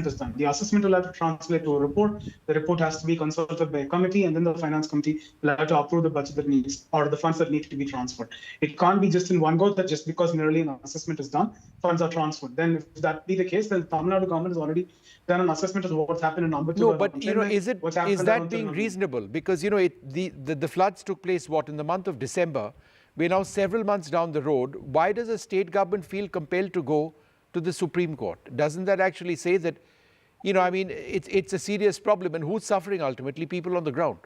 is done. The assessment will have to translate to a report. The report has to be consulted by a committee, and then the finance committee will have to approve the budget that needs, or the funds that need to be transferred. It can't be just in one go that just because merely an assessment is done, funds are transferred. Then if that be the case, then Tamil Nadu government has already done an assessment of what's happened in Ambuttur. No, but is that being reasonable? Because the floods took place in the month of December. We're now several months down the road. Why does the state government feel compelled to go to the Supreme Court? Doesn't that actually say that, it's a serious problem, and who's suffering ultimately? People on the ground.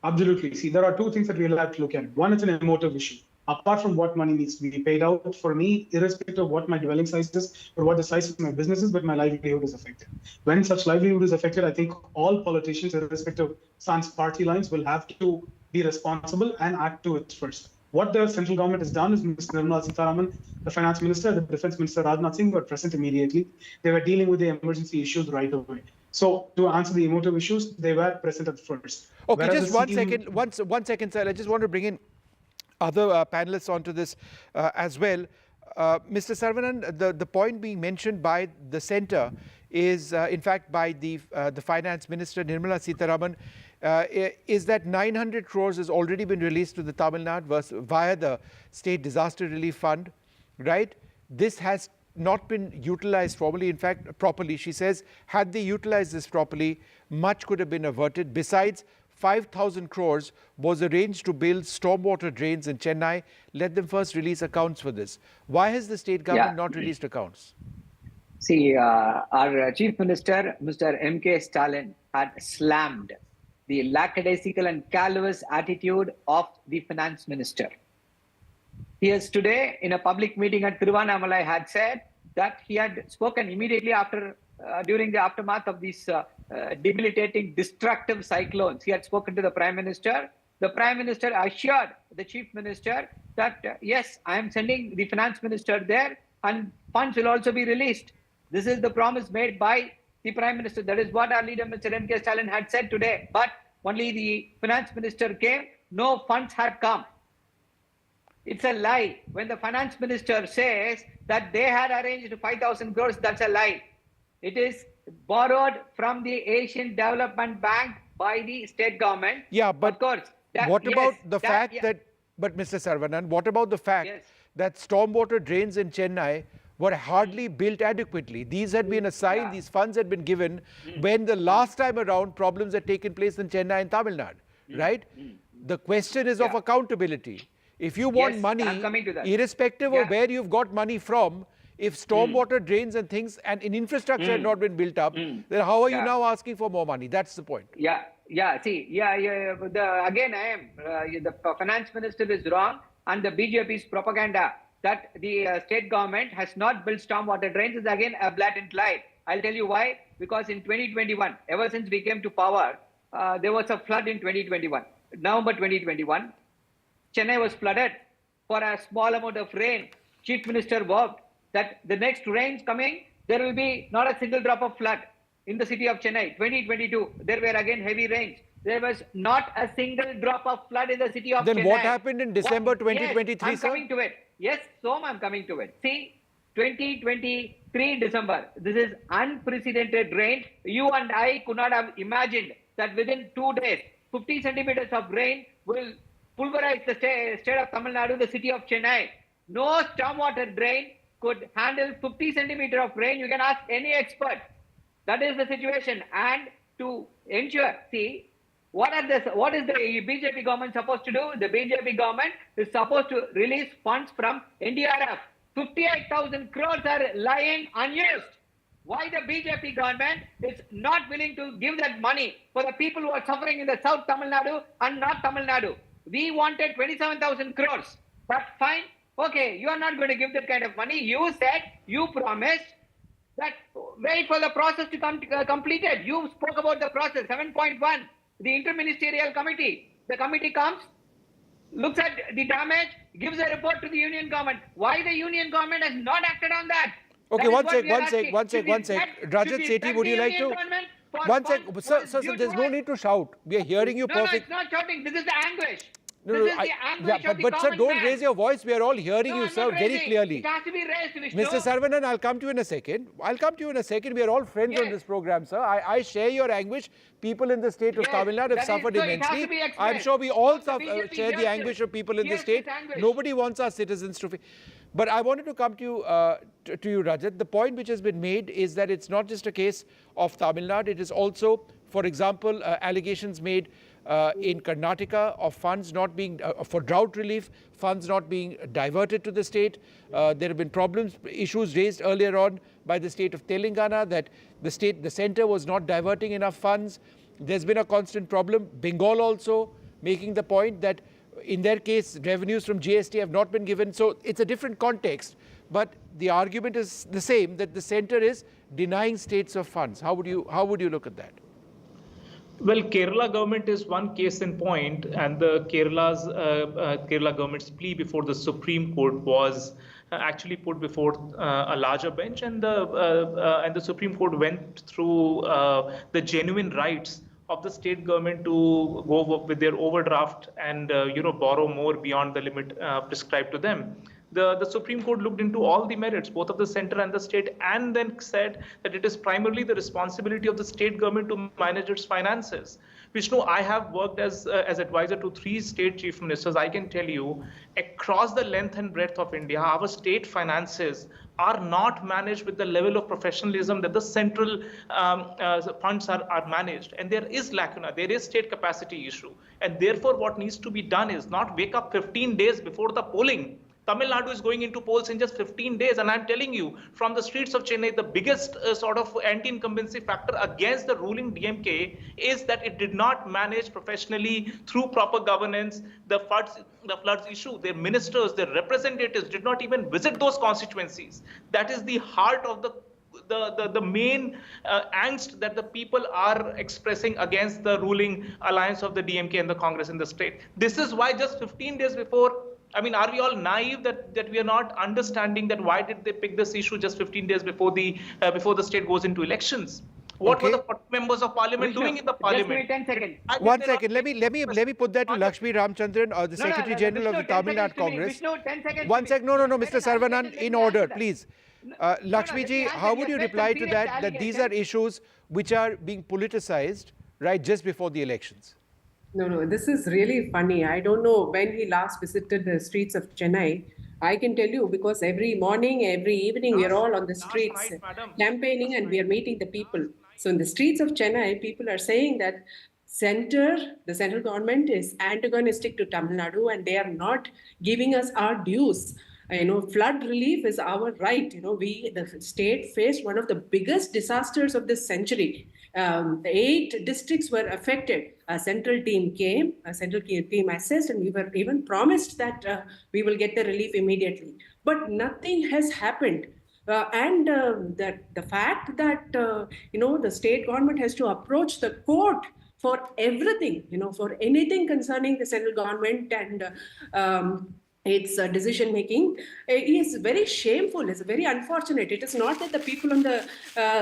Absolutely. See, there are two things that we'll have to look at. One is an emotive issue. Apart from what money needs to be paid out, for me, irrespective of what my dwelling size is or what the size of my business is, but my livelihood is affected. When such livelihood is affected, I think all politicians, irrespective of sans party lines, will have to be responsible and act to it first. What the central government has done is Ms. Nirmala Sitharaman, the finance minister, the defense minister, Rajnath Singh were present immediately. They were dealing with the emergency issues right away. So to answer the emotive issues, they were present at first. Okay, whereas just one second, sir. I just want to bring in other panelists onto this as well. Mr. Saravanan, the point being mentioned by the centre is, in fact, by the finance minister, Nirmala Sitharaman, is that 900 crores has already been released to the Tamil Nadu via the State Disaster Relief Fund, right? This has not been utilized formally, in fact, properly. She says, had they utilized this properly, much could have been averted. Besides, 5,000 crores was arranged to build stormwater drains in Chennai. Let them first release accounts for this. Why has the state government not released accounts? See, our Chief Minister, Mr. M.K. Stalin, had slammed the lackadaisical and callous attitude of the finance minister. He has today, in a public meeting at Tiruvannamalai, had said that he had spoken immediately after, during the aftermath of these debilitating, destructive cyclones. He had spoken to the Prime Minister. The Prime Minister assured the Chief Minister that, yes, I am sending the Finance Minister there and funds will also be released. This is the promise made by the Prime Minister. That is what our leader, Mr. M.K. Stalin, had said today. But only the Finance Minister came, no funds had come. It's a lie. When the Finance Minister says that they had arranged 5,000 crores, that's a lie. It is borrowed from the Asian Development Bank by the state government. Yeah, but of course, what about the fact that, but Mr. Saravanan, what about the fact that stormwater drains in Chennai were hardly built adequately? These had been assigned, these funds had been given when the last time around problems had taken place in Chennai and Tamil Nadu, right? The question is of accountability. If you want money, irrespective of where you've got money from, if stormwater drains and things and in infrastructure had not been built up, then how are you now asking for more money? That's the point. Again, the finance minister is wrong, and the BJP's propaganda that the state government has not built stormwater drains is again a blatant lie. I'll tell you why. Because in 2021, ever since we came to power, there was a flood in 2021. November 2021, Chennai was flooded for a small amount of rain. Chief Minister worked that the next rains coming, there will be not a single drop of flood in the city of Chennai. 2022, there were again heavy rains. There was not a single drop of flood in the city of Chennai. Then what happened in December 2023, I'm coming to it. Yes, Som, I'm coming to it. See, 2023 December, this is unprecedented rain. You and I could not have imagined that within 2 days, 50 centimeters of rain will pulverize the state of Tamil Nadu, the city of Chennai. No stormwater drain could handle 50 centimeters of rain. You can ask any expert. That is the situation. And to ensure, see, what is the BJP government supposed to do? The BJP government is supposed to release funds from NDRF. 58,000 crores are lying unused. Why the BJP government is not willing to give that money for the people who are suffering in the South Tamil Nadu and North Tamil Nadu? We wanted 27,000 crores. But fine, okay, you are not going to give that kind of money. You said, you promised that wait for the process to come completed. You spoke about the process, 7.1, the interministerial committee. The committee comes, looks at the damage, gives a report to the union government. Why the union government has not acted on that? Okay, one sec. Rajat Sethi, would you like to? One sec. Sir, there's no need to shout. We are hearing you perfect. No, it's not shouting. This is the anguish. No, This no, is the anguish yeah, of the but sir, common don't man. raise your voice. We are all hearing No, you, I'm sir, not very raising. clearly. It has to be raised, Vishnu. Mr. Saravanan, I'll come to you in a second. We are all friends on Yes. this program, sir. I share your anguish. People in the state of Yes, Tamil Nadu have that is- suffered so it has to immensely. be I'm expressed. sure we all So the BJP share the hears anguish this. of people in the Hears state. this anguish. Nobody wants our citizens to... But I wanted to come to you, Rajat. The point which has been made is that it's not just a case of Tamil Nadu. It is also, for example, allegations made in Karnataka of funds not being, for drought relief, funds not being diverted to the state. There have been issues raised earlier on by the state of Telangana that the center was not diverting enough funds. There's been a constant problem. Bengal also making the point that in their case, revenues from GST have not been given. So it's a different context. But the argument is the same, that the center is denying states of funds. How would you look at that? Well, Kerala government is one case in point, and the Kerala government's plea before the Supreme Court was actually put before a larger bench, and the Supreme Court went through the genuine rights of the state government to go with their overdraft and borrow more beyond the limit prescribed to them. The Supreme Court looked into all the merits, both of the center and the state, and then said that it is primarily the responsibility of the state government to manage its finances. Vishnu, I have worked as advisor to 3 state chief ministers. I can tell you, across the length and breadth of India, our state finances are not managed with the level of professionalism that the central funds are managed. And there is lacuna, there is state capacity issue. And therefore, what needs to be done is not wake up 15 days before the polling. Tamil Nadu is going into polls in just 15 days. And I'm telling you, from the streets of Chennai, the biggest sort of anti-incumbency factor against the ruling DMK is that it did not manage professionally through proper governance the floods issue. Their ministers, their representatives did not even visit those constituencies. That is the heart of the main angst that the people are expressing against the ruling alliance of the DMK and the Congress in the state. This is why just 15 days before, I mean, are we all naive that we are not understanding that why did they pick this issue just 15 days before the state goes into elections? What were the 40 members of parliament doing in the parliament? Just 10 seconds. One second. Let me put that to Lakshmi Ramchandran, or the Secretary General of the Tamil Nadu Congress. Vishnu, 10 seconds. One second. No, Mr. Saravanan, Let in me order, answer that. please. Lakshmi ji, how would you reply to that these are issues which are being politicized right just before the elections? No, this is really funny. I don't know when he last visited the streets of Chennai. I can tell you because every morning, every evening, we are all on the streets campaigning and we are meeting the people. So in the streets of Chennai, people are saying that the central government is antagonistic to Tamil Nadu and they are not giving us our dues. Flood relief is our right. The state faced one of the biggest disasters of this century. 8 districts were affected. A central team came, assessed, and we were even promised that we will get the relief immediately. But nothing has happened. The fact that, the state government has to approach the court for everything, for anything concerning the central government and its decision making is very shameful. It's very unfortunate. It is not that the people on the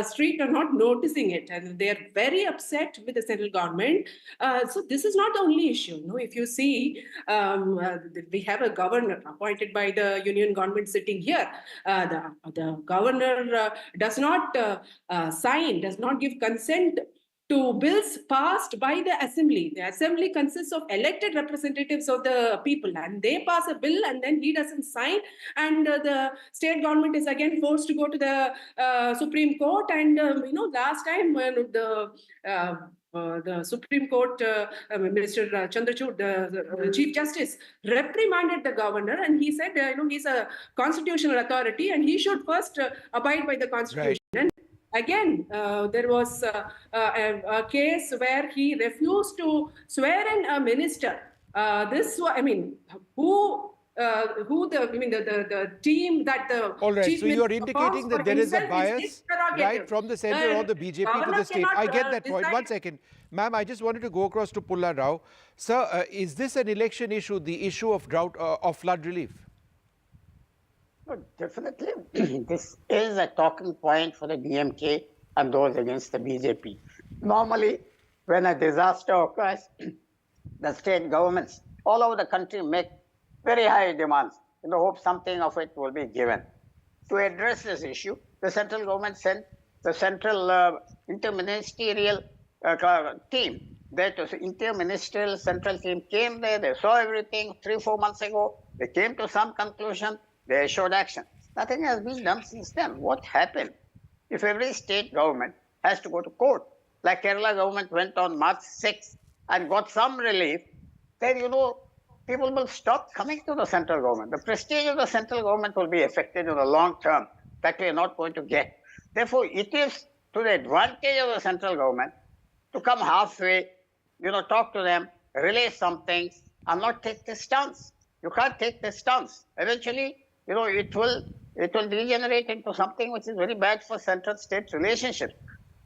street are not noticing it, and they are very upset with the central government. So this is not the only issue. If you see, we have a governor appointed by the union government sitting here. The governor does not sign, does not give consent to bills passed by the assembly. The assembly consists of elected representatives of the people, and they pass a bill and then he doesn't sign, and the state government is again forced to go to the Supreme Court. And last time when the Supreme Court, Mr. Chandrachud, the Chief Justice, reprimanded the governor, and he said, he's a constitutional authority and he should first abide by the constitution. Right. Again, there was a case where he refused to swear in a minister. The team that the all right, chief so you are indicating that there is a bias right from the center or the BJP to the state. I get that point. One second. Ma'am, I just wanted to go across to Pulla Rao. Sir, is this an election issue, the issue of drought, of flood relief? No, definitely, this is a talking point for the DMK and those against the BJP. Normally, when a disaster occurs, the state governments all over the country make very high demands in the hope something of it will be given. To address this issue, the central government sent the central interministerial team. That interministerial central team came there, they saw everything 3-4 months ago, they came to some conclusion, they showed action. Nothing has been done since then. What happened? If every state government has to go to court, like Kerala government went on March 6th and got some relief, then people will stop coming to the central government. The prestige of the central government will be affected in the long term that we are not going to get. Therefore, it is to the advantage of the central government to come halfway, talk to them, relay some things, and not take this stance. You can't take this stance. Eventually, it will degenerate into something which is very bad for central-state relationships.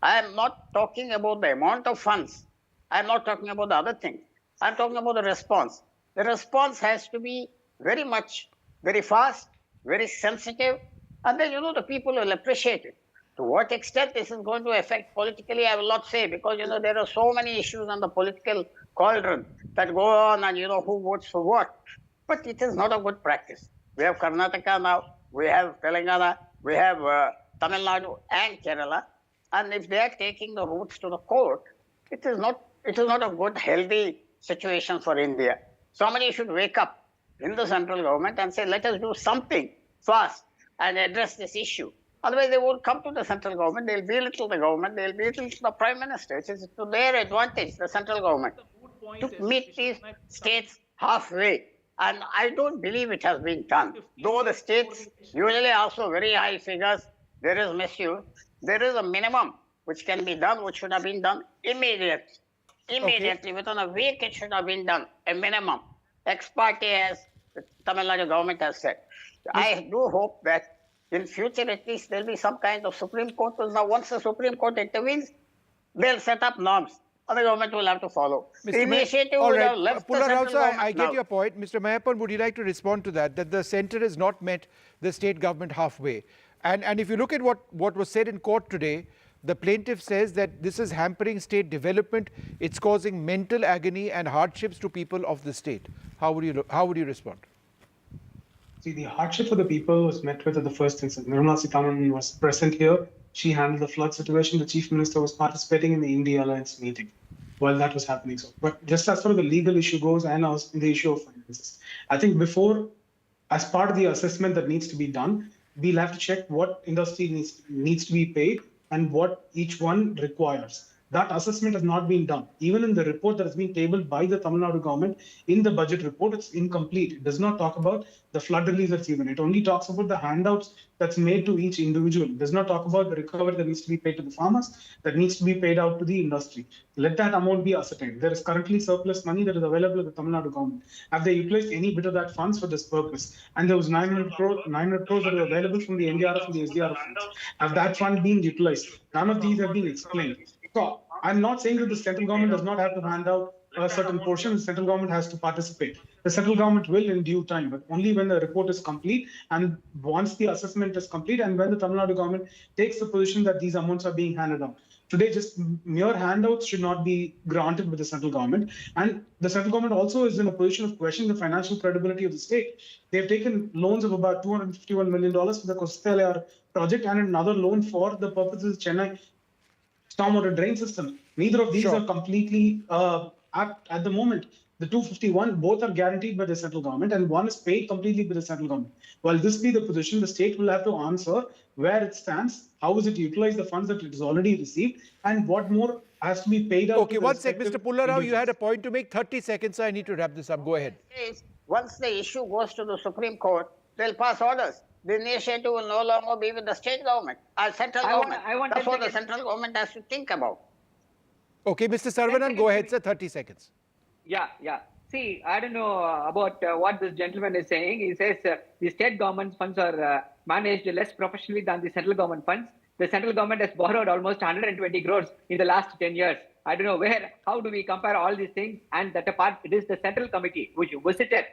I am not talking about the amount of funds. I am not talking about the other things. I am talking about the response. The response has to be very fast, very sensitive, and then, the people will appreciate it. To what extent this is going to affect politically, I will not say, because, there are so many issues on the political cauldron that go on and, who votes for what. But it is not a good practice. We have Karnataka now, we have Telangana, we have Tamil Nadu and Kerala. And if they are taking the routes to the court, it is not a good, healthy situation for India. Somebody should wake up in the central government and say, let us do something fast and address this issue. Otherwise, they won't come to the central government. They'll belittle the government. They'll belittle the prime minister. It is to their advantage, the central government, to meet these states halfway. And I don't believe it has been done. Though the states usually also very high figures, there is misuse. There is a minimum which can be done, which should have been done immediately. Immediately, within a week, it should have been done, a minimum. Ex parte, as the Tamil Nadu government has said. I do hope that in future, at least, there will be some kind of Supreme Court. Now, once the Supreme Court intervenes, they'll set up norms. Other government will have to follow. The initiative will have left the central government. I get your point. Mr. Mayappan, would you like to respond to that the center has not met the state government halfway? And if you look at what was said in court today, the plaintiff says that this is hampering state development. It's causing mental agony and hardships to people of the state. How would you respond? See, the hardship for the people was met with at the first instance. Nirmala Sitharaman was present here. She handled the flood situation. The chief minister was participating in the India Alliance meeting while that was happening. So, but just as far as the legal issue goes and in the issue of finances, I think before, as part of the assessment that needs to be done, we'll have to check what industry needs to be paid and what each one requires. That assessment has not been done. Even in the report that has been tabled by the Tamil Nadu government, in the budget report, it's incomplete. It does not talk about the flood relief that's given. It only talks about the handouts that's made to each individual. It does not talk about the recovery that needs to be paid to the farmers, that needs to be paid out to the industry. Let that amount be ascertained. There is currently surplus money that is available at the Tamil Nadu government. Have they utilized any bit of that funds for this purpose? And there was 900 crores that were available from the NDRF and the SDRF funds. Have that fund been utilized? None of these have been explained. So I'm not saying that the central government does not have to hand out a certain portion. The central government has to participate. The central government will in due time, but only when the report is complete and once the assessment is complete and when the Tamil Nadu government takes the position that these amounts are being handed out. Today, just mere handouts should not be granted with the central government. And the central government also is in a position of questioning the financial credibility of the state. They've taken loans of about $251 million for the Coastal project and another loan for the purposes of Chennai stormwater drain system. Neither of these are completely at the moment. The 251, both are guaranteed by the central government and one is paid completely by the central government. While this be the position, the state will have to answer where it stands, how is it utilized the funds that it has already received, and what more has to be paid out. Okay, one sec, Mr. Pullarao, you had a point to make. 30 seconds, I need to wrap this up. Go ahead. Once the issue goes to the Supreme Court, they'll pass orders. The initiative will no longer be with the state government, central government. That's what the central government has to think about. Okay, Mr. Saravanan, go ahead, sir. 30 seconds. Yeah. See, I don't know about what this gentleman is saying. He says the state government funds are managed less professionally than the central government funds. The central government has borrowed almost 120 crores in the last 10 years. I don't know how do we compare all these things? And that apart, it is the central committee which visited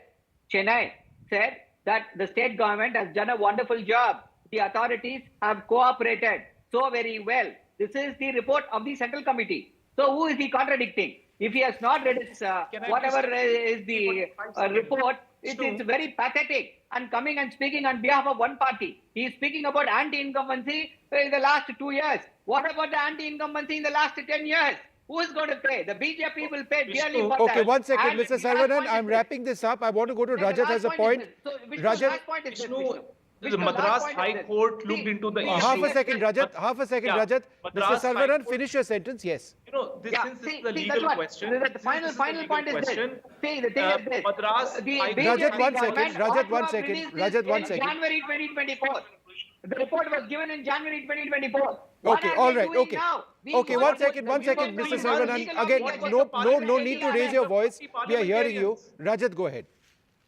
Chennai, said that the state government has done a wonderful job. The authorities have cooperated so very well. This is the report of the central committee. So who is he contradicting? If he has not read his, whatever is the report, it's very pathetic. And coming and speaking on behalf of one party, he is speaking about anti-incumbency in the last 2 years. What about the anti-incumbency in the last 10 years? Who is going to pay? The BJP will pay dearly for that. Okay, one second, And Mr. Saravanan, I'm wrapping this up. I want to go to Rajat as a point. Rajat, the Madras High Court looked into the issue. half a second, Rajat. Rajat. Mr. Saravanan, finish your sentence. Yes. Since this is the legal question. The final point is this. See, the thing is this. Rajat, 1 second. Rajat, 1 second. Rajat, 1 second. January 2024. The report was given in January 2024. Okay, all right, okay. Okay, 1 second, Mr. Saravanan. Again, no need to raise your voice. We are hearing you. Rajat, go ahead.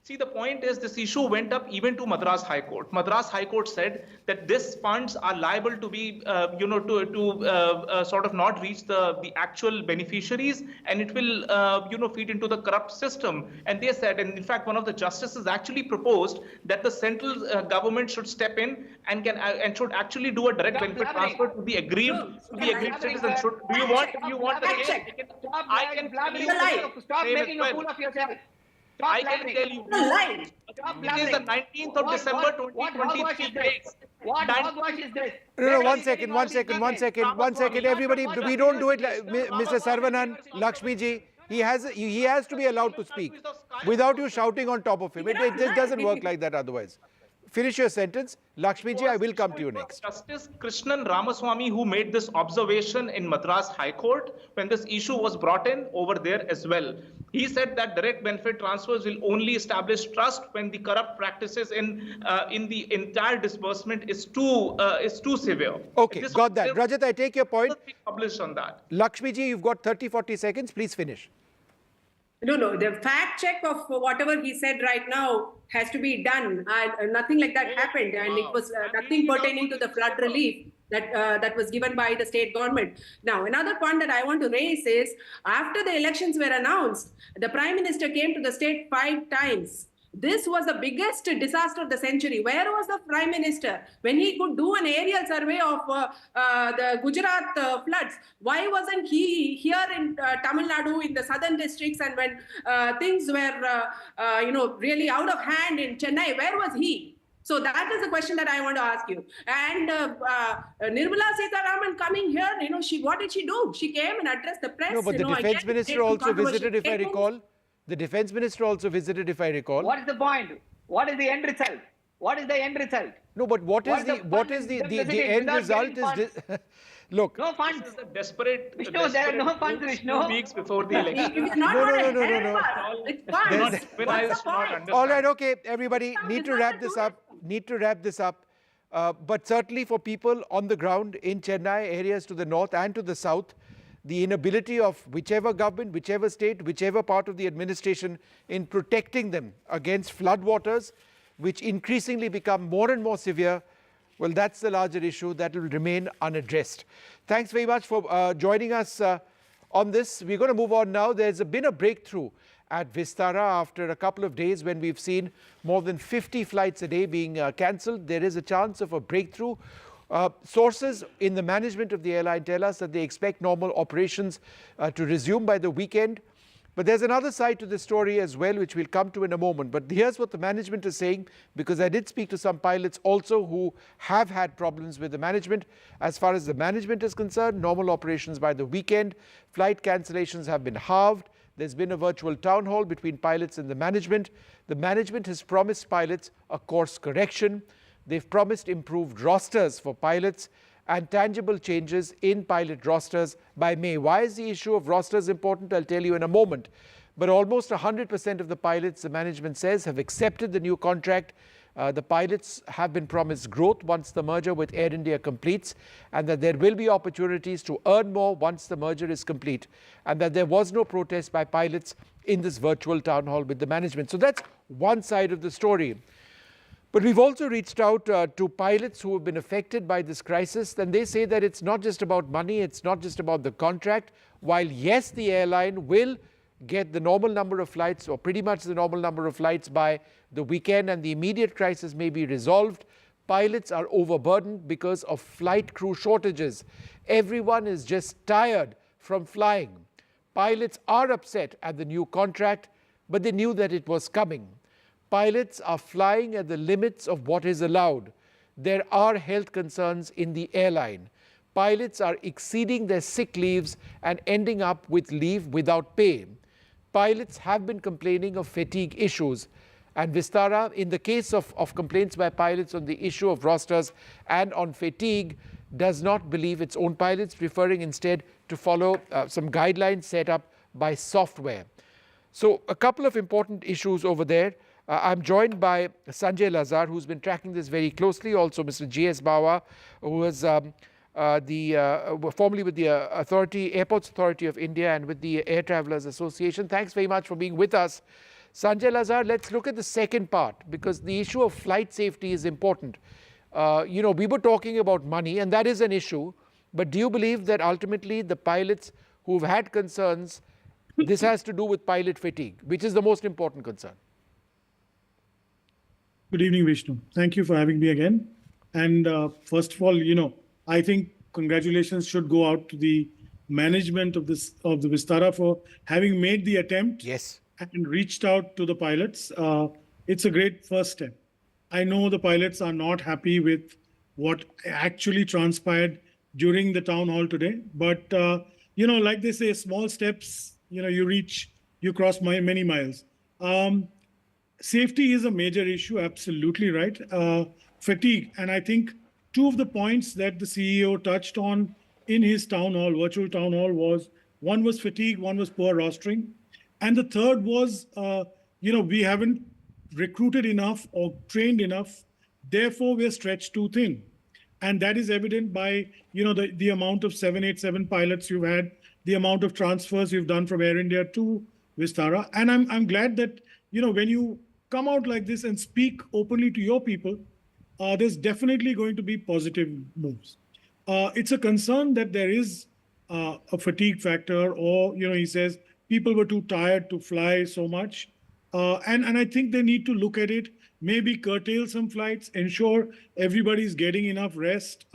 See, the point is this issue went up even to Madras High Court. Madras High Court said that these funds are liable to be, sort of not reach the actual beneficiaries, and it will, feed into the corrupt system. And they said, and in fact, one of the justices actually proposed that the central government should step in and should actually do a direct benefit transfer to the aggrieved citizens. Do you want the case? I can Stop making a fool of yourself. I can tell you, it is the 19th of December 2023. What hogwash is this? No, 1 second. Everybody, we don't do it like Mr. Saravanan, Lakshmi ji. He has to be allowed to speak without you shouting on top of him. It just doesn't work like that otherwise. Finish your sentence. Lakshmi ji, I will come to you next. Justice Krishnan Ramaswamy, who made this observation in Madras High Court when this issue was brought in over there as well. He said that direct benefit transfers will only establish trust when the corrupt practices in the entire disbursement is too severe. Okay, got that. Rajat, I take your point. Published on that. Lakshmi ji, you've got 30-40 seconds. Please finish. No, the fact check of whatever he said right now has to be done. Nothing like that happened, and it was nothing pertaining to the flood relief that was given by the state government. Now, another point that I want to raise is, after the elections were announced, the Prime Minister came to the state 5 times. This was the biggest disaster of the century. Where was the Prime Minister when he could do an aerial survey of the Gujarat floods? Why wasn't he here in Tamil Nadu in the southern districts, and when things were really out of hand in Chennai? Where was he? So that is the question that I want to ask you. And Nirmala Sitharaman coming here, what did she do? She came and addressed the press. No, but the defense minister also visited, if I recall. The defense minister also visited, if I recall. What is the point? What is the end result? No, but what is the end result is this. Look. No funds. This is a desperate. Vishnu, there are no funds, Vishnu. 2 weeks before the election. No. It's fine. All right, okay, everybody, need to wrap this up. But certainly for people on the ground in Chennai, areas to the north and to the south, the inability of whichever government, whichever state, whichever part of the administration in protecting them against floodwaters, which increasingly become more and more severe, well, that's the larger issue that will remain unaddressed. Thanks very much for joining us on this. We're going to move on now. There's been a breakthrough at Vistara after a couple of days when we've seen more than 50 flights a day being cancelled. There is a chance of a breakthrough. Sources in the management of the airline tell us that they expect normal operations to resume by the weekend. But there's another side to the story as well, which we'll come to in a moment. But here's what the management is saying, because I did speak to some pilots also who have had problems with the management. As far as the management is concerned, normal operations by the weekend. Flight cancellations have been halved. There's been a virtual town hall between pilots and the management. The management has promised pilots a course correction. They've promised improved rosters for pilots and tangible changes in pilot rosters by May. Why is the issue of rosters important? I'll tell you in a moment. But almost 100% of the pilots, the management says, have accepted the new contract. The pilots have been promised growth once the merger with Air India completes, and that there will be opportunities to earn more once the merger is complete, and that there was no protest by pilots in this virtual town hall with the management. So that's one side of the story. But we've also reached out to pilots who have been affected by this crisis, and they say that it's not just about money, it's not just about the contract. While yes, the airline will get the normal number of flights, or pretty much the normal number of flights by the weekend, and the immediate crisis may be resolved, pilots are overburdened because of flight crew shortages. Everyone is just tired from flying. Pilots are upset at the new contract, but they knew that it was coming. Pilots are flying at the limits of what is allowed. There are health concerns in the airline. Pilots are exceeding their sick leaves and ending up with leave without pay. Pilots have been complaining of fatigue issues. And Vistara, in the case of complaints by pilots on the issue of rosters and on fatigue, does not believe its own pilots, preferring instead to follow some guidelines set up by software. So a couple of important issues over there. I'm joined by Sanjay Lazar, who's been tracking this very closely. Also, Mr. G.S. Bawa, who was formerly with the Airports Authority of India and with the Air Travellers Association. Thanks very much for being with us. Sanjay Lazar, let's look at the second part, because the issue of flight safety is important. We were talking about money, and that is an issue. But do you believe that ultimately the pilots who've had concerns, this has to do with pilot fatigue, which is the most important concern? Good evening, Vishnu. Thank you for having me again. And first of all, I think congratulations should go out to the management of the Vistara for having made the attempt. Yes. And reached out to the pilots. It's a great first step. I know the pilots are not happy with what actually transpired during the town hall today. But, like they say, small steps, you cross many miles. Safety is a major issue, absolutely right. Fatigue, and I think two of the points that the CEO touched on in his virtual town hall was, one was fatigue, one was poor rostering. And the third was, we haven't recruited enough or trained enough. Therefore, we're stretched too thin. And that is evident by, the amount of 787 pilots you've had, the amount of transfers you've done from Air India to Vistara. And I'm glad that, when you come out like this and speak openly to your people, there's definitely going to be positive moves. It's a concern that there is a fatigue factor, or, he says, people were too tired to fly so much. And I think they need to look at it, maybe curtail some flights, ensure everybody's getting enough rest.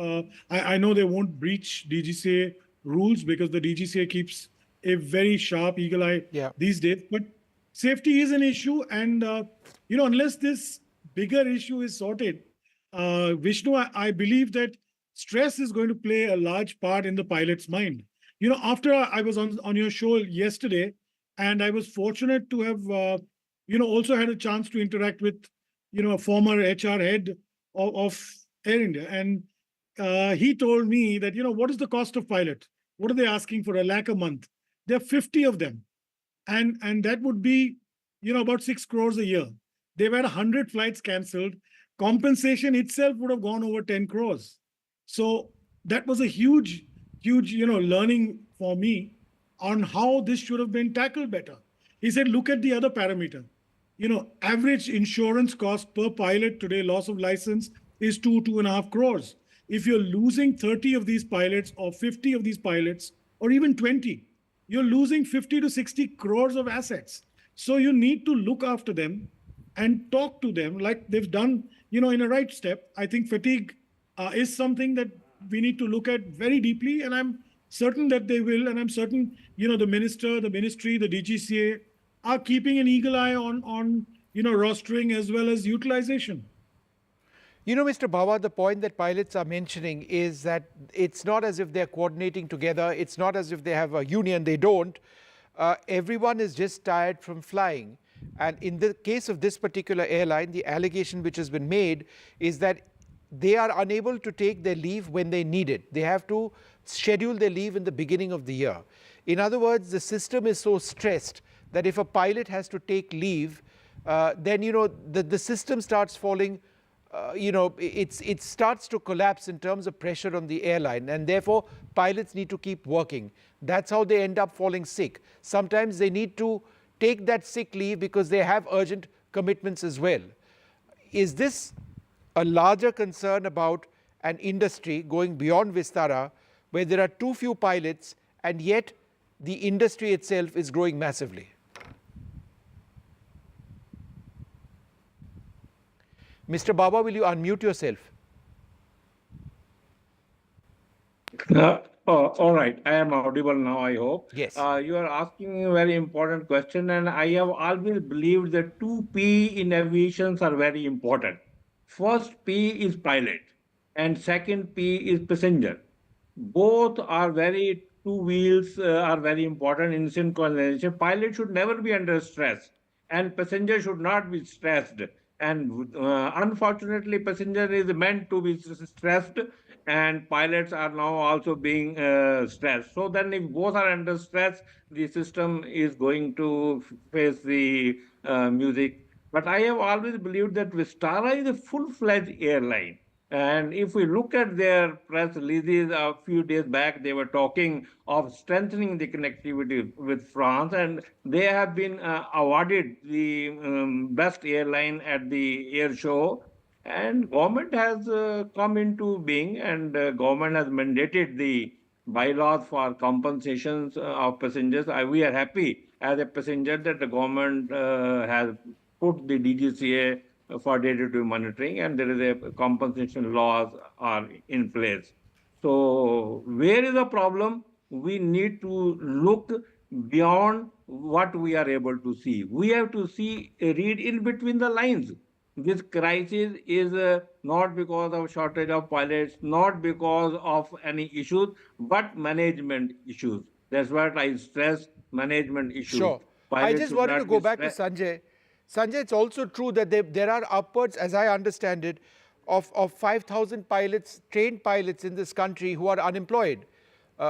I know they won't breach DGCA rules, because the DGCA keeps a very sharp eagle eye these days. But safety is an issue. And, unless this bigger issue is sorted, Vishnu, I believe that stress is going to play a large part in the pilot's mind. After I was on your show yesterday, and I was fortunate to have, also had a chance to interact with, a former HR head of Air India. And he told me that, what is the cost of pilot? What are they asking for? 1 lakh a month. There are 50 of them. And that would be, about 6 crores a year. They've had 100 flights cancelled. Compensation itself would have gone over 10 crores. So that was a huge, learning for me on how this should have been tackled better. He said, look at the other parameter. Average insurance cost per pilot today, loss of license, is 2.5 crores. If you're losing 30 of these pilots or 50 of these pilots, or even 20, you're losing 50 to 60 crores of assets. So you need to look after them and talk to them like they've done, in a right step. I think fatigue is something that we need to look at very deeply, and I'm certain that they will. And I'm certain, the minister, the ministry, the DGCA are keeping an eagle eye on rostering as well as utilization. Mr. Bawa, the point that pilots are mentioning is that it's not as if they're coordinating together. It's not as if they have a union. They don't. Everyone is just tired from flying. And in the case of this particular airline, the allegation which has been made is that they are unable to take their leave when they need it. They have to schedule their leave in the beginning of the year. In other words, the system is so stressed that if a pilot has to take leave, then, the system starts falling. It starts to collapse in terms of pressure on the airline, and therefore pilots need to keep working. That's how they end up falling sick. Sometimes they need to take that sick leave because they have urgent commitments as well. Is this a larger concern about an industry going beyond Vistara, where there are too few pilots and yet the industry itself is growing massively? Mr. Baba, will you unmute yourself? Oh, all right. I am audible now, I hope. Yes. You are asking a very important question, and I have always believed that two P in aviations are very important. First P is pilot, and second P is passenger. Both are very, two wheels are very important in synchronization. Pilot should never be under stress, and passenger should not be stressed. And unfortunately, passenger is meant to be stressed, and pilots are now also being stressed. So then, if both are under stress, the system is going to face the music. But I have always believed that Vistara is a full-fledged airline. And if we look at their press releases a few days back, they were talking of strengthening the connectivity with France, and they have been awarded the best airline at the air show. And government has come into being, and government has mandated the bylaws for compensations of passengers. We are happy as a passenger that the government has put the DGCA for day-to-day monitoring, and there is a compensation laws are in place. So where is the problem? We need to look beyond what we are able to see. We have to see, read in between the lines. This crisis is not because of shortage of pilots, not because of any issues, but management issues. That's what I stress, management issues. Sure. I just wanted to go back to Sanjay. Sanjay, it's also true that there are upwards, as I understand it, of 5,000 pilots, trained pilots in this country who are unemployed.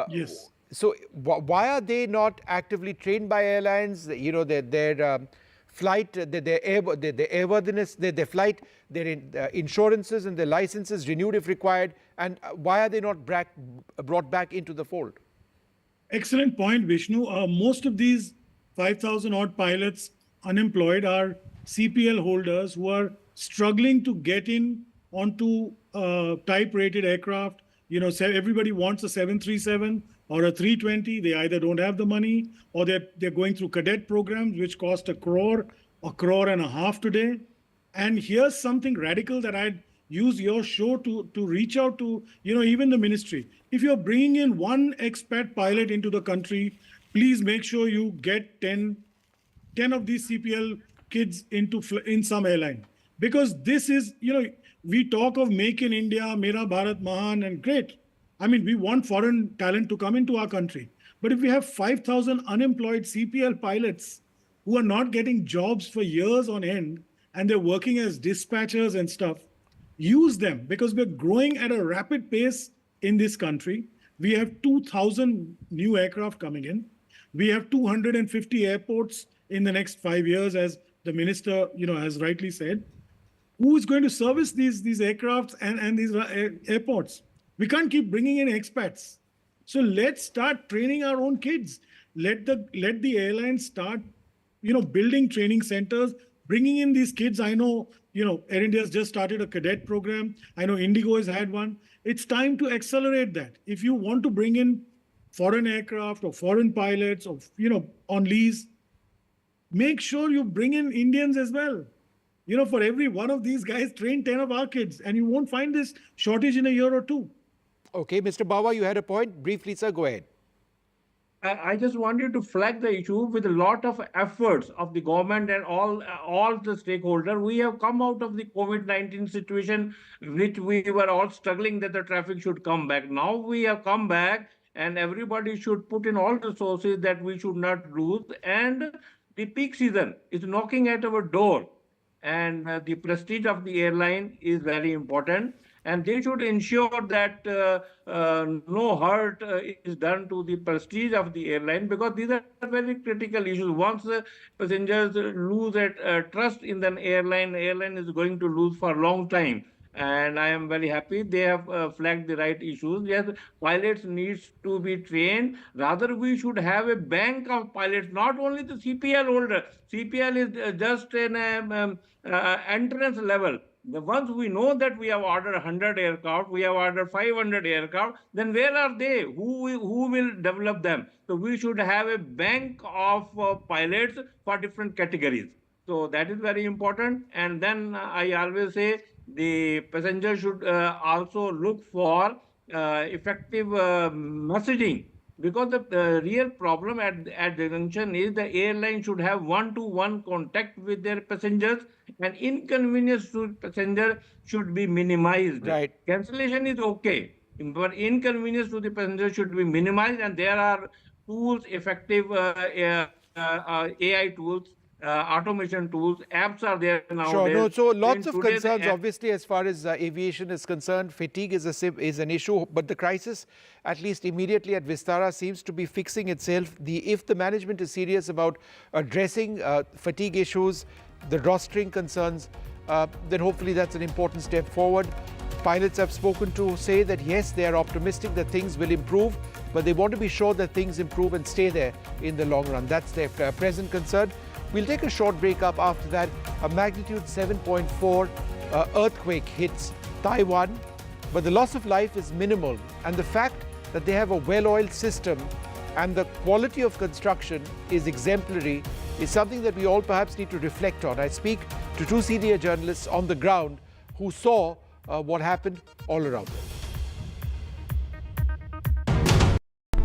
Yes. So why are they not actively trained by airlines? You know, their flight, their airworthiness, their flight, their insurances and their licenses renewed if required, and why are they not brought back into the fold? Excellent point, Vishnu. Most of these 5,000 odd pilots unemployed are CPL holders who are struggling to get in onto type-rated aircraft. You know, everybody wants a 737 or a 320. They either don't have the money, or they're going through cadet programs which cost a crore and a half today. And here's something radical that I'd use your show to reach out to, you know, even the ministry. If you're bringing in one expat pilot into the country, please make sure you get 10 of these CPL kids in some airline. Because this is, you know, we talk of Make in India, Mera Bharat Mahan, and great. I mean, we want foreign talent to come into our country. But if we have 5,000 unemployed CPL pilots who are not getting jobs for years on end, and they're working as dispatchers and stuff, use them, because we're growing at a rapid pace in this country. We have 2,000 new aircraft coming in. We have 250 airports in the next 5 years, as the minister, you know, has rightly said. Who is going to service these aircrafts and these airports? We can't keep bringing in expats. So let's start training our own kids. Let the airlines start, you know, building training centers, bringing in these kids. I know, you know, Air India has just started a cadet program. I know Indigo has had one. It's time to accelerate that. If you want to bring in foreign aircraft or foreign pilots, or, you know, on lease, make sure you bring in Indians as well. You know, for every one of these guys, train 10 of our kids, and you won't find this shortage in a year or two. Okay, Mr. Bawa, you had a point. Briefly, sir, go ahead. I just wanted to flag the issue with a lot of efforts of the government and all the stakeholders. We have come out of the COVID-19 situation, which we were all struggling that the traffic should come back. Now we have come back, and everybody should put in all resources that we should not lose. And the peak season is knocking at our door, and the prestige of the airline is very important. And they should ensure that no hurt is done to the prestige of the airline, because these are very critical issues. Once passengers lose trust in the airline is going to lose for a long time. And I am very happy they have flagged the right issues. Yes, pilots needs to be trained. Rather, we should have a bank of pilots, not only the CPL holder. CPL is just an entrance level. Once we know that we have ordered 100 aircraft, we have ordered 500 aircraft, then where are they? Who will develop them? So we should have a bank of pilots for different categories. So that is very important. And then I always say the passenger should also look for effective messaging. Because the real problem at the junction is the airline should have one-to-one contact with their passengers, and inconvenience to passenger should be minimized. Right. Cancellation is okay, but inconvenience to the passenger should be minimized, and there are tools, effective AI tools, automation tools, apps are there nowadays. Sure, no, so lots of Today the concerns, obviously, as far as aviation is concerned. Fatigue is an issue, but the crisis, at least immediately at Vistara, seems to be fixing itself. If the management is serious about addressing fatigue issues, the rostering concerns, then hopefully that's an important step forward. Pilots I've spoken to say that yes, they are optimistic that things will improve, but they want to be sure that things improve and stay there in the long run. That's their present concern. We'll take a short break. Up after that. A magnitude 7.4 earthquake hits Taiwan, but the loss of life is minimal, and the fact that they have a well-oiled system and the quality of construction is exemplary is something that we all perhaps need to reflect on. I speak to two senior journalists on the ground who saw what happened all around them.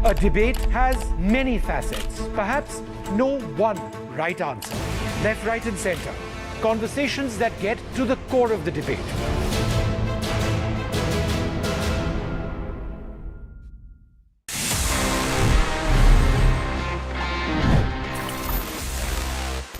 A debate has many facets, perhaps no one right answer. Left, right and center. Conversations that get to the core of the debate.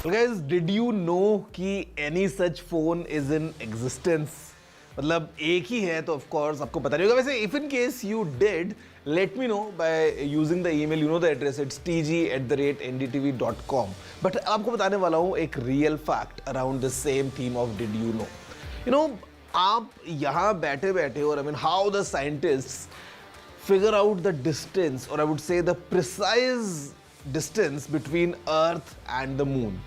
So guys, did you know कि any such phone is in existence? मतलब एक ही है तो of course आपको पता नहीं होगा. वैसे if in case you did, let me know by using the email. You know the address. It's tg@ndtv.com. But आपको बताने वाला हूँ एक real fact around the same theme of did you know. You know, आप यहाँ बैठे बैठे और I mean how the scientists figure out the distance, or I would say the precise distance between Earth and the Moon.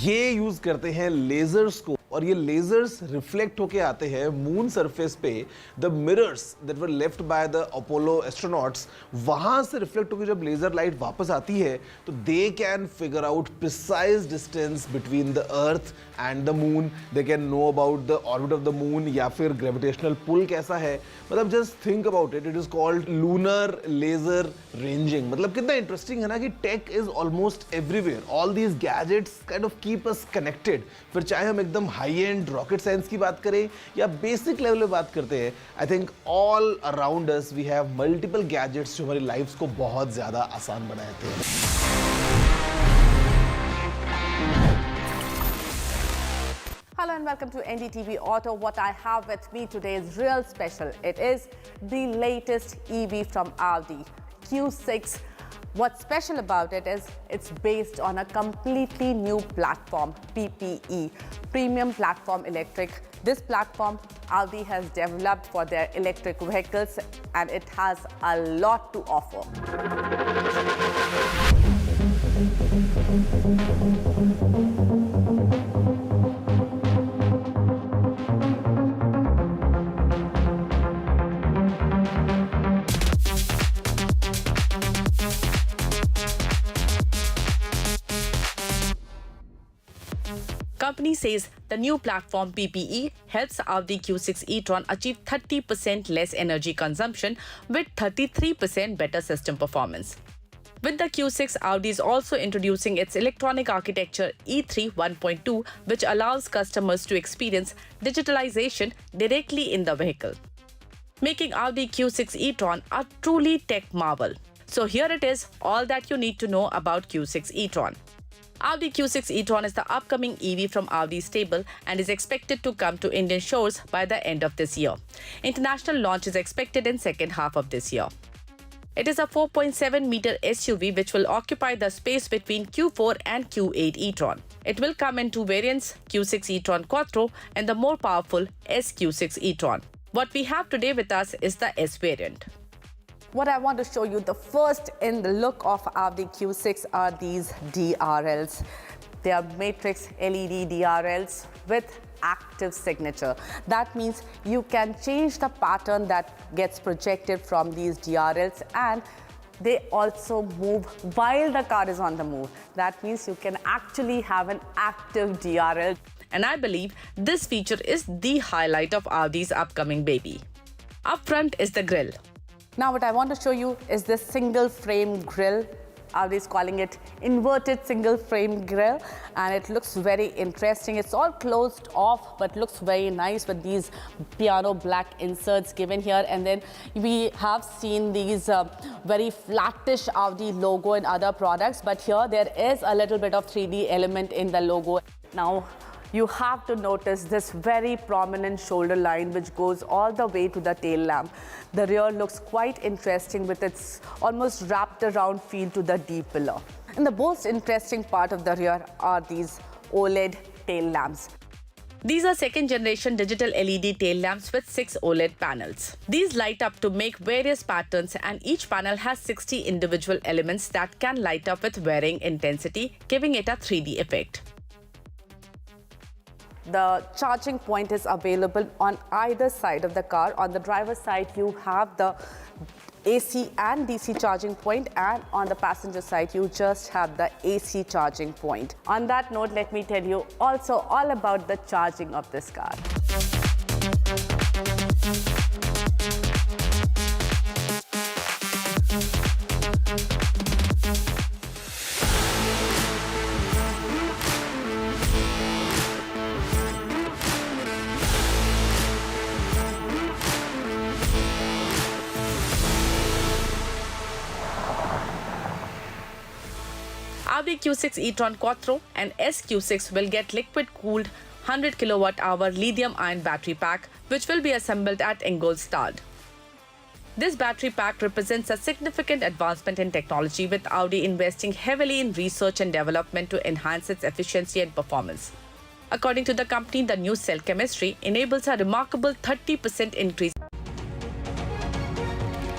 ये use करते हैं ledgers को, और ये लेजर्स रिफ्लेक्ट होके आते हैं मून सरफेस पे. The mirrors that were left by the Apollo astronauts, वहां से रिफ्लेक्ट होकर जब लेजर लाइट वापस आती है तो they can figure out precise distance between the earth and the moon. They can know about the orbit of the moon, या फिर ग्रेविटेशनल पुल कैसा है. मतलब just think about it. It is called lunar laser ranging. मतलब कितना interesting है ना कि tech is almost everywhere. All these gadgets kind of keep us connected. फिर चाहे हम एकदम हाई एंड रॉकेट साइंस की बात करें या बेसिक लेवल पे बात करते हैं, I think all around us we have multiple gadgets जो हमारी लाइफ्स को बहुत ज्यादा आसान बनाते हैं. Hello and welcome to NDTV Auto. What I have with me today is real special. It is the latest EV from Audi, Q6. What's special about it is it's based on a completely new platform, PPE, Premium Platform Electric. This platform Audi has developed for their electric vehicles, and it has a lot to offer. Company says the new platform PPE helps Audi Q6 E-Tron achieve 30% less energy consumption with 33% better system performance. With the Q6, Audi is also introducing its electronic architecture E3 1.2, which allows customers to experience digitalization directly in the vehicle, making Audi Q6 E-Tron a truly tech marvel. So here it is, all that you need to know about Q6 E-Tron. Audi Q6 E-Tron is the upcoming EV from Audi's stable and is expected to come to Indian shores by the end of this year. International launch is expected in second half of this year. It is a 4.7-meter SUV which will occupy the space between Q4 and Q8 E-Tron. It will come in two variants, Q6 E-Tron Quattro and the more powerful SQ6 E-Tron. What we have today with us is the S variant. What I want to show you, the first in the look of Audi Q6 are these DRLs. They are matrix LED DRLs with active signature. That means you can change the pattern that gets projected from these DRLs, and they also move while the car is on the move. That means you can actually have an active DRL. And I believe this feature is the highlight of Audi's upcoming baby. Up front is the grille. Now what I want to show you is this single frame grille. Audi is calling it inverted single frame grille, and it looks very interesting. It's all closed off but looks very nice with these piano black inserts given here. And then we have seen these very flattish Audi logo in other products, but here there is a little bit of 3D element in the logo. Now you have to notice this very prominent shoulder line which goes all the way to the tail lamp. The rear looks quite interesting with its almost wrapped around feel to the D pillar. And the most interesting part of the rear are these OLED tail lamps. These are second generation digital LED tail lamps with 6 OLED panels. These light up to make various patterns, and each panel has 60 individual elements that can light up with varying intensity, giving it a 3D effect. The charging point is available on either side of the car. On the driver's side, you have the AC and DC charging point, and on the passenger side, you just have the AC charging point. On that note, let me tell you also all about the charging of this car. Audi Q6 E-Tron Quattro and SQ6 will get liquid-cooled 100 kWh lithium-ion battery pack, which will be assembled at Ingolstadt. This battery pack represents a significant advancement in technology, with Audi investing heavily in research and development to enhance its efficiency and performance. According to the company, the new cell chemistry enables a remarkable 30% increase.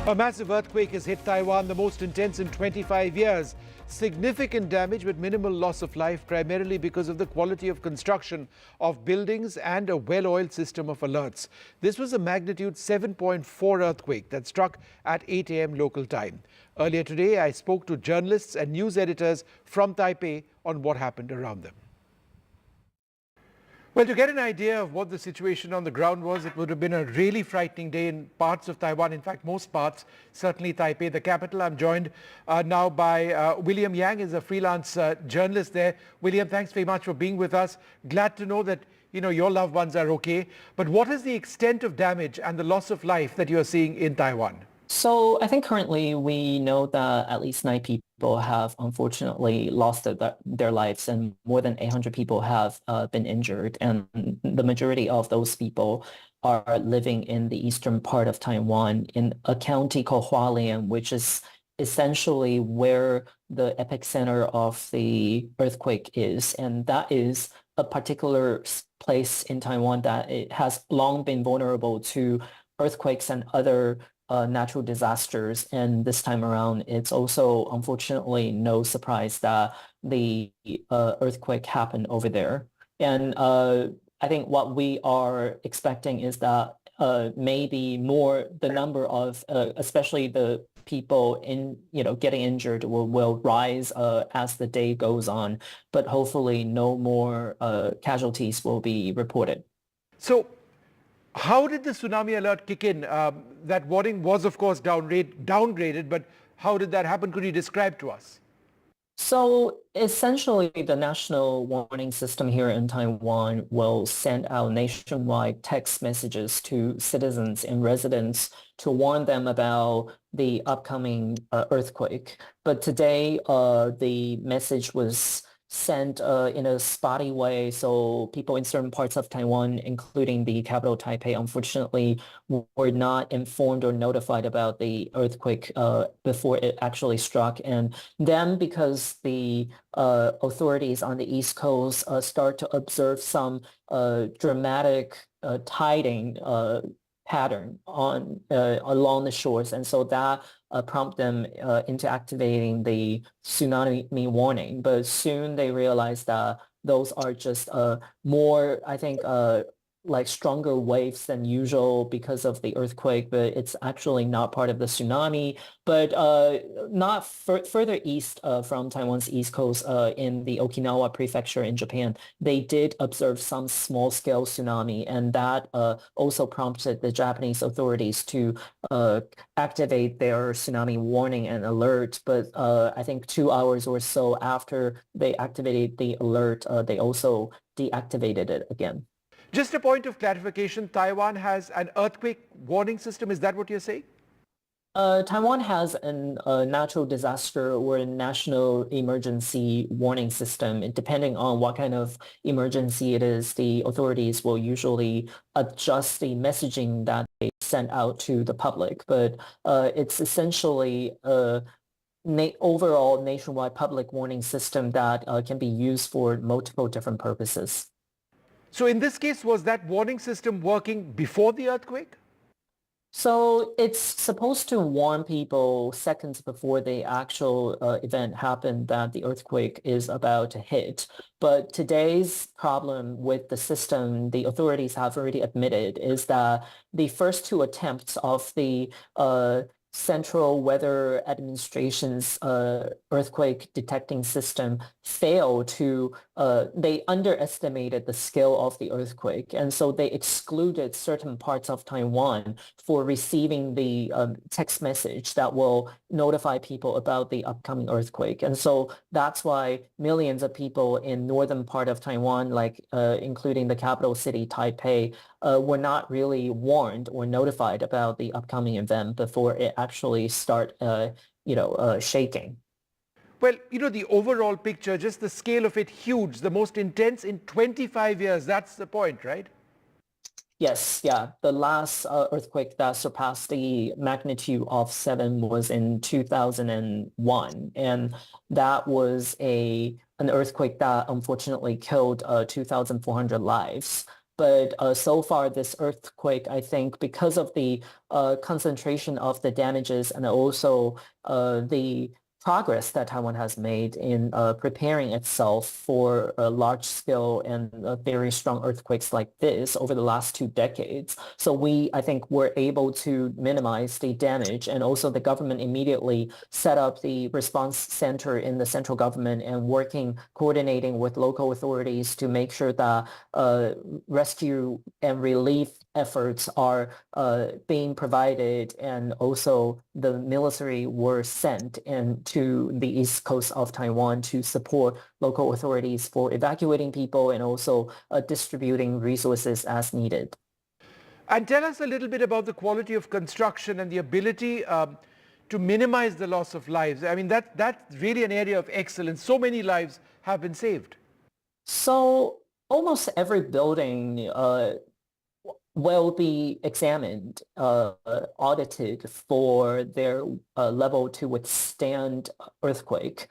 A massive earthquake has hit Taiwan, the most intense in 25 years. Significant damage with minimal loss of life, primarily because of the quality of construction of buildings and a well-oiled system of alerts. This was a magnitude 7.4 earthquake that struck at 8 a.m. local time. Earlier today, I spoke to journalists and news editors from Taipei on what happened around them. Well, to get an idea of what the situation on the ground was, it would have been a really frightening day in parts of Taiwan. In fact, most parts, certainly Taipei, the capital. I'm joined now by William Yang, is a freelance journalist there. William, thanks very much for being with us. Glad to know that, your loved ones are okay. But what is the extent of damage and the loss of life that you're seeing in Taiwan? So I think currently we know that at least 9 people have unfortunately lost their lives, and more than 800 people have been injured. And the majority of those people are living in the eastern part of Taiwan in a county called Hualien, which is essentially where the epicenter of the earthquake is. And that is a particular place in Taiwan that it has long been vulnerable to earthquakes and other natural disasters. And this time around, it's also unfortunately no surprise that the earthquake happened over there. And I think what we are expecting is that maybe the number of, especially the people getting injured will rise as the day goes on, but hopefully no more casualties will be reported. So how did the tsunami alert kick in? That warning was, of course, downgraded, but how did that happen? Could you describe to us? So essentially, the national warning system here in Taiwan will send out nationwide text messages to citizens and residents to warn them about the upcoming earthquake. But today, the message was sent in a spotty way, so people in certain parts of Taiwan, including the capital Taipei, unfortunately were not informed or notified about the earthquake before it actually struck. And then because the authorities on the East Coast start to observe some dramatic tiding pattern along the shores, and so that prompt them into activating the tsunami warning. But soon they realized that those are just more, I think, like stronger waves than usual because of the earthquake, but it's actually not part of the tsunami. But not further east from Taiwan's east coast in the Okinawa prefecture in Japan, they did observe some small-scale tsunami, and that also prompted the Japanese authorities to activate their tsunami warning and alert. But I think 2 hours or so after they activated the alert, they also deactivated it again. Just a point of clarification, Taiwan has an earthquake warning system. Is that what you're saying? Taiwan has a natural disaster or a national emergency warning system. And depending on what kind of emergency it is, the authorities will usually adjust the messaging that they send out to the public. But it's essentially overall nationwide public warning system that can be used for multiple different purposes. So in this case, was that warning system working before the earthquake? So it's supposed to warn people seconds before the actual event happened that the earthquake is about to hit. But today's problem with the system, the authorities have already admitted, is that the first two attempts of the Central Weather Administration's earthquake detecting system failed to, they underestimated the scale of the earthquake. And so they excluded certain parts of Taiwan for receiving the text message that will notify people about the upcoming earthquake. And so that's why millions of people in northern part of Taiwan, like including the capital city, Taipei, were not really warned or notified about the upcoming event before it actually start, shaking. Well, the overall picture, just the scale of it, huge, the most intense in 25 years. That's the point, right? Yes, yeah. The last earthquake that surpassed the magnitude of 7 was in 2001. And that was an earthquake that unfortunately killed 2,400 lives. But so far, this earthquake, I think, because of the concentration of the damages and also the progress that Taiwan has made in preparing itself for large-scale and very strong earthquakes like this over the last 2 decades. So I think, were able to minimize the damage, and also the government immediately set up the response center in the central government and coordinating with local authorities to make sure that rescue and relief efforts are being provided, and also the military were sent to the east coast of Taiwan to support local authorities for evacuating people and also distributing resources as needed. And tell us a little bit about the quality of construction and the ability to minimize the loss of lives. I mean, that's really an area of excellence. So many lives have been saved. So almost every building will be examined, audited for their level to withstand earthquake.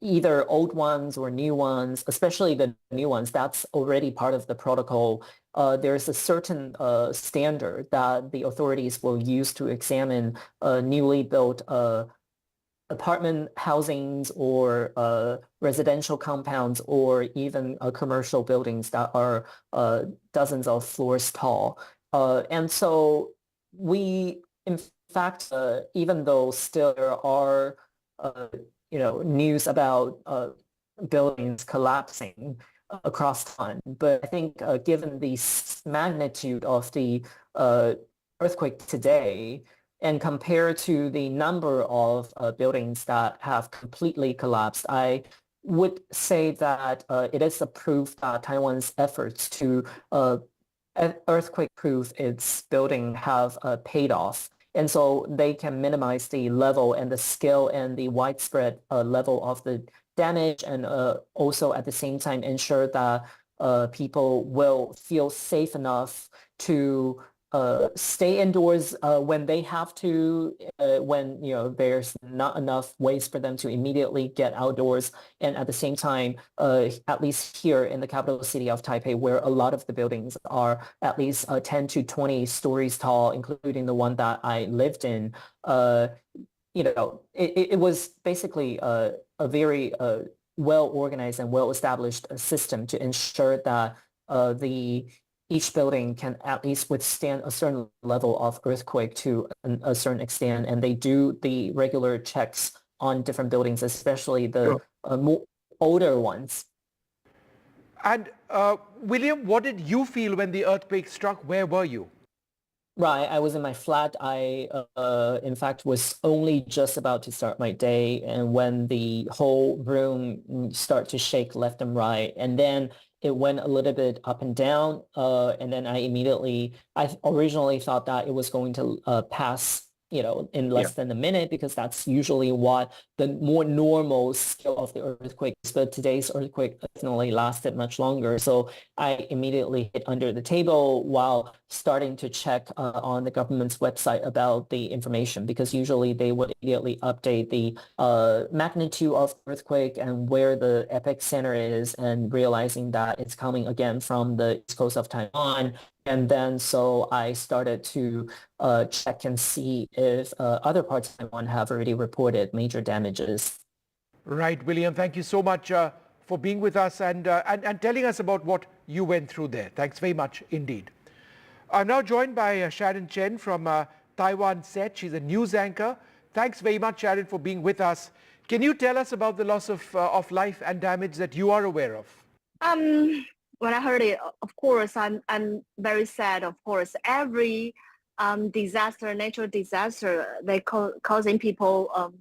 Either old ones or new ones, especially the new ones, that's already part of the protocol. There's a certain standard that the authorities will use to examine newly built apartment housings or residential compounds or even commercial buildings that are dozens of floors tall. And so we, in fact, even though still there are, news about buildings collapsing across time, but I think given the magnitude of the earthquake today, and compared to the number of buildings that have completely collapsed, I would say that it is a proof that Taiwan's efforts to earthquake-proof its building have paid off. And so they can minimize the level and the scale and the widespread level of the damage, and also at the same time ensure that people will feel safe enough to stay indoors when they have to, when there's not enough ways for them to immediately get outdoors, and at the same time, at least here in the capital city of Taipei, where a lot of the buildings are at least 10 to 20 stories tall, including the one that I lived in, it was basically a very well organized and well established system to ensure that the each building can at least withstand a certain level of earthquake to a certain extent, and they do the regular checks on different buildings, especially the more older ones. And William, what did you feel when the earthquake struck? Where were you? Right, I was in my flat. I, in fact, was only just about to start my day, and when the whole room started to shake left and right, and then it went a little bit up and down, and then I originally thought that it was going to pass, in less than a minute, because that's usually what the more normal scale of the earthquake is. But today's earthquake definitely lasted much longer. So I immediately hid under the table while starting to check on the government's website about the information, because usually they would immediately update the magnitude of the earthquake and where the epicenter is, and realizing that it's coming again from the east coast of Taiwan. And then so I started to check and see if other parts of Taiwan have already reported major damages. Right, William, thank you so much for being with us and telling us about what you went through there. Thanks very much indeed. I'm now joined by Sharon Chen from Taiwan Set. She's a news anchor. Thanks very much, Sharon, for being with us. Can you tell us about the loss of life and damage that you are aware of? When I heard it, of course, I'm very sad. Of course, every disaster, natural disaster, they causing people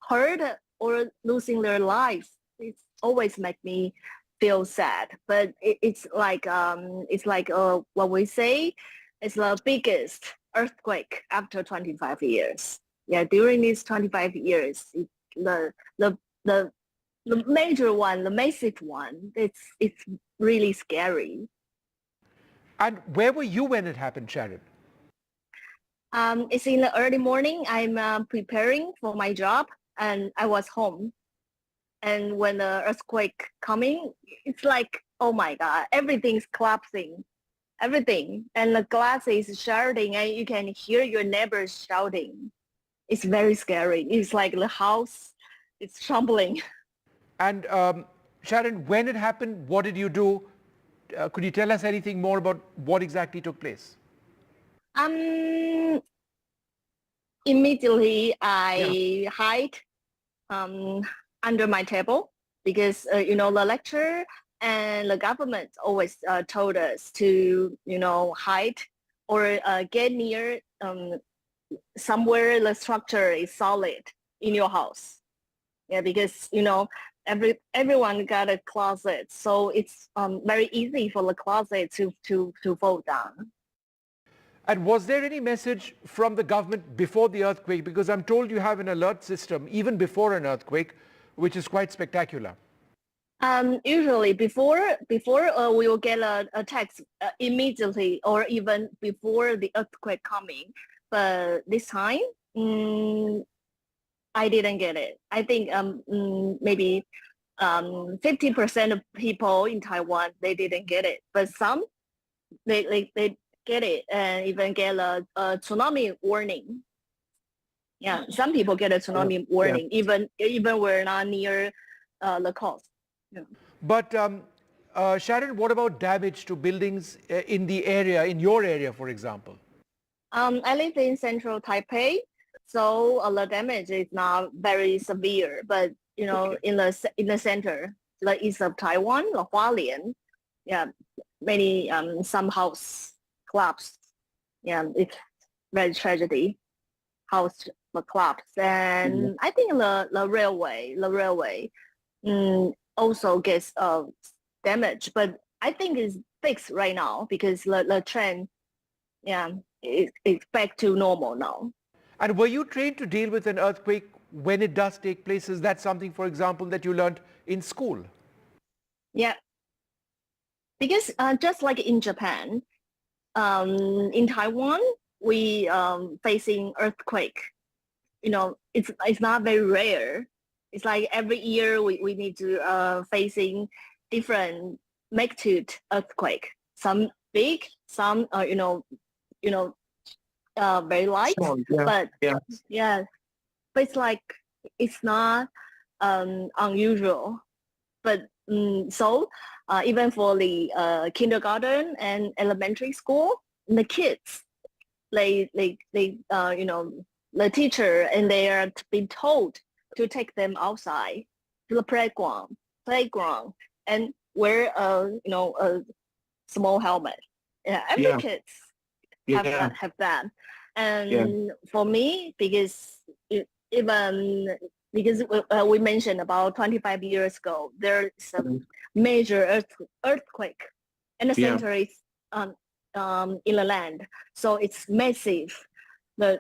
hurt or losing their lives. It always make me feel sad. But it's like what we say, it's the biggest earthquake after 25 years. Yeah, during these 25 years, the major one, the massive one, it's really scary. And where were you when it happened, Sharon? It's in the early morning. I'm preparing for my job, and I was home. And when the earthquake coming, it's like, oh my God, everything's collapsing, everything. And the glass is shattering, and you can hear your neighbors shouting. It's very scary. It's like the house is trembling. And Sharon, when it happened, what did you do? Could you tell us anything more about what exactly took place? Immediately I hide under my table, because the lecturer and the government always told us to hide or get near somewhere the structure is solid in your house. Yeah, because everyone got a closet, so it's very easy for the closet to fall down. And was there any message from the government before the earthquake? Because I'm told you have an alert system even before an earthquake, which is quite spectacular. Usually before we will get a text immediately, or even before the earthquake coming. But this time, I didn't get it. I think maybe 50% of people in Taiwan, they didn't get it. But some, they get it and even get a tsunami warning. Yeah, some people get a tsunami warning, even we're not near the coast. Yeah. But Sharon, what about damage to buildings in the area, in your area, for example? I live in central Taipei, so the damage is not very severe. But in the center, the east of Taiwan, the Hualien, yeah, many some house collapsed. Yeah, it's very tragedy. House collapsed, and I think the railway also gets damaged. But I think it's fixed right now, because the train, it's back to normal now. And were you trained to deal with an earthquake when it does take place? Is that something, for example, that you learned in school? Yeah, because just like in Japan, in Taiwan, we facing earthquake. It's not very rare. It's like every year we need to facing different magnitude earthquake. Some big, some very light. But it's like it's not unusual. But So even for the kindergarten and elementary school, the kids, the teacher and they are being told to take them outside to the playground and wear a small helmet. Every kids have that. And for me, because we mentioned about 25 years ago, there's a major earthquake and the center is in the land. So it's massive, the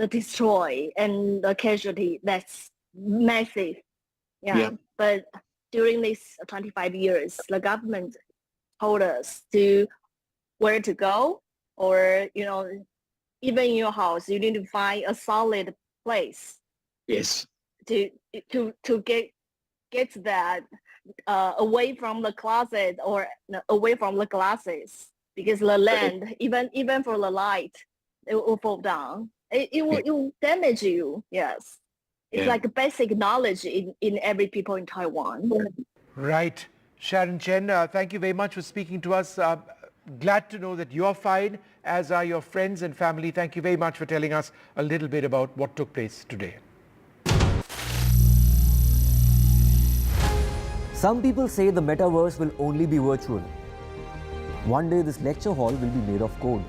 destroy and the casualty, that's massive. But during these 25 years, the government told us to where to go, or even in your house, you need to find a solid place. Yes. To get that away from the closet or away from the glasses, because the land, even for the light, it will fall down. It will damage you. Yes. It's like a basic knowledge in every people in Taiwan. Right. Sharon Chen, thank you very much for speaking to us. Glad to know that you're fine, as are your friends and family. Thank you very much for telling us a little bit about what took place today. Some people say the metaverse will only be virtual. One day this lecture hall will be made of code,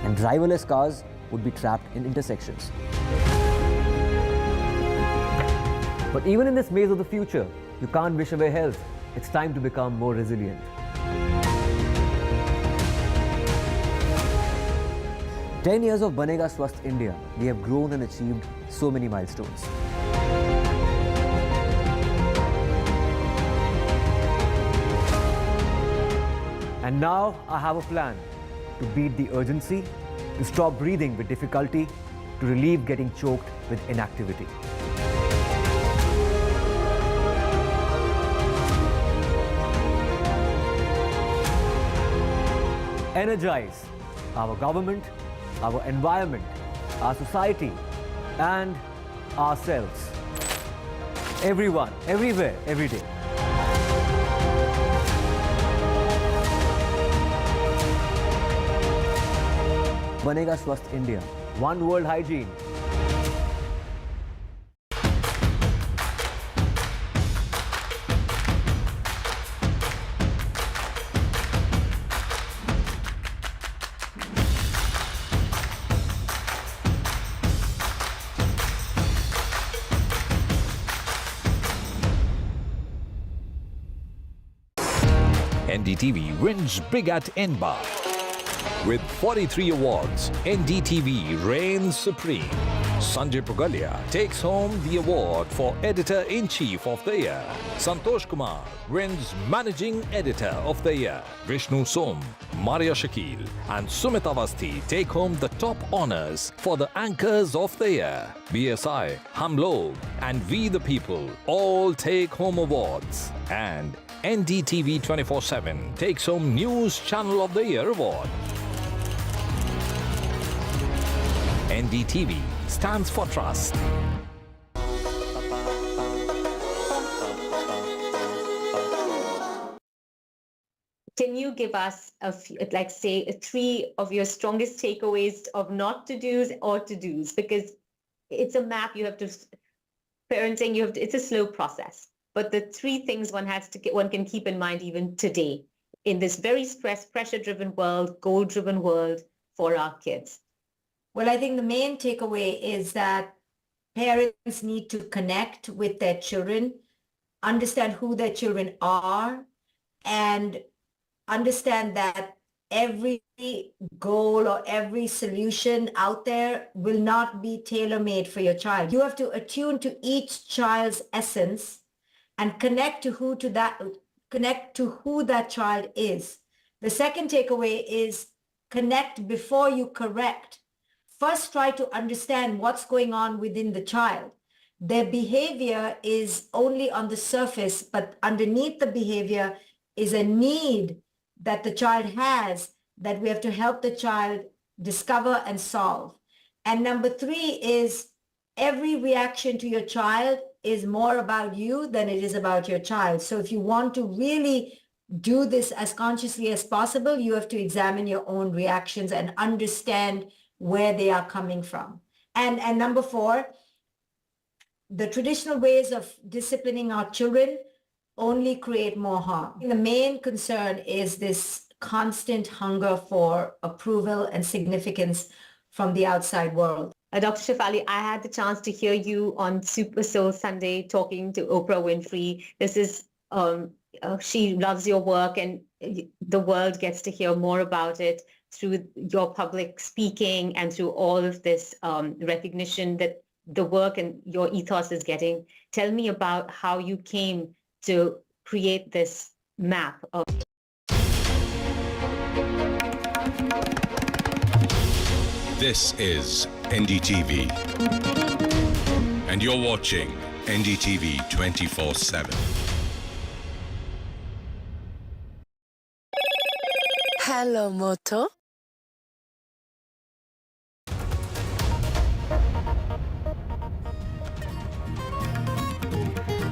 and driverless cars would be trapped in intersections. But even in this maze of the future, you can't wish away health. It's time to become more resilient. "10 years of Banega Swasth India, we have grown and achieved so many milestones. And now I have a plan to beat the urgency, to stop breathing with difficulty, to relieve getting choked with inactivity. Energize our government, our environment, our society, and ourselves. Everyone, everywhere, every day. Banega Swasth India, One World Hygiene. NDTV wins big at NBAR. With 43 awards, NDTV reigns supreme. Sanjay Pugalia takes home the award for Editor-in-Chief of the Year. Santosh Kumar wins Managing Editor of the Year. Vishnu Som, Maria Shakil and Sumit Avasthi take home the top honors for the Anchors of the Year. BSI, Hum Log and We the People all take home awards. And NDTV 24/7 takes home News Channel of the Year award. NDTV stands for trust. Can you give us a few, like say, three of your strongest takeaways of not to do's or to do's? Because it's a map you have to, parenting, you have to, it's a slow process. But the three things one can keep in mind even today in this very pressure-driven world, goal-driven world for our kids. Well, I think the main takeaway is that parents need to connect with their children, understand who their children are, and understand that every goal or every solution out there will not be tailor-made for your child. You have to attune to each child's essence and connect to who that child is. The second takeaway is connect before you correct. First, try to understand what's going on within the child. Their behavior is only on the surface, but underneath the behavior is a need that the child has that we have to help the child discover and solve. And number three is every reaction to your child is more about you than it is about your child. So if you want to really do this as consciously as possible, you have to examine your own reactions and understand where they are coming from. And number 4, the traditional ways of disciplining our children only create more harm. The main concern is this constant hunger for approval and significance from the outside world. Dr. Shefali, I had the chance to hear you on Super Soul Sunday talking to Oprah Winfrey. This is, she loves your work and the world gets to hear more about it through your public speaking and through all of this recognition that the work and your ethos is getting. Tell me about how you came to create this map of... This is NDTV, and you're watching NDTV 24/7. Hello, Moto.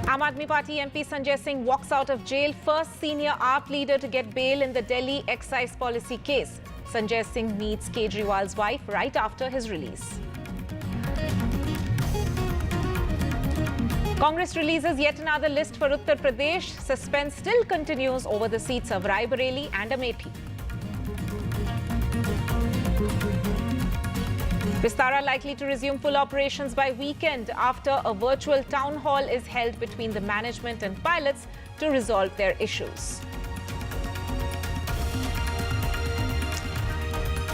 Aam Aadmi Party MP Sanjay Singh walks out of jail, first senior AAP leader to get bail in the Delhi excise policy case. Sanjay Singh meets Kejriwal's wife right after his release. Congress releases yet another list for Uttar Pradesh. Suspense still continues over the seats of Raebareli and Amethi. Vistara likely to resume full operations by weekend after a virtual town hall is held between the management and pilots to resolve their issues.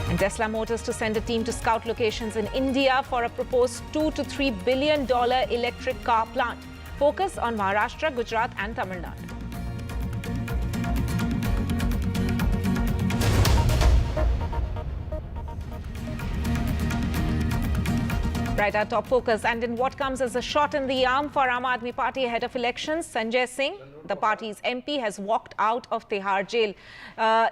And Tesla Motors to send a team to scout locations in India for a proposed $2 to $3 billion electric car plant. Focus on Maharashtra, Gujarat and Tamil Nadu. Right, our top focus, and in what comes as a shot in the arm for Aam Aadmi Party ahead of elections, Sanjay Singh, the party's MP, has walked out of Tihar jail.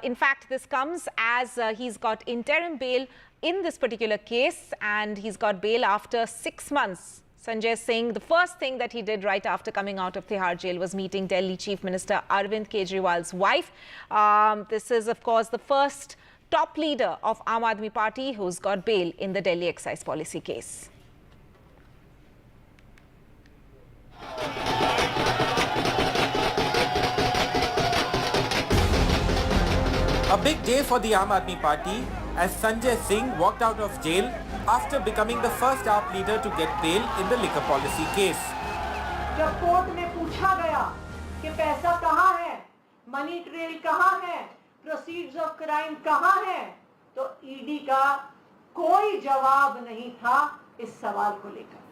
In fact, this comes as he's got interim bail in this particular case, and he's got bail after 6 months. Sanjay Singh, the first thing that he did right after coming out of Tihar jail was meeting Delhi Chief Minister Arvind Kejriwal's wife. This is, of course, the first top leader of Aam Aadmi Party who's got bail in the Delhi excise policy case. A big day for the Aam Aadmi Party as Sanjay Singh walked out of jail after becoming the first AAP leader to get bail in the liquor policy case. जब court में पूछा गया कि पैसा कहाँ है, money trail कहाँ है, प्रोसीड्स ऑफ क्राइम कहाँ है, तो ईडी का कोई जवाब नहीं था इस सवाल को लेकर.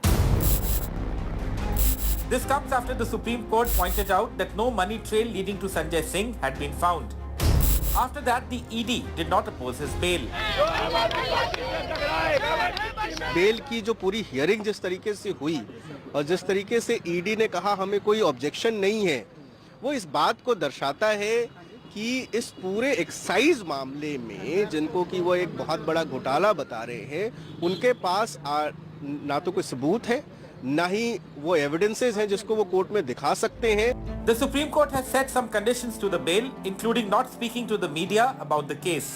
This comes after the Supreme Court pointed out that no money trail leading to Sanjay Singh had been found. After that, the ED did not oppose his bail. Bail की जो पूरी हियरिंग जिस तरीके से हुई और जिस तरीके से ईडी ने कहा हमें कोई ऑब्जेक्शन नहीं है, वो इस बात को दर्शाता है कि इस पूरे एक्साइज मामले में जिनको कि वो एक बहुत बड़ा घोटाला बता रहे हैं, उनके पास ना तो कोई सबूत है, ना ही वो एविडेंसेस हैं जिसको वो कोर्ट में दिखा सकते हैं. The Supreme Court has set some conditions to the bail, including not speaking to the media about the case.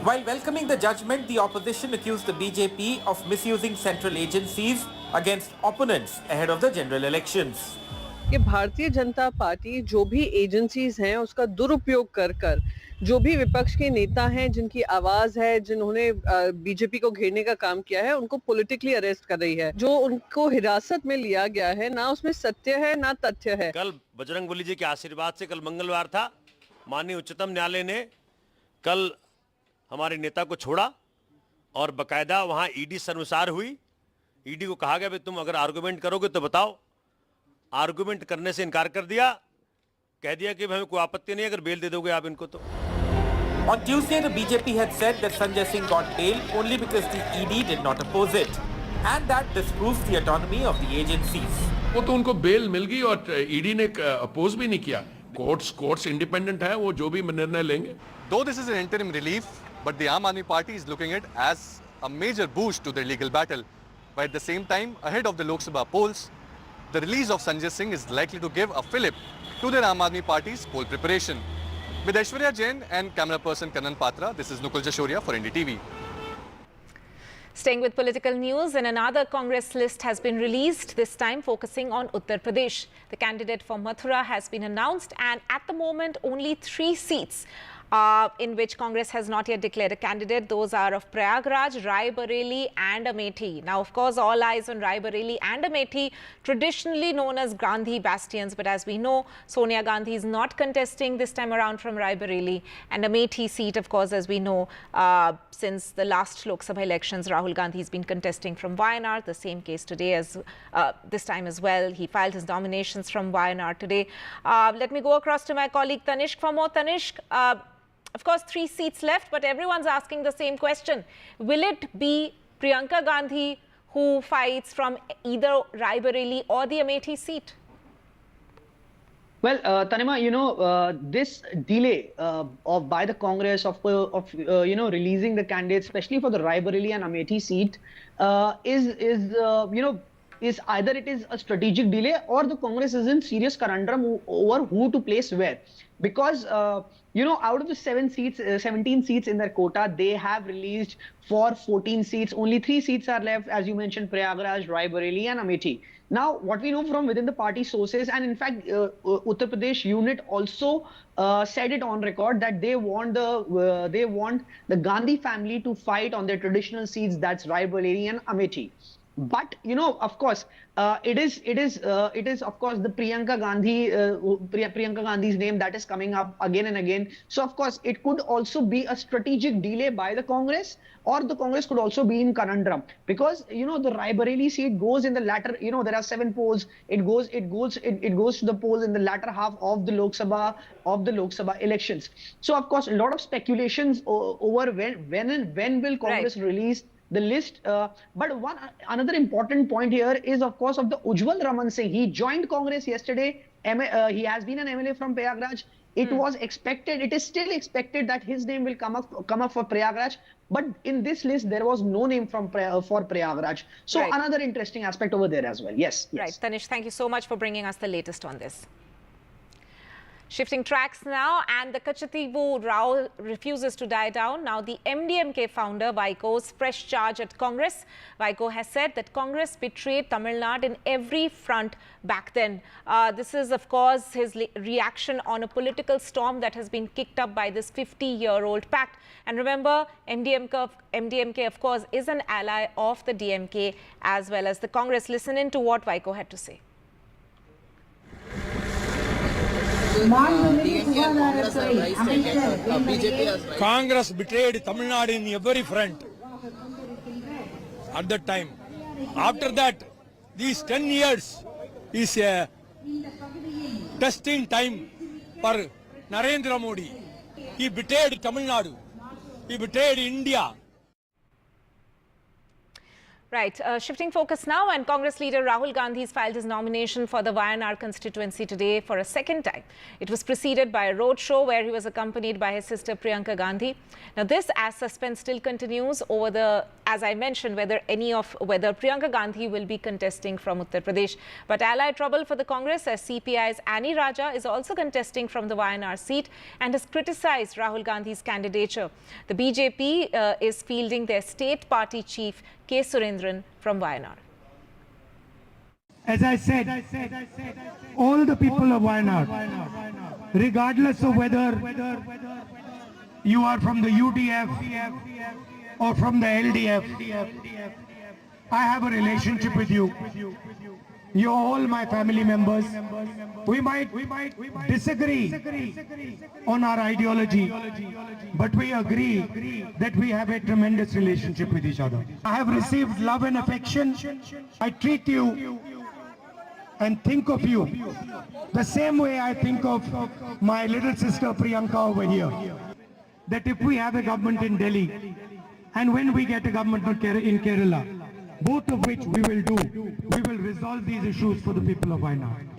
While welcoming the judgment, the opposition accused the BJP of misusing central agencies against opponents ahead of the general elections. कि Bharatiya Janata party जो भी agencies हैं उसका दुरुपयोग कर जो भी विपक्ष के नेता हैं जिनकी आवाज है, जिन्होंने बीजेपी को घेरने का काम किया है, उनको पॉलिटिकली अरेस्ट कर रही है. जो उनको हिरासत में लिया गया है, ना उसमें सत्य है ना तथ्य है. कल बजरंगबली जी के आशीर्वाद से, कल मंगलवार था, माननीय उच्चतम न्यायालय ने कल हमारे नेता को छोड़ा और बकायदा वहां ईडी शर्मसार हुई. ईडी को कहा गया तुम अगर आर्गुमेंट करोगे तो बताओ. आर्गुमेंट करने से इनकार कर दिया, कह दिया कि हमें कोई आपत्ति नहीं अगर बेल दे दोगे आप इनको तो. On Tuesday, the BJP had said that Sanjay Singh got bail only because the ED did not oppose it, and that disproves the autonomy of the agencies. वो तो उनको बेल मिल गई और ईडी ने अपोज भी नहीं किया. कोर्ट्स इंडिपेंडेंट है, वो जो भी निर्णय लेंगे. Though this is an interim relief, but the Aam Aadmi Party is looking at it as a major boost to their legal battle. But at the same time, ahead of the Lok Sabha polls, the release of Sanjay Singh is likely to give a fillip to their Aam Aadmi Party's poll preparation. With Aishwarya Jain and camera person Kanan Patra, this is Nukul Jashoria for NDTV. Staying with political news, and another Congress list has been released, this time focusing on Uttar Pradesh. The candidate for Mathura has been announced, and at the moment only 3 seats in which Congress has not yet declared a candidate. Those are of Prayagraj, Rai Bareli and Amethi. Now, of course, all eyes on Rai Bareli and Amethi, traditionally known as Gandhi bastions. But as we know, Sonia Gandhi is not contesting this time around from Rai Bareli. And Amethi seat, of course, as we know, since the last Lok Sabha elections, Rahul Gandhi has been contesting from Wayanad. The same case today as this time as well. He filed his nominations from Wayanad today. Let me go across to my colleague Tanishq for more. Tanishq, of course, 3 seats left, but everyone's asking the same question. Will it be Priyanka Gandhi who fights from either Rai Bareli or the Amethi seat? Well, Tanima, you know, this delay by the Congress of releasing the candidates, especially for the Rai Bareli and Amethi seat, is either it is a strategic delay or the Congress is in serious conundrum over who to place where. Because, out of the 17 seats in their quota, they have released for 14 seats. Only 3 seats are left, as you mentioned, Prayagraj, Rai Bareli and Amethi. Now, what we know from within the party sources, and in fact, Uttar Pradesh unit also said it on record that they want the Gandhi family to fight on their traditional seats, that's Rai Bareli and Amethi. But of course, it is of course the Priyanka Gandhi's name that is coming up again and again. So of course, it could also be a strategic delay by the Congress, or the Congress could also be in conundrum, because the Rai Bareli seat goes in the latter. There are 7 polls. It goes to the polls in the latter half of the Lok Sabha elections. So of course, a lot of speculations over when will Congress release the list. But another important point here is, of course, of the Ujjwal Raman Singh. He joined Congress yesterday. He has been an MLA from Prayagraj. It was expected, it is still expected that his name will come up for Prayagraj. But in this list, there was no name for Prayagraj. So another interesting aspect over there as well. Yes. Right. Tanishq, thank you so much for bringing us the latest on this. Shifting tracks now, and the Kachativu row refuses to die down. Now, the MDMK founder, Vaiko's fresh charge at Congress. Vaiko has said that Congress betrayed Tamil Nadu in every front back then. This is, of course, his reaction on a political storm that has been kicked up by this 50-year-old pact. And remember, MDMK, of course, is an ally of the DMK as well as the Congress. Listen in to what Vaiko had to say. Congress betrayed Tamil Nadu in every front at that time. After that, these 10 years is a testing time for Narendra Modi. He betrayed Tamil Nadu. He betrayed India. Right. Shifting focus now, and Congress leader Rahul Gandhi has filed his nomination for the Wayanad constituency today for a second time. It was preceded by a roadshow where he was accompanied by his sister Priyanka Gandhi. Now, this as suspense still continues over the, as I mentioned, whether Priyanka Gandhi will be contesting from Uttar Pradesh. But allied trouble for the Congress, as CPI's Annie Raja is also contesting from the Wayanad seat and has criticized Rahul Gandhi's candidature. The BJP is fielding their state party chief K. Surendran from Wayanad. As I said, all the people of Wayanad, regardless of whether you are from the UDF or from the LDF, I have a relationship with you. You're all my family members. We might disagree on our ideology, but we agree that we have a tremendous relationship with each other. I have received love and affection. I treat you and think of you the same way I think of my little sister Priyanka over here. That if we have a government in Delhi and when we get a government in Kerala, both of which we will do, we will resolve these issues for the people of Wayanad.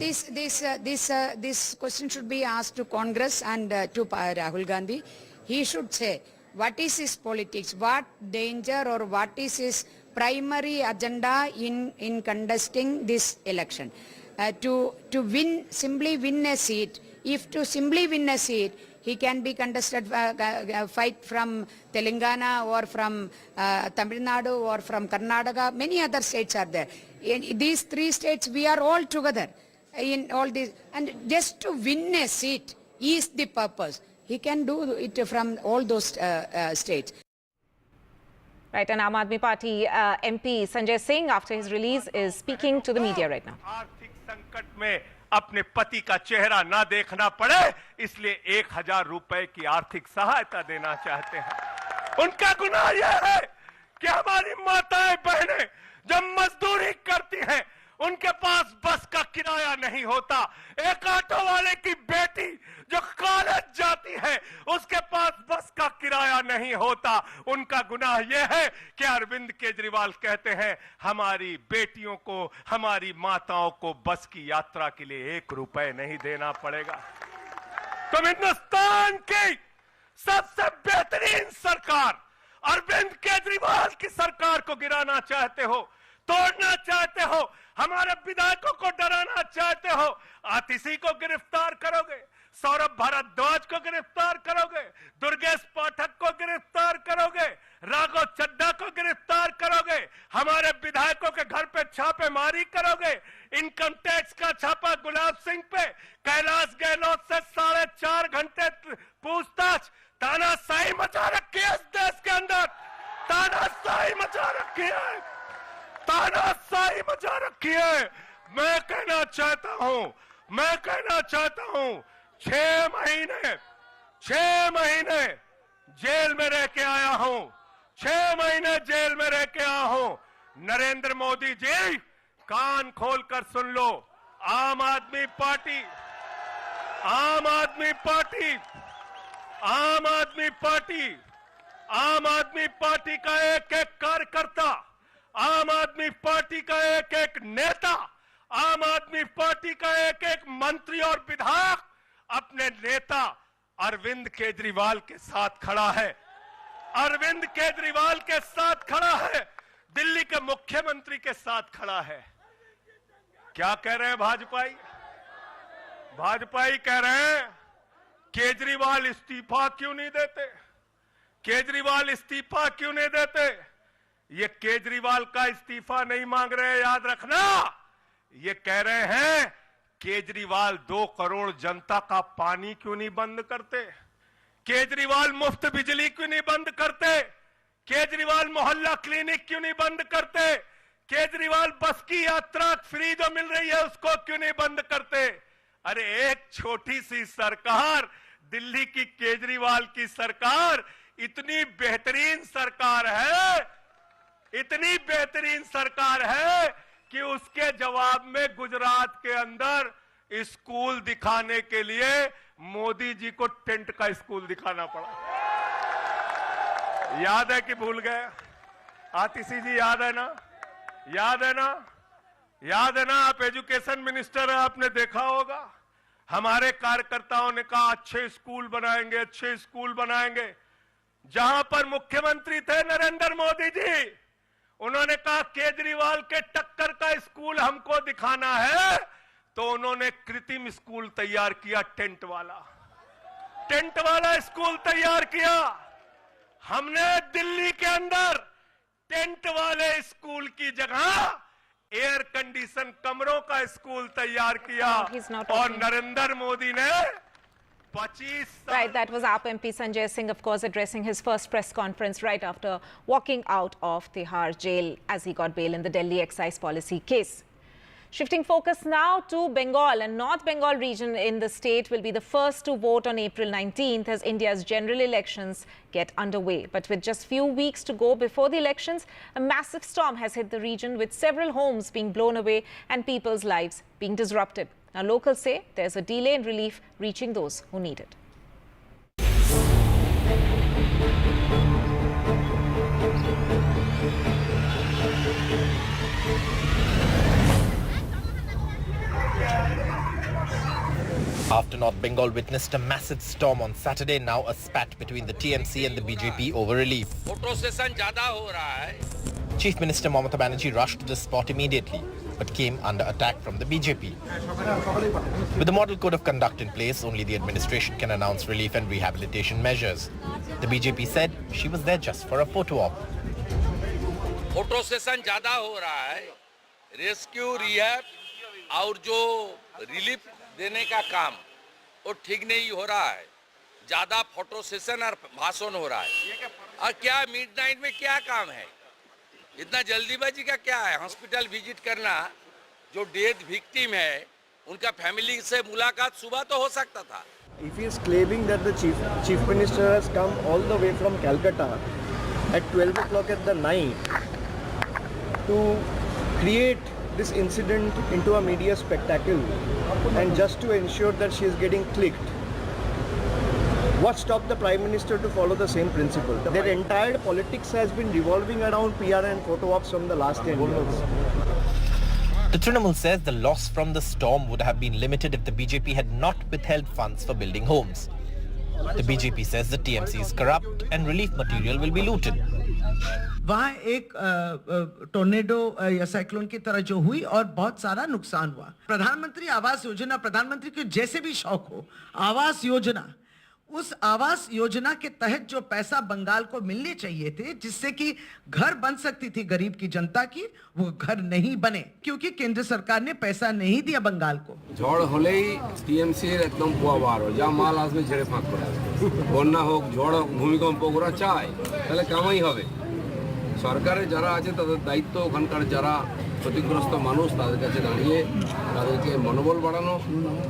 This question should be asked to Congress and to Rahul Gandhi. He should say what is his politics, what danger or what is his primary agenda in contesting this election. To simply win a seat, simply win a seat, he can be contested fight from Telangana or from Tamil Nadu or from Karnataka. Many other states are there. In these 3 states, we are all together in all these. And just to win a seat is the purpose. He can do it from all those states. Right, and Aam Aadmi Party MP Sanjay Singh, after his release, is speaking to the media right now. आर्थिक संकट में अपने पति का चेहरा ना देखना पड़े, इसलिए 1000 रुपए की आर्थिक सहायता देना चाहते हैं। उनका गुनाह यह है कि हमारी माताएं बहनें जब मजदूरी करती हैं, उनके पास बस का किराया नहीं होता। एक ऑटो वाले की बेटी जो कॉलेज जाती है, उसके पास बस का किराया नहीं होता। उनका गुनाह यह है कि अरविंद केजरीवाल कहते हैं हमारी बेटियों को, हमारी माताओं को बस की यात्रा के लिए 1 रुपए नहीं देना पड़ेगा। तुम हिंदुस्तान की सबसे बेहतरीन सरकार अरविंद केजरीवाल की सरकार को गिराना चाहते हो, तोड़ना चाहते हो, हमारे विधायकों को डराना चाहते हो। आतिशी को गिरफ्तार करोगे, सौरभ भारद्वाज को गिरफ्तार करोगे, दुर्गेश पाठक को गिरफ्तार करोगे, राघव चड्ढा को गिरफ्तार करोगे, हमारे विधायकों के घर पे छापेमारी करोगे, इनकम टैक्स का छापा गुलाब सिंह पे, कैलाश गहलोत से 4.5 घंटे पूछताछ। तानाशाही मचा रखी है इस देश के अंदर, तानाशाही मचा रखी है, तानाशाही मचा रखी है। मैं कहना चाहता हूं 6 महीने जेल में रह के आया हूं, 6 महीने जेल में रह के आया हूं। नरेंद्र मोदी जी, कान खोलकर सुन लो, आम आदमी पार्टी का एक कार्यकर्ता, आम आदमी पार्टी का एक नेता, आम आदमी पार्टी का एक मंत्री और विधायक अपने नेता अरविंद केजरीवाल के साथ खड़ा है, अरविंद केजरीवाल के साथ खड़ा है, दिल्ली के मुख्यमंत्री के साथ खड़ा है। क्या कह रहे हैं भाजपाई? भाजपाई कह रहे हैं केजरीवाल इस्तीफा क्यों नहीं देते, केजरीवाल इस्तीफा क्यों नहीं देते। ये केजरीवाल का इस्तीफा नहीं मांग रहे, याद रखना, ये कह रहे हैं केजरीवाल 2 करोड़ जनता का पानी क्यों नहीं बंद करते, केजरीवाल मुफ्त बिजली क्यों नहीं बंद करते, केजरीवाल मोहल्ला क्लिनिक क्यों नहीं बंद करते, केजरीवाल बस की यात्रा फ्री जो मिल रही है उसको क्यों नहीं बंद करते। अरे एक छोटी सी सरकार, दिल्ली की केजरीवाल की सरकार इतनी बेहतरीन सरकार है, इतनी बेहतरीन सरकार है कि उसके जवाब में गुजरात के अंदर स्कूल दिखाने के लिए मोदी जी को टेंट का स्कूल दिखाना पड़ा। याद है कि भूल गए? आतिशी जी याद है ना? याद है ना? याद है ना? आप एजुकेशन मिनिस्टर हैं, आपने देखा होगा। हमारे कार्यकर्ताओं ने कहा अच्छे स्कूल बनाएंगे, अच्छे स्कूल बनाएंगे। जहां पर मुख्यमंत्री थे नरेंद्र मोदी जी, उन्होंने कहा केजरीवाल के टक्कर का स्कूल हमको दिखाना है, तो उन्होंने कृत्रिम स्कूल तैयार किया, टेंट वाला स्कूल तैयार किया। हमने दिल्ली के अंदर टेंट वाले स्कूल की जगह एयर कंडीशन कमरों का स्कूल तैयार किया, और नरेंद्र मोदी ने 25 Right, that was AAP MP Sanjay Singh, of course, addressing his first press conference right after walking out of Tihar jail as he got bail in the Delhi excise policy case. Shifting focus now to Bengal, and North Bengal region in the state will be the first to vote on April 19th as India's general elections get underway. But with just few weeks to go before the elections, a massive storm has hit the region, with several homes being blown away and people's lives being disrupted. Now, locals say there's a delay in relief reaching those who need it. After North Bengal witnessed a massive storm on Saturday, now a spat between the TMC and the BJP over relief. Chief Minister Mamata Banerjee rushed to the spot immediately, but came under attack from the BJP. With the model code of conduct in place, only the administration can announce relief and rehabilitation measures. The BJP said she was there just for a photo op. Photo session ज्यादा हो रहा है, rescue rehab और जो relief देने का काम वो ठीक नहीं हो रहा है, ज्यादा फोटो सेशन और भाषण हो रहा है। और क्या मिडनाइट में क्या काम है, इतना जल्दीबाजी का क्या है? हॉस्पिटल विजिट करना, जो डेथ विक्टिम है उनका फैमिली से मुलाकात सुबह तो हो सकता था। If he is claiming that the chief minister has come all the way from Calcutta at 12 o'clock at the night to create this incident into a media spectacle and just to ensure that she is getting clicked, what stopped the Prime Minister to follow the same principle? Their entire politics has been revolving around PR and photo ops from the last 10 years. The Trinamool says the loss from the storm would have been limited if the BJP had not withheld funds for building homes. The BJP says the TMC is corrupt and relief material will be looted. वहाँ एक tornado या cyclone की तरह जो हुई और बहुत सारा नुकसान हुआ। प्रधानमंत्री आवास योजना, प्रधानमंत्री के जैसे भी शौक हो, आवास योजना, उस आवास योजना के तहत जो पैसा बंगाल को मिलने चाहिए थे, जिससे कि घर बन सकती थी गरीब की जनता की, वो घर नहीं बने क्योंकि केंद्र सरकार ने पैसा नहीं दिया बंगाल को। झड़ होलेई टीएमसी एकदम पुआबार हो, जा माल आजमे ছেড়ে ফাঁক করে বন্যা হোক, ঝড় হোক, ভূমিকম্প ওরা চায়, তাহলে কামাই হবে। সরকারে যারা আছে তাদের দায়িত্ব ওখানকার যারা ক্ষতিগ্রস্ত মানুষ তাদের কাছে দাঁড়িয়ে তাদেরকে মনোবল বাড়ানো,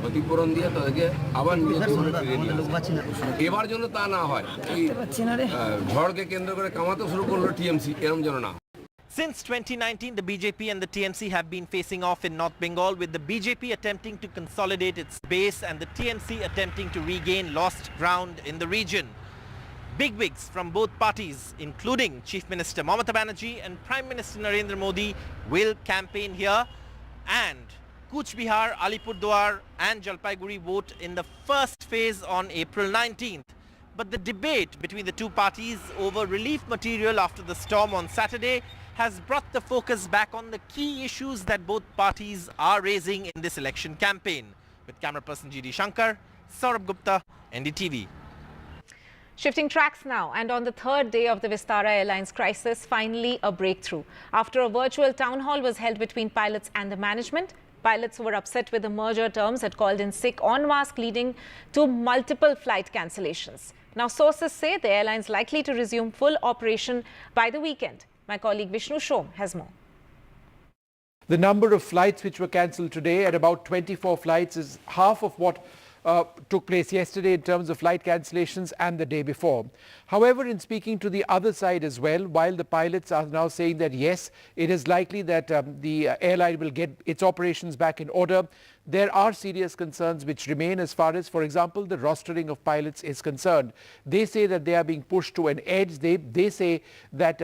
ক্ষতিপূরণ দিয়ে তাদেরকে আবার নিজেদের ঘরে ফিরিয়ে নিয়ে আসা। এবার যেন তা না হয়, এই ঝড়কে কেন্দ্র করে কামাতে শুরু করলো টিএমসি, এরকম যেন না। Since 2019, the BJP and the TMC have been facing off in North Bengal, with the BJP attempting to consolidate its base and the TMC attempting to regain lost ground in the region. Bigwigs from both parties, including Chief Minister Mamata Banerjee and Prime Minister Narendra Modi, will campaign here, and Cooch Behar, Alipurduar and Jalpaiguri vote in the first phase on April 19th. But the debate between the two parties over relief material after the storm on Saturday has brought the focus back on the key issues that both parties are raising in this election campaign. With camera person GD Shankar, Saurabh Gupta, NDTV. Shifting tracks now, and on the third day of the Vistara Airlines crisis, finally a breakthrough. After a virtual town hall was held between pilots and the management, pilots who were upset with the merger terms had called in sick en masse, leading to multiple flight cancellations. Now, sources say the airline is likely to resume full operation by the weekend. My colleague Vishnu Shom has more. The number of flights which were cancelled today, at about 24 flights, is half of what took place yesterday in terms of flight cancellations and the day before. However, in speaking to the other side as well, while the pilots are now saying that yes, it is likely that the airline will get its operations back in order, there are serious concerns which remain as far as, for example, the rostering of pilots is concerned. They say that they are being pushed to an edge. They say that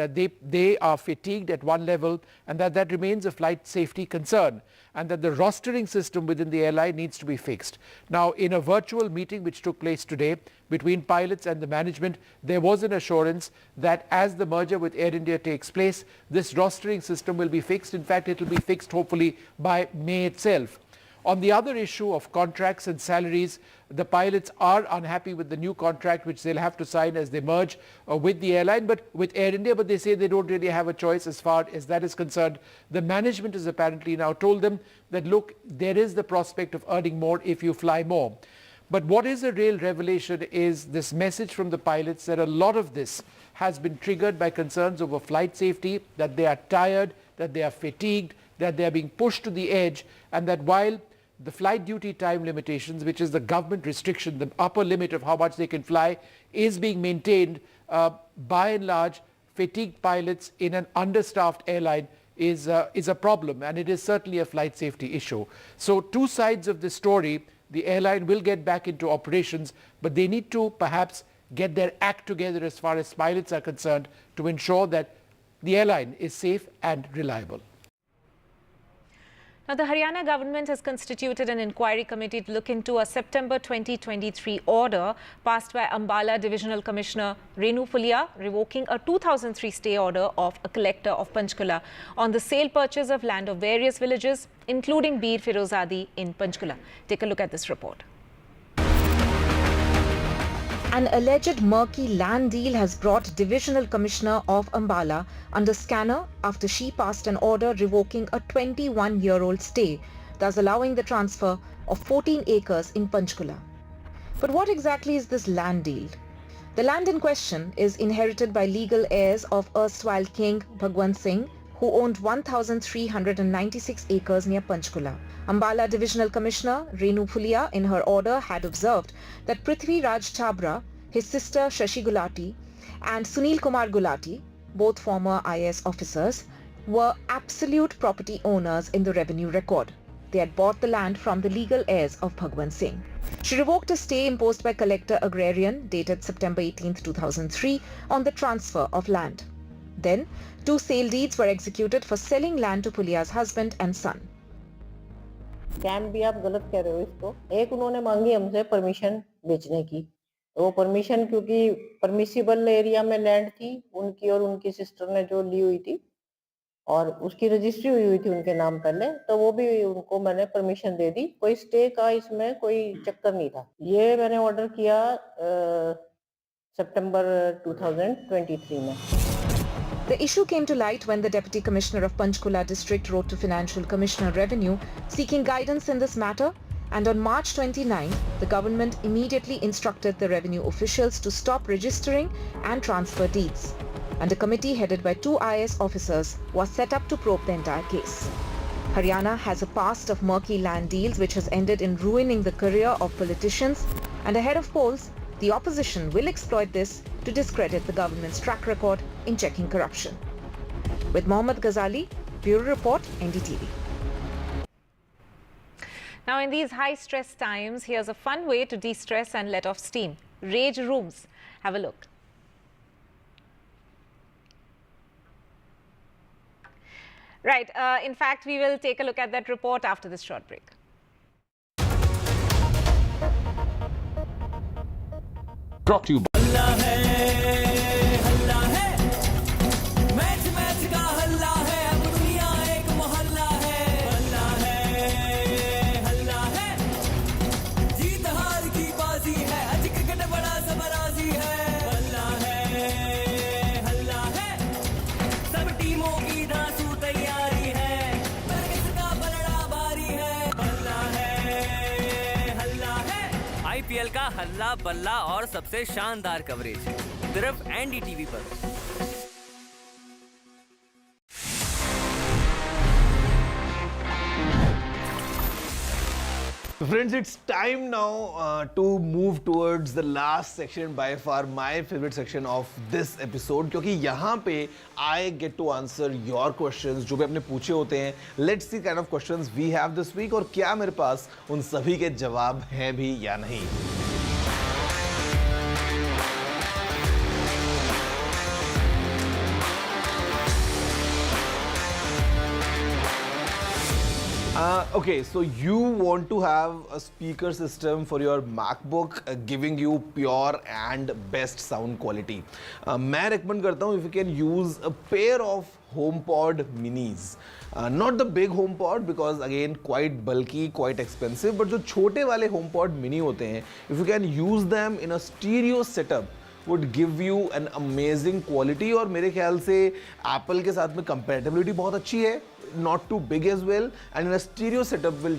they are fatigued at one level, and that remains a flight safety concern, and that the rostering system within the airline needs to be fixed. Now, in a virtual meeting which took place today between pilots and the management, there was an assurance that as the merger with Air India takes place, this rostering system will be fixed. In fact, it will be fixed hopefully by May itself. On the other issue of contracts and salaries, the pilots are unhappy with the new contract which they'll have to sign as they merge with the airline, but with Air India, but they say they don't really have a choice as far as that is concerned. The management has apparently now told them that, look, there is the prospect of earning more if you fly more. But what is a real revelation is this message from the pilots that a lot of this has been triggered by concerns over flight safety, that they are tired, that they are fatigued, that they are being pushed to the edge, and that while the flight duty time limitations, which is the government restriction, the upper limit of how much they can fly, is being maintained, by and large, fatigued pilots in an understaffed airline is a problem, and it is certainly a flight safety issue. So two sides of this story. The airline will get back into operations, but they need to perhaps get their act together as far as pilots are concerned to ensure that the airline is safe and reliable. Now, the Haryana government has constituted an inquiry committee to look into a September 2023 order passed by Ambala Divisional Commissioner Renu Fulia, revoking a 2003 stay order of a collector of Panchkula on the sale purchase of land of various villages, including Bir Firozadi in Panchkula. Take a look at this report. An alleged murky land deal has brought Divisional Commissioner of Ambala under scanner after she passed an order revoking a 21-year-old stay, thus allowing the transfer of 14 acres in Panchkula. But what exactly is this land deal? The land in question is inherited by legal heirs of erstwhile King Bhagwant Singh, who owned 1,396 acres near Panchkula. Ambala Divisional Commissioner Renu Fulia in her order had observed that Prithvi Raj Chabra, his sister Shashi Gulati and Sunil Kumar Gulati, both former IAS officers, were absolute property owners in the revenue record. They had bought the land from the legal heirs of Bhagwant Singh. She revoked a stay imposed by Collector Agrarian dated September 18, 2003 on the transfer of land. Then, 2 sale deeds were executed for selling land to Fulia's husband and son. Scam भी आप गलत कह रहे हो इसको। एक उन्होंने मांगी हमसे परमिशन बेचने की, वो परमिशन क्योंकि परमिसिबल एरिया में लैंड थी उनकी और उनकी सिस्टर ने जो ली हुई थी और उसकी रजिस्ट्री हुई थी उनके नाम पहले, तो वो भी उनको मैंने परमिशन दे दी। कोई स्टे का इसमें कोई चक्कर नहीं था। ये मैंने ऑर्डर किया सितंबर 2023 में। The issue came to light when the Deputy Commissioner of Panchkula District wrote to Financial Commissioner Revenue seeking guidance in this matter, and on March 29, the government immediately instructed the revenue officials to stop registering and transfer deeds. And a committee headed by 2 IAS officers was set up to probe the entire case. Haryana has a past of murky land deals which has ended in ruining the career of politicians, and ahead of polls, the opposition will exploit this to discredit the government's track record in checking corruption. With Mohammad Ghazali, Bureau Report, NDTV. Now, in these high-stress times, here's a fun way to de-stress and let off steam. Rage rooms. Have a look. Right. In fact, we will take a look at that report after this short break. Brought to you by IPL का हल्ला बल्ला और सबसे शानदार coverage सिर्फ NDTV पर। Friends, it's time now to move towards the last section, by far my favorite section of this episode, क्योंकि यहाँ पे I get to answer your questions जो भी आपने पूछे होते हैं. Let's see kind of questions we have this week और क्या मेरे पास उन सभी के जवाब हैं भी या नहीं. Okay, so you want to have a speaker system for your MacBook giving you pure and best sound quality. मैं recommend करता हूँ if you can use a pair of HomePod minis. Not the big HomePod because again quite bulky, quite expensive, but जो छोटे वाले HomePod mini होते हैं, if you can use them in a stereo setup, would give you an amazing quality. और मेरे ख्याल से Apple के साथ में compatibility बहुत अच्छी है. Not too big as well, and in a stereo setup will.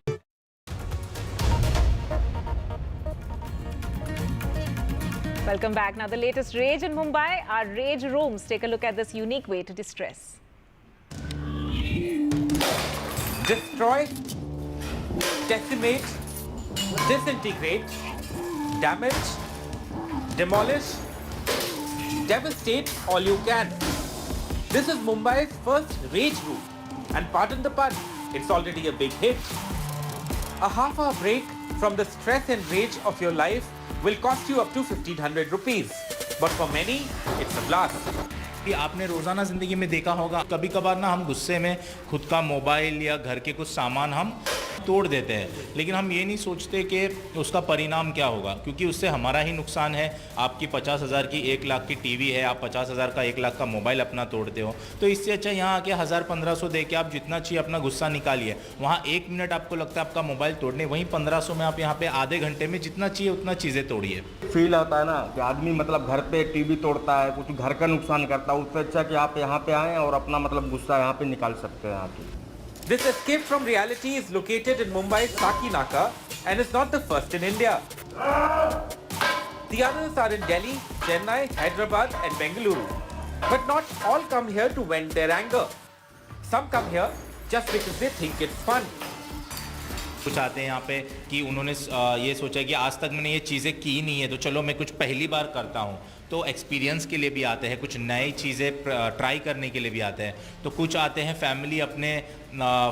Welcome back. Now, the latest rage in Mumbai are rage rooms. Take a look at this unique way to distress. Destroy, decimate, disintegrate, damage, demolish, devastate all you can. This is Mumbai's first rage room. And pardon the pun, it's already a big hit. A half-hour break from the stress and rage of your life will cost you up to 1,500 rupees. But for many, it's a blast. कि आपने रोज़ाना ज़िंदगी में देखा होगा, कभी कभार ना हम गुस्से में खुद का मोबाइल या घर के कुछ सामान हम तोड़ देते हैं, लेकिन हम ये नहीं सोचते कि उसका परिणाम क्या होगा, क्योंकि उससे हमारा ही नुकसान है। आपकी 50,000 की 1 लाख की टीवी है, आप 50,000 का 1 लाख का मोबाइल अपना तोड़ते हो, तो इससे अच्छा यहाँ आके 1,000-1,500 दे के आप जितना चाहिए अपना गुस्सा निकालिए। वहाँ 1 मिनट आपको लगता है आपका मोबाइल तोड़ने, वहीं 1,500 में आप यहाँ पे आधे घंटे में जितना चाहिए उतना चीज़ें तोड़िए। फील होता है ना कि आदमी मतलब घर पे टीवी तोड़ता है, कुछ घर का नुकसान करता है, उससे अच्छा कि आप यहाँ पे आएँ और अपना मतलब गुस्सा यहाँ पे निकाल सकते हैं आके। This escape from reality is located in Mumbai's Sakinaka and is not the first in India. The others are in Delhi, Chennai, Hyderabad and Bengaluru. But not all come here to vent their anger. Some come here just because they think it's fun. कुछ आते हैं यहाँ पे कि उन्होंने ये सोचा कि आज तक मैंने ये चीज़ें की नहीं है, तो चलो मैं कुछ पहली बार करता हूँ, तो एक्सपीरियंस के लिए भी आते हैं, कुछ नई चीज़ें ट्राई करने के लिए भी आते हैं, तो कुछ आते हैं फैमिली अपने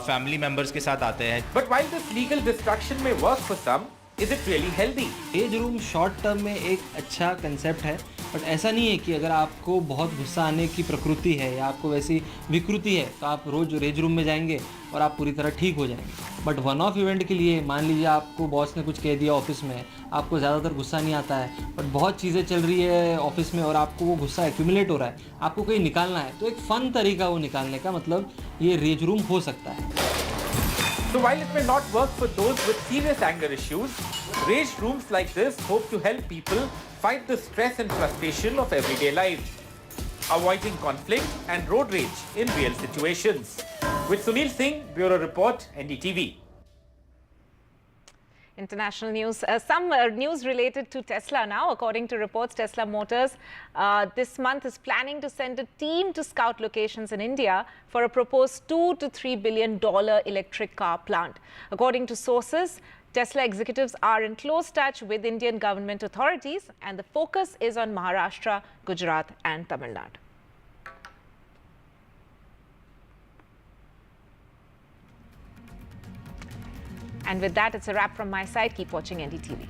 फैमिली मेंबर्स के साथ आते हैं। But while this legal distraction may work for some, is it really healthy? Raise room short term में एक अच्छा कंसेप्ट है, बट ऐसा नहीं है कि अगर आपको बहुत गुस्सा आने की प्रकृति है या आपको वैसी विकृति है तो आप रोज़ रेज रूम में जाएंगे और आप पूरी तरह ठीक हो जाएंगे। बट वन ऑफ इवेंट के लिए मान लीजिए आपको बॉस ने कुछ कह दिया ऑफिस में, आपको ज़्यादातर गुस्सा नहीं आता है, बट बहुत चीज़ें चल रही है ऑफिस में और आपको वो गुस्सा एक्यूमुलेट हो रहा है, आपको कहीं निकालना है, तो एक फ़न तरीका वो निकालने का, मतलब ये रेज रूम हो सकता है। So while it may not work for those with serious anger issues, rage rooms like this hope to help people fight the stress and frustration of everyday life, avoiding conflict and road rage in real situations. With Sunil Singh, Bureau Report, NDTV. International news. Some news related to Tesla now. According to reports, Tesla Motors this month is planning to send a team to scout locations in India for a proposed $2 to $3 billion electric car plant. According to sources, Tesla executives are in close touch with Indian government authorities, and the focus is on Maharashtra, Gujarat and Tamil Nadu. And with that, it's a wrap from my side. Keep watching NDTV.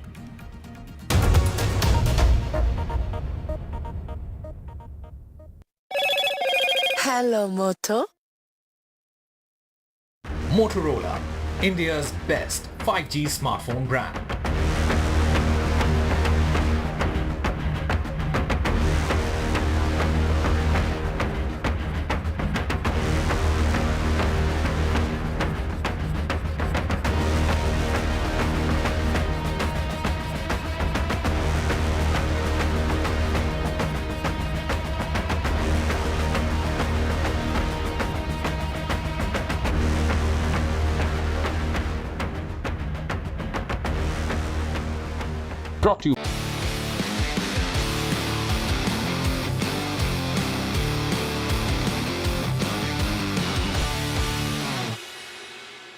Hello, Moto. Motorola, India's best 5G smartphone brand. Brought to you.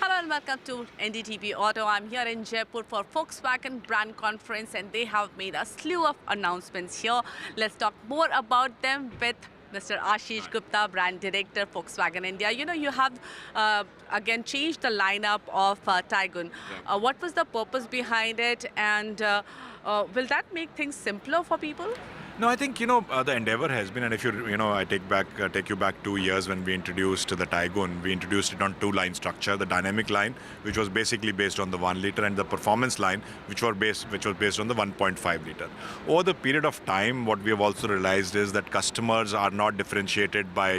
Hello and welcome to NDTV Auto. I'm here in Jaipur for Volkswagen brand conference, and they have made a slew of announcements here. Let's talk more about them with Mr. Ashish Gupta, brand director, Volkswagen India. You know, you have again changed the lineup of Taigun. What was the purpose behind it, and will that make things simpler for people? No, I think, the endeavor has been, and if I take you back 2 years when we introduced the Taigun, we introduced it on two-line structure, the dynamic line, which was basically based on the 1 liter, and the performance line, which was based on the 1.5 liter. Over the period of time, what we have also realized is that customers are not differentiated by,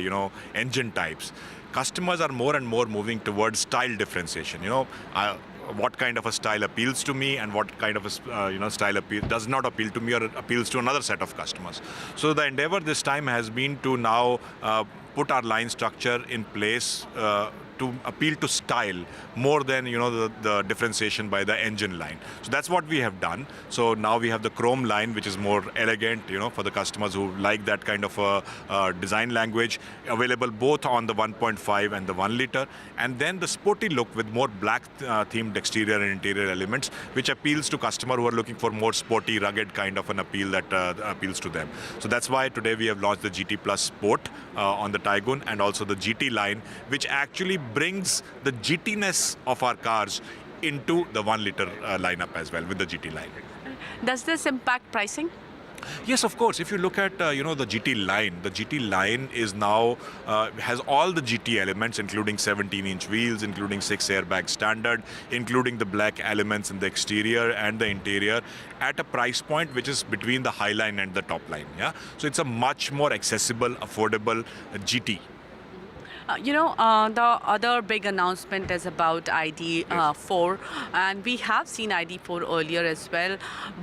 engine types. Customers are more and more moving towards style differentiation. What kind of a style appeals to me and what kind of a style does not appeal to me or appeals to another set of customers. So the endeavor this time has been to now put our line structure in place to appeal to style more than the differentiation by the engine line. So that's what we have done. So now we have the chrome line, which is more elegant, for the customers who like that kind of a design language, available both on the 1.5 and the 1 liter, and then the sporty look with more black themed exterior and interior elements, which appeals to customers who are looking for more sporty, rugged kind of an appeal that appeals to them. So that's why today we have launched the GT Plus Sport on the Taigun, and also the GT line, which actually brings the GT-ness of our cars into the 1 liter lineup as well with the GT line. Does this impact pricing? Yes, of course. If you look at the GT line is now has all the GT elements, including 17-inch wheels, including 6 airbag standard, including the black elements in the exterior and the interior, at a price point which is between the high line and the top line. Yeah, so it's a much more accessible, affordable GT. The other big announcement is about ID4, and we have seen ID4 earlier as well.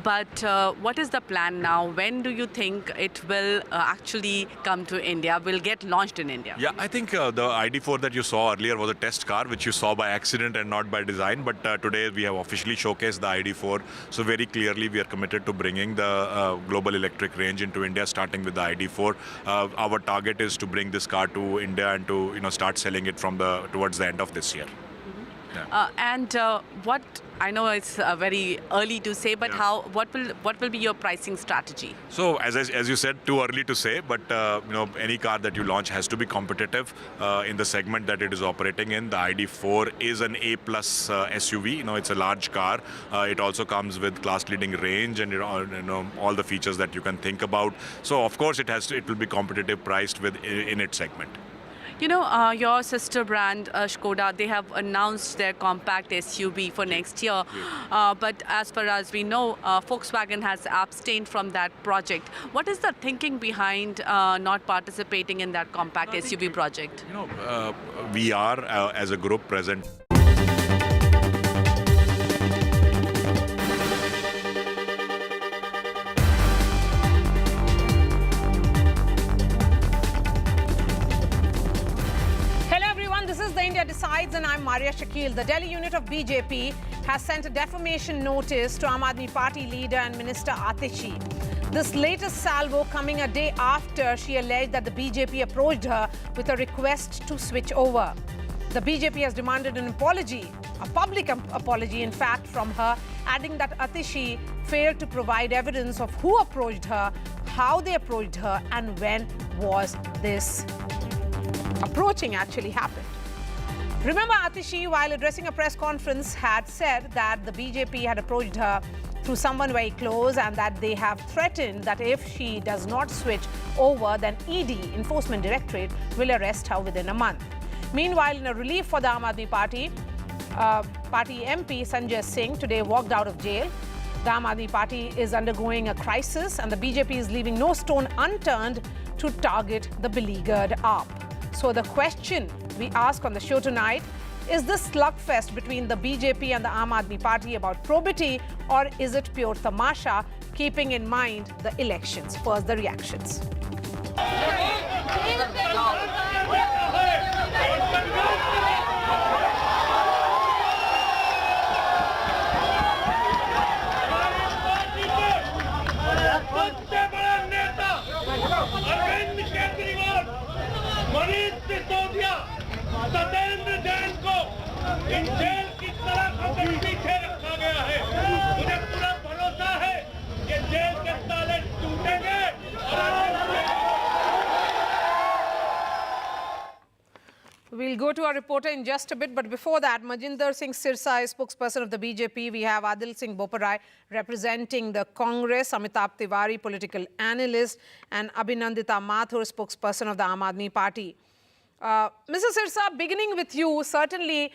But what is the plan now? When do you think it will actually come to India, will get launched in India? Yeah, I think the ID4 that you saw earlier was a test car, which you saw by accident and not by design. But today we have officially showcased the ID4. So very clearly we are committed to bringing the global electric range into India, starting with the ID4. Our target is to bring this car to India and to start selling it from towards the end of this year. What I know it's very early to say, but what will be your pricing strategy? So as you said, too early to say, but any car that you launch has to be competitive in the segment that it is operating in. The ID4 is an A+ SUV. It's a large car. It also comes with class-leading range and all the features that you can think about. So of course it will be competitive priced in its segment. Your sister brand, Skoda, they have announced their compact SUV for next year. But as far as we know, Volkswagen has abstained from that project. What is the thinking behind not participating in that compact SUV project? We are, as a group, present. Decides, and I'm Maria Shakil. The Delhi unit of BJP has sent a defamation notice to Aam Aadmi Party leader and Minister Atishi. This latest salvo coming a day after she alleged that the BJP approached her with a request to switch over. The BJP has demanded an apology, a public apology in fact, from her, adding that Atishi failed to provide evidence of who approached her, how they approached her, and when was this approaching actually happened. Remember, Atishi, while addressing a press conference, had said that the BJP had approached her through someone very close and that they have threatened that if she does not switch over, then ED, Enforcement Directorate, will arrest her within a month. Meanwhile, in a relief for the Aam Aadmi Party, Party MP Sanjay Singh today walked out of jail. The Aam Aadmi Party is undergoing a crisis and the BJP is leaving no stone unturned to target the beleaguered AAP. So the question we ask on the show tonight, is this slugfest between the BJP and the Aam Aadmi Party about probity, or is it pure tamasha, keeping in mind the elections? First, the reactions. We'll go to our reporter in just a bit, but before that, Majinder Singh Sirsa is spokesperson of the BJP. We have Adil Singh Boparai representing the Congress, Amitabh Tiwari, political analyst, and Abhinandita Mathur, spokesperson of the Aam Aadmi Party. Mr. Sirsa, beginning with you, certainly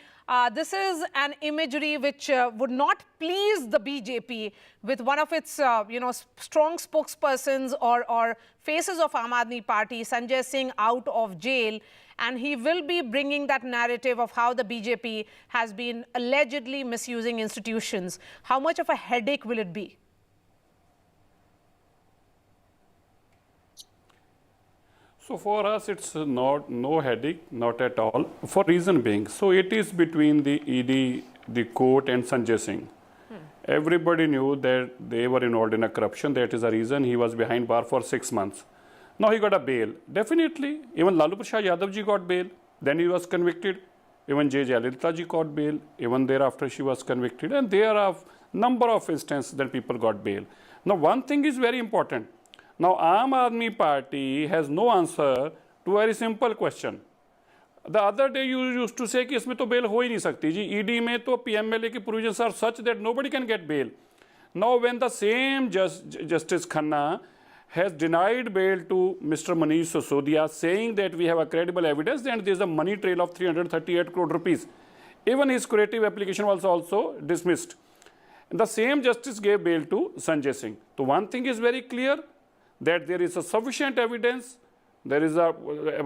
this is an imagery which would not please the BJP with one of its, strong spokespersons or faces of Aam Aadmi Party, Sanjay Singh, out of jail. And he will be bringing that narrative of how the BJP has been allegedly misusing institutions. How much of a headache will it be? So for us, it's no headache, not at all. For reason being, so it is between the ED, the court, and Sanjay Singh. Everybody knew that they were involved in a corruption. That is the reason he was behind bar for 6 months. Now he got a bail. Definitely, even Lalu Prasad Yadav ji got bail. Then he was convicted. Even J. Jayalalitha ji got bail. Even thereafter she was convicted. And there are number of instances that people got bail. Now one thing is very important. Now Aam Aadmi Party has no answer to a very simple question. The other day you used to say कि इसमें तो bail हो ही नहीं सकती जी. ED में तो PMLA की provisions are such that nobody can get bail. Now, when the same Justice Khanna has denied bail to Mr. Manish Sisodia, saying that we have a credible evidence and there is a money trail of 338 crore rupees. Even his curative application was also dismissed. And the same justice gave bail to Sanjay Singh. So one thing is very clear, that there is a sufficient evidence, there is a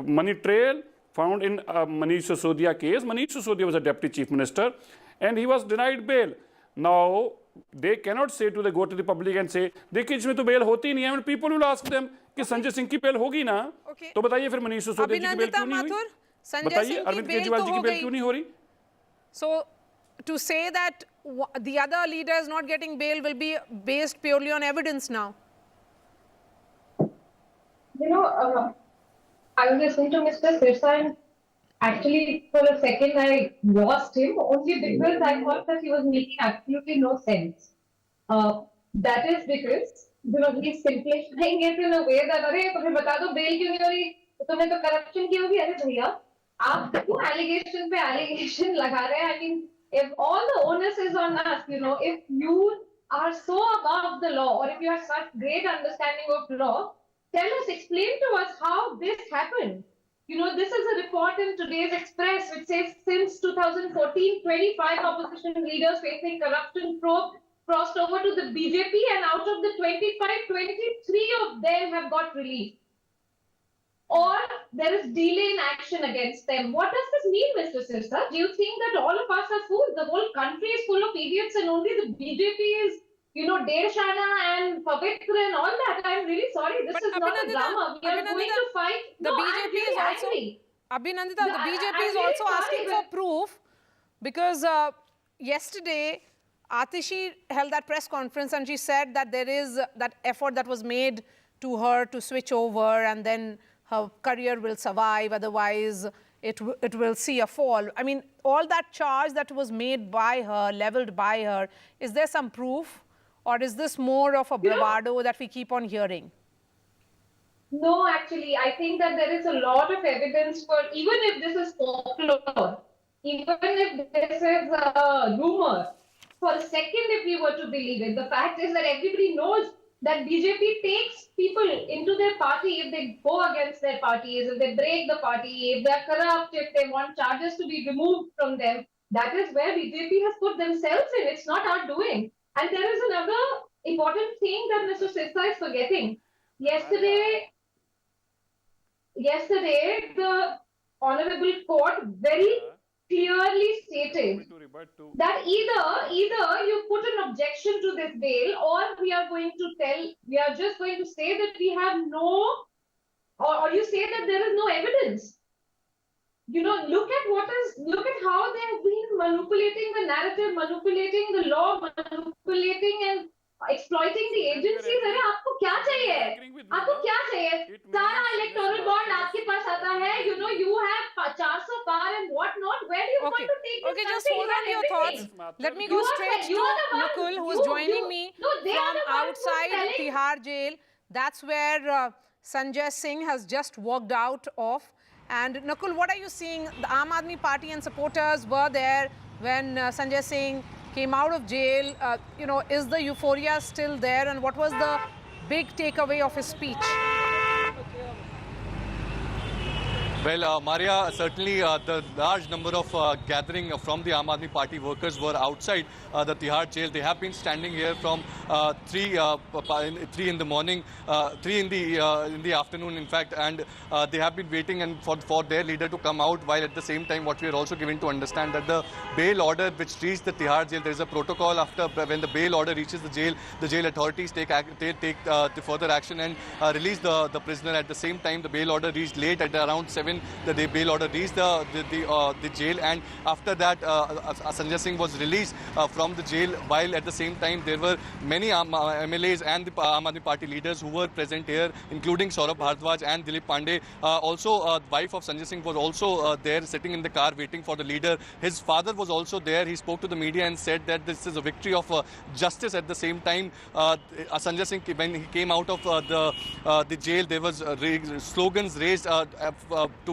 money trail found in Manish Sisodia case. Manish Sisodia was a deputy chief minister and he was denied bail. Now, they cannot say go to the public and say, देखिए इसमें तो bail होती नहीं है. And people will ask them कि संजय सिंह की bail होगी ना? तो बताइए फिर मनीष सिसोदिया जी की bail क्यों नहीं हुई? बताइए अरविंद केजरीवाल जी की bail क्यों नहीं हो रही? So, to say that the other leader is not getting bail will be based purely on evidence now. You know, I was listening to Mr. Sirsa and actually for a second I lost him only because I thought that he was making absolutely no sense. That is because, you know, he's simplifying it in a way that, अरे तुम्हें बता दो bail क्यों नहीं हो रही? तुमने तो corruption की होगी. अरे भैया, आप क्यों allegation पे allegation लगा रहे हैं? I mean, if all the onus is on us, you know, if you are so above the law or if you have such great understanding of law, tell us, explain to us how this happened. You know, this is a report in today's Express which says since 2014, 25 opposition leaders facing corruption probe crossed over to the BJP, and out of the 25, 23 of them have got relief. Or there is delay in action against them. What does this mean, Mr. Sirsa? Do you think that all of us are fools? The whole country is full of idiots and only the BJP is, you know, Dershana and Pavitra and all that. I'm really sorry. This is not a drama. We are going to fight. The BJP is also, Abhinandita, the BJP is also asking for proof because yesterday Atishi held that press conference and she said that there is that effort that was made to her to switch over and then her career will survive, otherwise it will see a fall. I mean, all that charge that was made by her, leveled by her, is there some proof? Or is this more of a bravado that we keep on hearing? No, actually, I think that there is a lot of evidence for, even if this is folklore, even if this is a rumor, for a second if you were to believe it, the fact is that everybody knows that BJP takes people into their party if they go against their parties, if they break the party, if they are corrupt, if they want charges to be removed from them. That is where BJP has put themselves in. It's not our doing. And there is another important thing that Mr. Sirsa is forgetting. Yesterday, the Honorable Court very clearly stated that either you put an objection to this bail, or we are just going to say that we have no, or you say that there is no evidence. You know, look at how they have been manipulating the narrative, manipulating the law, manipulating and exploiting the agencies. अरे आपको क्या चाहिए? आपको क्या चाहिए? सारा electoral bond आपके पास आता है. You know, you have 400 car and what not. Where do you want to take this? Okay, just hold on to your thoughts. Let me go straight to Nakul, who is joining me from outside Tihar jail. That's where Sanjay Singh has just walked out of. And Nakul, what are you seeing? The Aam Aadmi Party and supporters were there when Sanjay Singh came out of jail. You know, is the euphoria still there? And what was the big takeaway of his speech? Well, Maria, certainly the large number of gathering from the Aam Aadmi Party workers were outside the Tihar jail. They have been standing here from 3 in the morning, 3 in the afternoon, in fact, and they have been waiting and for their leader to come out. While at the same time, what we are also given to understand that the bail order which reached the Tihar jail, there is a protocol after when the bail order reaches the jail authorities take the further action and release the prisoner. At the same time, the bail order reached late at around 7. The bail order reached the jail, and after that Sanjay Singh was released from the jail, while at the same time there were many MLAs and the Aam Aadmi Party leaders who were present here, including Saurabh Bharadwaj and Dilip Pandey. Also, the wife of Sanjay Singh was also there sitting in the car waiting for the leader. His father was also there. He spoke to the media and said that this is a victory of justice. At the same time, Sanjay Singh, when he came out of the jail, there was slogans raised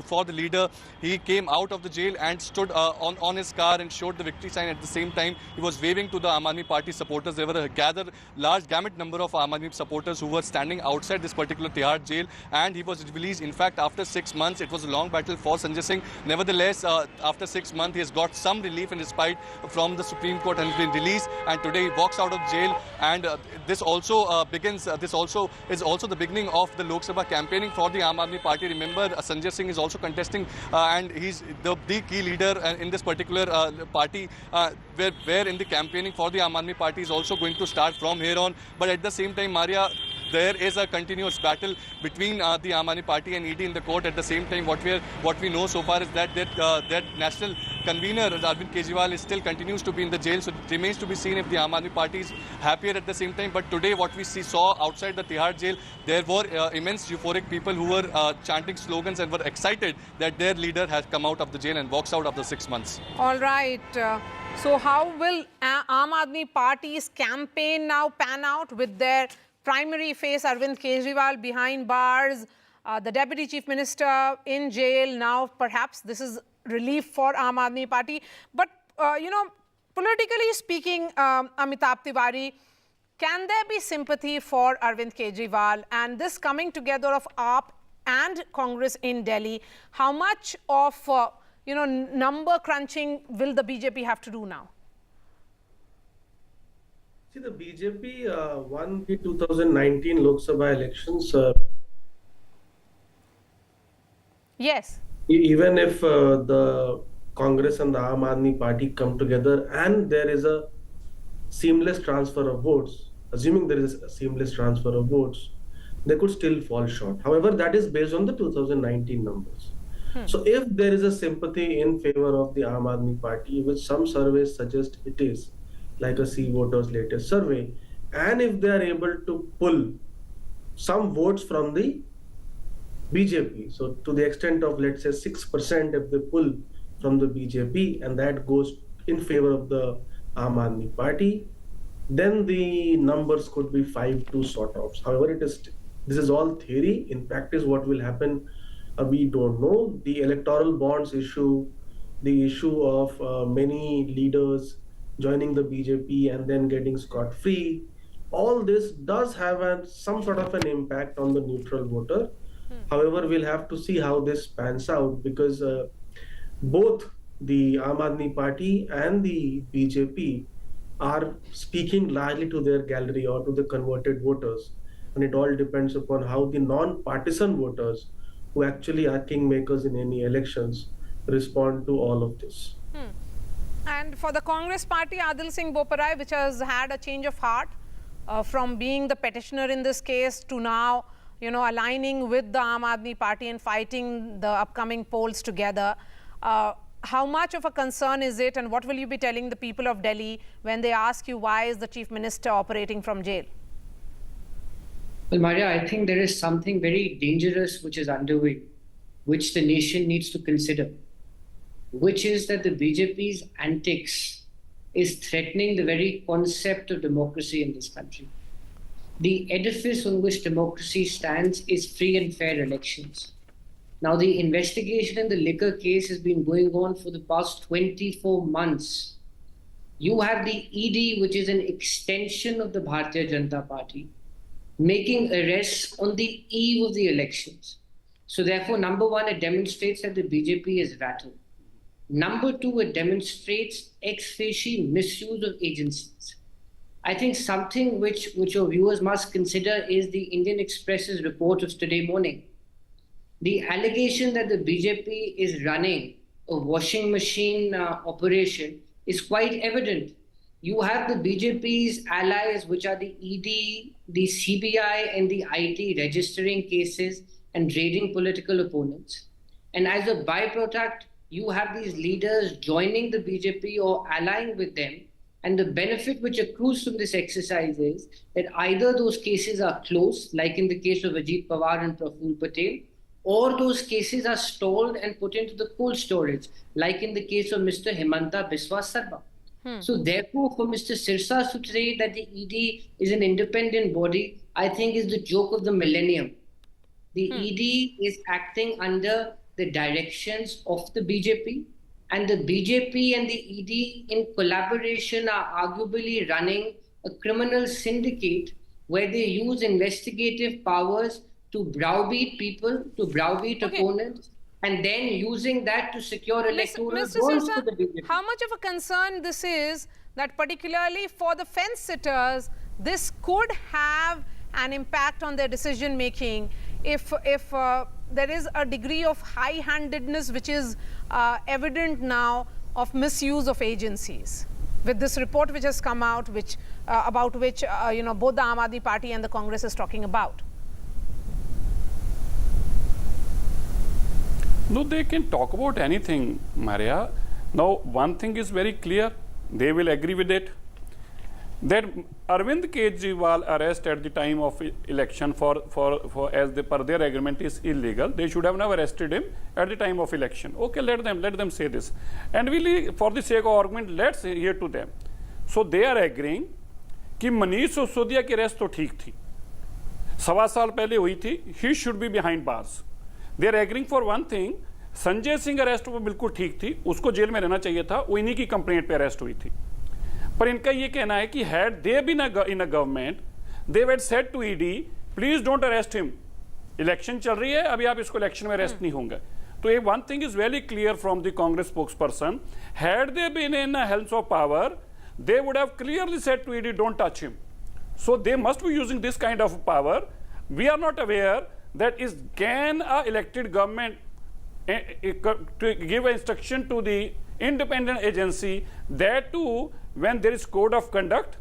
for the leader. He came out of the jail and stood on his car and showed the victory sign. At the same time, he was waving to the Aam Aadmi Party supporters. There were a gather large gamut number of Aam Aadmi supporters who were standing outside this particular Tihar jail, and he was released. In fact, after 6 months, it was a long battle for Sanjay Singh. Nevertheless, after 6 months, he has got some relief in respite from the Supreme Court and has been released. And today he walks out of jail. And this also is also the beginning of the Lok Sabha campaigning for the Aam Aadmi Party. Remember, Sanjay Singh is also contesting, and he's the key leader in this particular party, where in the campaigning for the Aam Aadmi Party is also going to start from here on. But at the same time, Maria, there is a continuous battle between the Aam Aadmi Party and ED in the court. At the same time, what we know so far is that national convener Arvind Kejriwal still continues to be in the jail. So it remains to be seen if the Aam Aadmi Party is happier at the same time. But today, what we saw outside the Tihar jail, there were immense euphoric people who were chanting slogans and were excited that their leader has come out of the jail and walks out after 6 months. All right. So how will Aam Aadmi Party's campaign now pan out with their primary face Arvind Kejriwal behind bars, the Deputy Chief Minister in jail? Now perhaps this is relief for Aam Aadmi Party. But, politically speaking, Amitabh Tiwari, can there be sympathy for Arvind Kejriwal and this coming together of AAP and Congress in Delhi? How much of, number crunching will the BJP have to do now? See, the BJP won the 2019 Lok Sabha elections. Yes. Even if the Congress and the Aam Aadmi Party come together and there is a seamless transfer of votes, assuming there is a seamless transfer of votes, they could still fall short. However, that is based on the 2019 numbers. So if there is a sympathy in favor of the Aam Aadmi Party, which some surveys suggest it is, like a C Voters latest survey, and if they are able to pull some votes from the BJP, so to the extent of, let's say, 6% if they pull from the BJP, and that goes in favor of the Aam Aadmi Party, then the numbers could be 5-2 sort of. However, this is all theory. In practice, what will happen, we don't know. The electoral bonds issue, the issue of many leaders joining the BJP and then getting scot-free, all this does have some sort of an impact on the neutral voter. However, we'll have to see how this pans out, because both the Aam Aadmi Party and the BJP are speaking largely to their gallery or to the converted voters. And it all depends upon how the non-partisan voters, who actually are kingmakers in any elections, respond to all of this. And for the Congress party, Adil Singh Boparai, which has had a change of heart from being the petitioner in this case to now, aligning with the Aam Aadmi Party and fighting the upcoming polls together. How much of a concern is it, and what will you be telling the people of Delhi when they ask you why is the Chief Minister operating from jail? Well, Maria, I think there is something very dangerous which is underway, which the nation needs to consider, which is that the BJP's antics is threatening the very concept of democracy in this country. The edifice on which democracy stands is free and fair elections. Now, the investigation in the liquor case has been going on for the past 24 months. You have the ED, which is an extension of the Bharatiya Janata Party, making arrests on the eve of the elections. So therefore, number one, it demonstrates that the BJP is rattled. Number two, it demonstrates ex facie misuse of agencies. I think something which your viewers must consider is the Indian Express's report of today morning. The allegation that the BJP is running a washing machine operation is quite evident. You have the BJP's allies, which are the ED, the CBI and the IT registering cases and raiding political opponents. And as a byproduct, you have these leaders joining the BJP or allying with them. And the benefit which accrues from this exercise is that either those cases are closed, like in the case of Ajit Pawar and Praful Patel, or those cases are stalled and put into the cold storage, like in the case of Mr. Himanta Biswa Sarma. So therefore, for Mr. Sirsa to say that the ED is an independent body, I think is the joke of the millennium. The ED is acting under the directions of the BJP, and the BJP and the ED in collaboration are arguably running a criminal syndicate where they use investigative powers to browbeat people, to browbeat opponents, and then using that to secure electoral Mr. votes Sirsa, for the BJP. how much of a concern this is that particularly for the fence sitters, this could have an impact on their decision making if there is a degree of high-handedness which is evident now of misuse of agencies? With this report which has come out, which about which both the Aam Aadmi Party and the Congress is talking about. No, they can talk about anything, Maria. Now, one thing is very clear, they will agree with it, that Arvind Kejriwal arrest at the time of election for as per their agreement is illegal. They should have never arrested him at the time of election. Okay, let them say this. And really, for the sake of argument, let's hear to them. So they are agreeing कि मनीष सिसोदिया की arrest तो ठीक थी, 1.25 साल पहले हुई थी, he should be behind bars. They are agreeing for one thing, Sanjay Singh arrest वो बिल्कुल ठीक थी, उसको जेल में रहना चाहिए था, वो इन्हीं की कंप्लेंट पे अरेस्ट हुई थी. पर इनका ये कहना है कि had they been in a government, they had said to ED, please don't arrest him. Election चल रही है, अभी आप इसको इलेक्शन में अरेस्ट नहीं होंगे. तो ये one thing is very clear from the Congress spokesperson, had they been in a helms of power, they would have clearly said to ED, don't touch him. So they must be using this kind of power. We are not aware that can a elected government to give an instruction to the independent agency, that too when there is code of conduct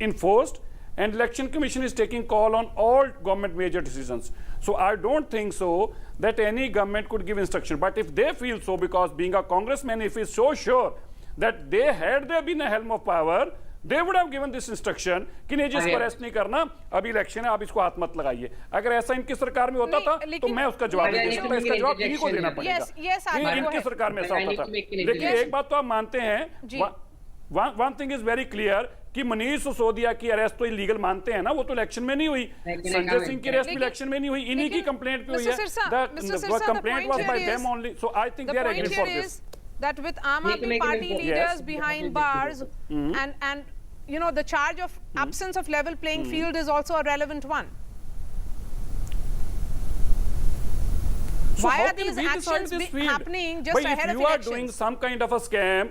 enforced and election commission is taking call on all government major decisions. So I don't think so that any government could give instruction. But if they feel so, because being a congressman, if he's so sure that they had there been a helm of power, they would have given this instruction कि नहीं जिसको arrest नहीं करना, अभी election है, आप इसको हाथ मत लगाइए. अगर ऐसा इनकी सरकार में होता था तो मैं उसका जवाब दे देता, इसका जवाब इन्हीं को देना पड़ेगा. इनकी सरकार में ऐसा होता था. लेकिन एक बात तो आप मानते हैं, one thing is very clear कि मनीष सिसोदिया की अरेस्ट तो इलीगल मानते हैं ना, वो तो इलेक्शन में नहीं हुई. संजय सिंह की अरेस्ट भी इलेक्शन में नहीं हुई, इन्हीं की कंप्लेंट पे हुई है. The complaint was by them only. So I think they are agreeing for this. That with Aam Aadmi Party leaders behind bars and the charge of absence of level playing field is also a relevant one. So why are these actions happening just ahead of elections? If you are doing some kind of a scam,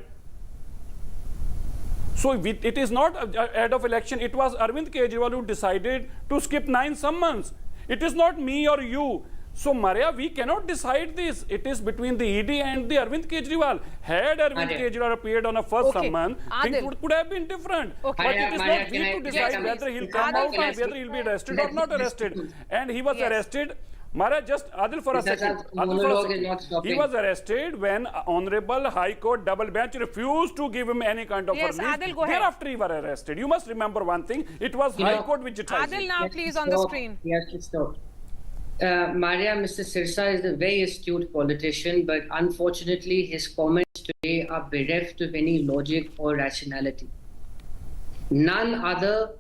so it is not ahead of election. It was Arvind Kejriwal who decided to skip 9 summons. It is not me or you. So Maria, we cannot decide this. It is between the ED and the Arvind Kejriwal. Had Arvind Kejriwal appeared on a first summon, things could have been different. But it is not we to decide whether he'll come out or whether he'll be arrested or not arrested. And he was arrested. Mara, just Adil for a second. He was arrested when Honorable High Court double bench refused to give him any kind of release. Thereafter he was arrested. You must remember one thing. It was High Court which decided. Adil now please on the screen. Yes, stop. Maria, Mr. Sirsa is a very astute politician, but unfortunately his comments today are bereft of any logic or rationality. None other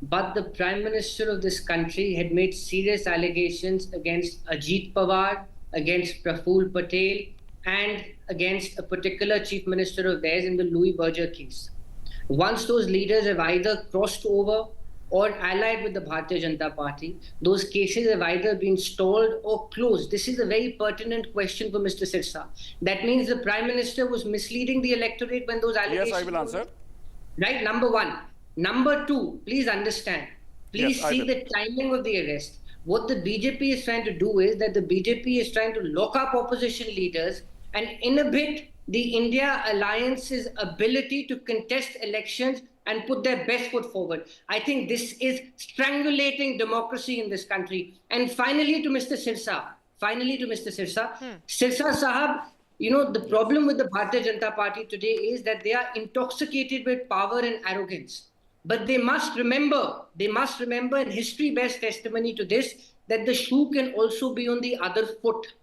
but the Prime Minister of this country had made serious allegations against Ajit Pawar, against Praful Patel, and against a particular Chief Minister of theirs in the Louis Berger case. Once those leaders have either crossed over or allied with the Bharatiya Janata Party, those cases have either been stalled or closed. This is a very pertinent question for Mr. Sirsa. That means the Prime Minister was misleading the electorate when those allegations... Yes, I will answer. Right, number one. Number two, please understand. Please see the timing of the arrest. What the BJP is trying to do is that the BJP is trying to lock up opposition leaders and inhibit the India Alliance's ability to contest elections and put their best foot forward. I think this is strangulating democracy in this country. And finally to Mr. Sirsa, Sirsa Sahab, the problem with the Bharatiya Janata Party today is that they are intoxicated with power and arrogance. But they must remember, and history bears testimony to this, that the shoe can also be on the other foot.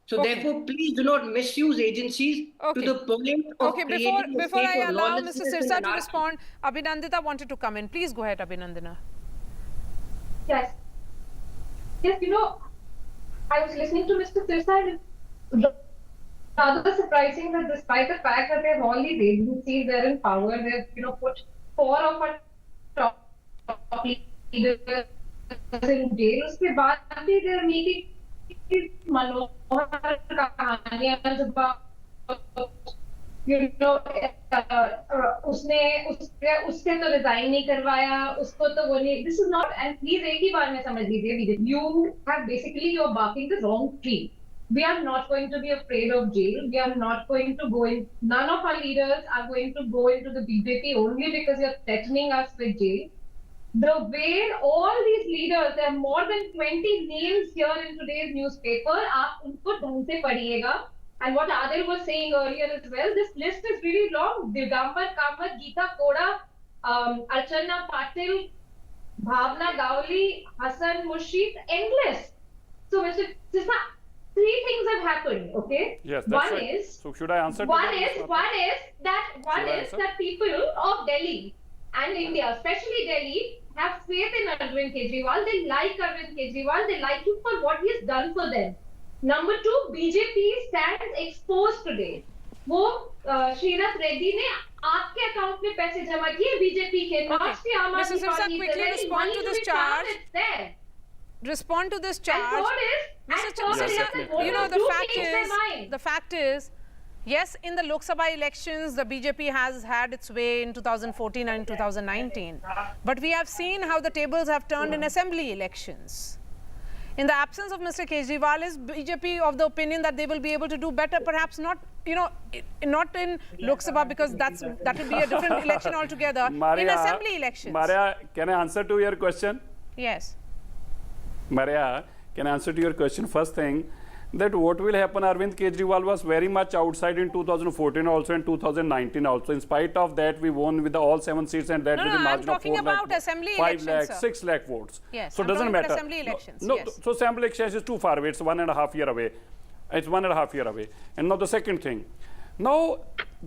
So therefore, please do not misuse agencies to the point of creating a before state I of allow Mr. lawlessness Sirsa and to anarchy. respond, Abhinandita wanted to come in. Please go ahead, Abhinandana. Yes. Yes, I was listening to Mr. Sirsa and rather surprising that despite the fact that they have all these agencies, they're in power, they've, put 4 of our top leaders in jail. उसके बाद भी they are making मनोहर कहानियां about उससे तो resign नहीं करवाया, उसको तो वो नहीं. This is not, and please एक ही बार में समझ लीजिए, you have basically, you're barking the wrong tree. We are not going to be afraid of jail. We are not going to go in. None of our leaders are going to go into the BJP only because you're threatening us with jail. The way all these leaders, there are more than 20 names here in today's newspaper. आप उनको ढंग से पढ़िएगा. And what Adil was saying earlier as well, this list is really long. Udhampur, Kamath, Geeta Koda, Archana Patil, Bhavna Gauli, Hassan Murshid, endless. So, Mr. Sisma, three things have happened, okay? Yes, that's one right. is, So should I answer to one that? is that people of Delhi and India, especially Delhi, have faith in Arvind Kejriwal. They like Arvind Kejriwal. They like him for what he has done for them. Number two, BJP stands exposed today. वो श्रीरथ रेड्डी ने आपके account में पैसे जमा किए BJP के, not the Aam Aadmi Party. Quickly respond to this charge. Respond to this charge. Mr. Sirsa, you know, the fact is, yes, in the Lok Sabha elections, the BJP has had its way in 2014 and 2019. But we have seen how the tables have turned in assembly elections. In the absence of Mr. Kejriwal, is BJP of the opinion that they will be able to do better? Perhaps not, you know, not in Lok Sabha, because that will be a different election altogether. Maria, in assembly elections. Maria, can I answer to your question? Yes. Maria, can I answer to your question? First thing, that what will happen, Arvind Kejriwal was very much outside in 2014 also and 2019 also. In spite of that, we won with all 7 seats and that with a margin of 4 lakh, 5 lakh, 6 lakh votes. Yes, so it doesn't matter. Assembly elections. No, yes. so assembly elections is too far away. It's 1.5 year away. It's 1.5 year away. And now the second thing. Now,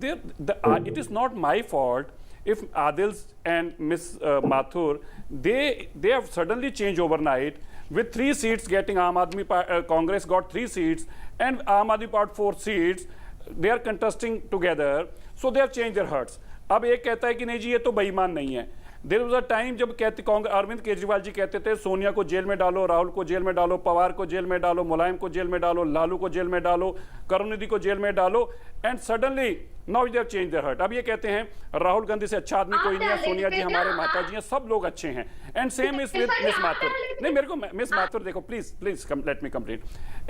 it is not my fault if Adil and Ms. Mathur, they have suddenly changed overnight. With 3 seats getting Aam Aadmi Congress got 3 seats and Aam Aadmi Party 4 seats, they are contesting together, so they have changed their hearts. अब एक कहता है कि नहीं जी ये तो बेईमान नहीं है. There was a time जब कहते अरविंद केजरीवाल जी कहते थे सोनिया को जेल में डालो, राहुल को जेल में डालो, पवार को जेल में डालो, मुलायम को जेल में डालो, लालू को जेल में डालो, करुणानिधि को जेल में डालो, and suddenly now they have change their heart. अब ये कहते हैं राहुल गांधी से अच्छा आदमी कोई नहीं है, सोनिया जी हमारे माता जी हैं, सब लोग अच्छे हैं. And same is with miss Mathur. नहीं मेरे को मिस माथुर देखो please let me complete.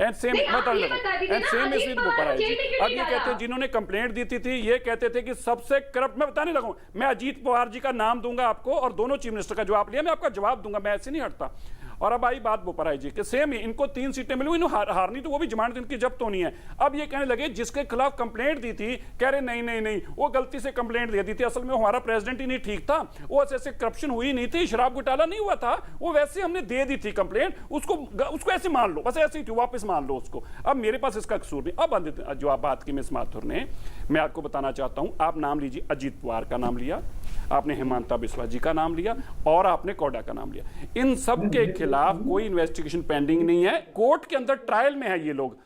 And same and same is with Bopara ji. अब ये कहते हैं जिन्होंने कंप्लेंट दी थी ये कहते थे कि सबसे करप्ट, मैं बताने लगा, मैं अजीत पवार जी का नाम दूंगा आपको और दोनों चीफ मिनिस्टर का जवाब लिया, मैं आपका जवाब दूंगा, मैं ऐसे नहीं हटता. और अब आई बात बोपराय जी के, सेम ही इनको 3 सीटें मिली, इन्होंने हारनी तो वो भी जमानत इनकी जब्त होनी है. अब ये कहने लगे जिसके खिलाफ कंप्लेंट दी थी, कह रहे नहीं वो गलती से कंप्लेंट दे दी थी, असल में हमारा प्रेसिडेंट ही नहीं ठीक था, वो ऐसे करप्शन हुई नहीं थी, शराब घोटाला नहीं हुआ था, वो वैसे हमने दे दी थी कंप्लेंट, उसको ऐसे मान लो, बस ऐसे ही वापस मान लो उसको. अब मेरे पास इसका कसूर नहीं. अब जो आप बात की मिस माथुर ने, मैं आपको बताना चाहता हूं, आप नाम लीजिए, अजीत पवार का नाम लिया आपने, हेमंता बिस्वा जी का नाम लिया और आपने कोडा का नाम लिया. इन सब के खिलाफ कोई इन्वेस्टिगेशन पेंडिंग नहीं है, कोर्ट के अंदर ट्रायल में है, ये लोग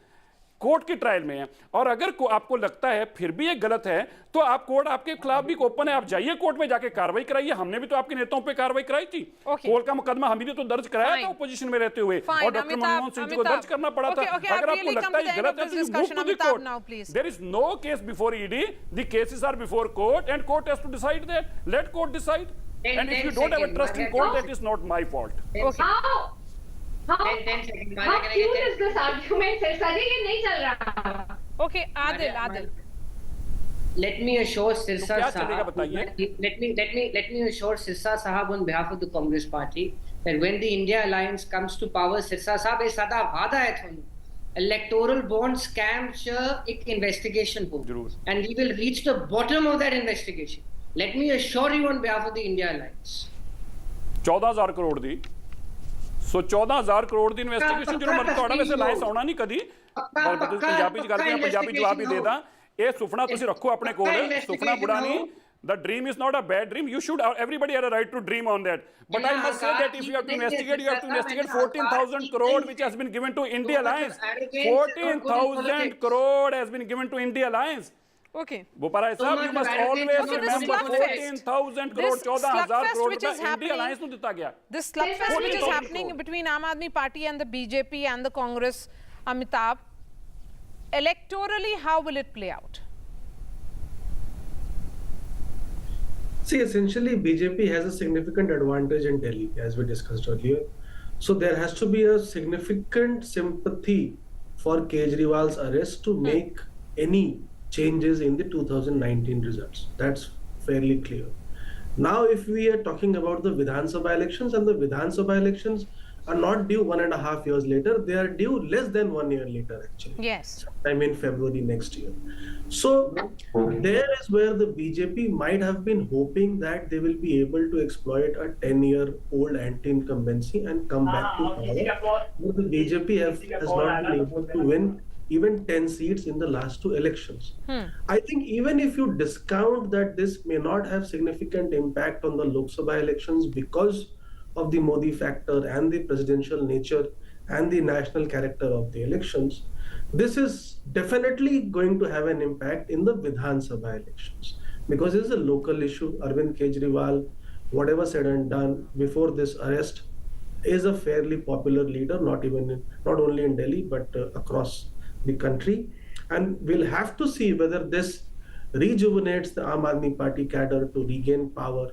कोर्ट की ट्रायल में है. और अगर आपको लगता है फिर भी ये गलत है तो आप कोर्ट आपके खिलाफ भी ओपन है, आप जाइए कोर्ट में जाके कार्रवाई कराइए. हमने भी तो आपके नेताओं पे कार्रवाई कराई थी. कोर्ट का मुकदमा हम भी तो दर्ज कराया था ओपोजिशन में रहते हुए, और डॉक्टर मनमोहन सिंह जी को दर्ज करना पड़ा था. अगर आपको लगता है गलत है तो you move to the court. There is no case before ED, the cases are before court and court has to decide that. Let court decide. And if you don't have a trust in court, that is not my fault. Okay. How cute is this argument, sir? Sajay, ये नहीं चल रहा. Okay, Adil. Let me assure Sirsa क्या चलेगा बताइए. Let me assure Sirsa Sahab on behalf of the Congress Party that when the India Alliance comes to power, Sirsa Sahab ये सदा वादा है थानू. Electoral bond scam च एक investigation हो. And we will reach the bottom of that investigation. Let me assure you on behalf of the India Alliance. 14,000 crore the. So 14,000 crore the investigation ਜਦੋਂ ਮਰਜ਼ੀ ਤੁਹਾਡਾ ਵੈਸੇ ਲਾਇੰਸ ਆਉਣਾ ਨਹੀਂ ਕਦੀ, ਪਰ ਤੁਸੀਂ ਪੰਜਾਬੀ ਚ ਗੱਲ ਕਰਾਂ, ਪੰਜਾਬੀ ਜਵਾਬ ਹੀ ਦੇ ਦਾਂ. ਇਹ ਸੁਪਨਾ ਤੁਸੀਂ ਰੱਖੋ ਆਪਣੇ ਕੋਲ, ਸੁਪਨਾ ਬੁਰਾ ਨਹੀਂ. The dream is not a bad dream. You should, everybody had a right to dream on that. But I must say that if you have to investigate, you have to investigate 14,000 crore which has been given to India Alliance. 14,000 crore has been given to India Alliance. Okay. Boparai sahab, you must always remember 14,000 crore, 14,000 crore India Alliance nu ditta gaya. This slugfest which is happening between Aam Aadmi Party and the BJP and the Congress, Amitabh, electorally, how will it play out? See, essentially, BJP has a significant advantage in Delhi, as we discussed earlier. So there has to be a significant sympathy for Kejriwal's arrest to make any changes in the 2019 results. That's fairly clear. Now, if we are talking about the Vidhan Sabha elections, and the Vidhan Sabha elections are not due 1.5 years later, they are due less than 1 year later, actually. Yes. Sometime in February next year. So there is where the BJP might have been hoping that they will be able to exploit a 10-year-old anti-incumbency and come back to power. But the BJP has not been able to win even 10 seats in the last 2 elections. I think even if you discount that this may not have significant impact on the Lok Sabha elections because of the Modi factor and the presidential nature and the national character of the elections, this is definitely going to have an impact in the Vidhan Sabha elections, because it is a local issue. Arvind Kejriwal, whatever said and done before this arrest, is a fairly popular leader, not only in Delhi but across the country, and we'll have to see whether this rejuvenates the Aam Aadmi Party cadre to regain power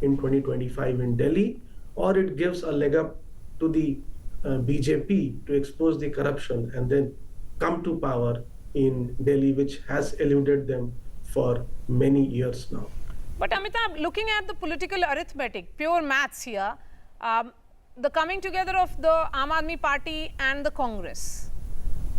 in 2025 in Delhi, or it gives a leg up to the BJP to expose the corruption and then come to power in Delhi, which has eluded them for many years now. But Amitabh, looking at the political arithmetic, pure maths here, the coming together of the Aam Aadmi Party and the Congress,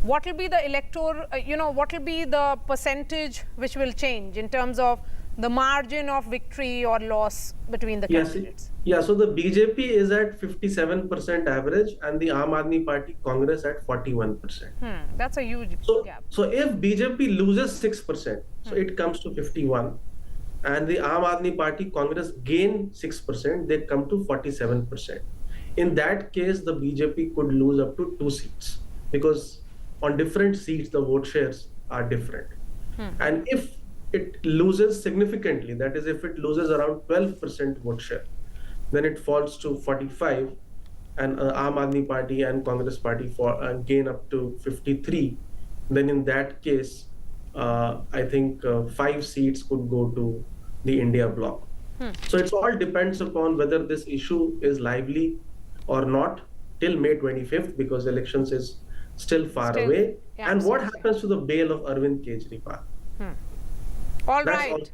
what will be the electoral, what will be the percentage which will change in terms of the margin of victory or loss between the candidates? Yeah, so the BJP is at 57% average and the Aam Aadmi Party Congress at 41%. That's a huge gap. So if BJP loses 6%, so it comes to 51, and the Aam Aadmi Party Congress gain 6%, they come to 47%. In that case, the BJP could lose up to 2 seats, because on different seats, the vote shares are different. And if it loses significantly, that is, if it loses around 12% vote share, then it falls to 45, and Aam Aadmi Party and Congress Party gain up to 53. Then in that case, I think 5 seats could go to the India bloc. So it all depends upon whether this issue is lively or not till May 25th, because elections is still far away. Yeah, and what happens to the bail of Arvind Kejriwal? All That's right. also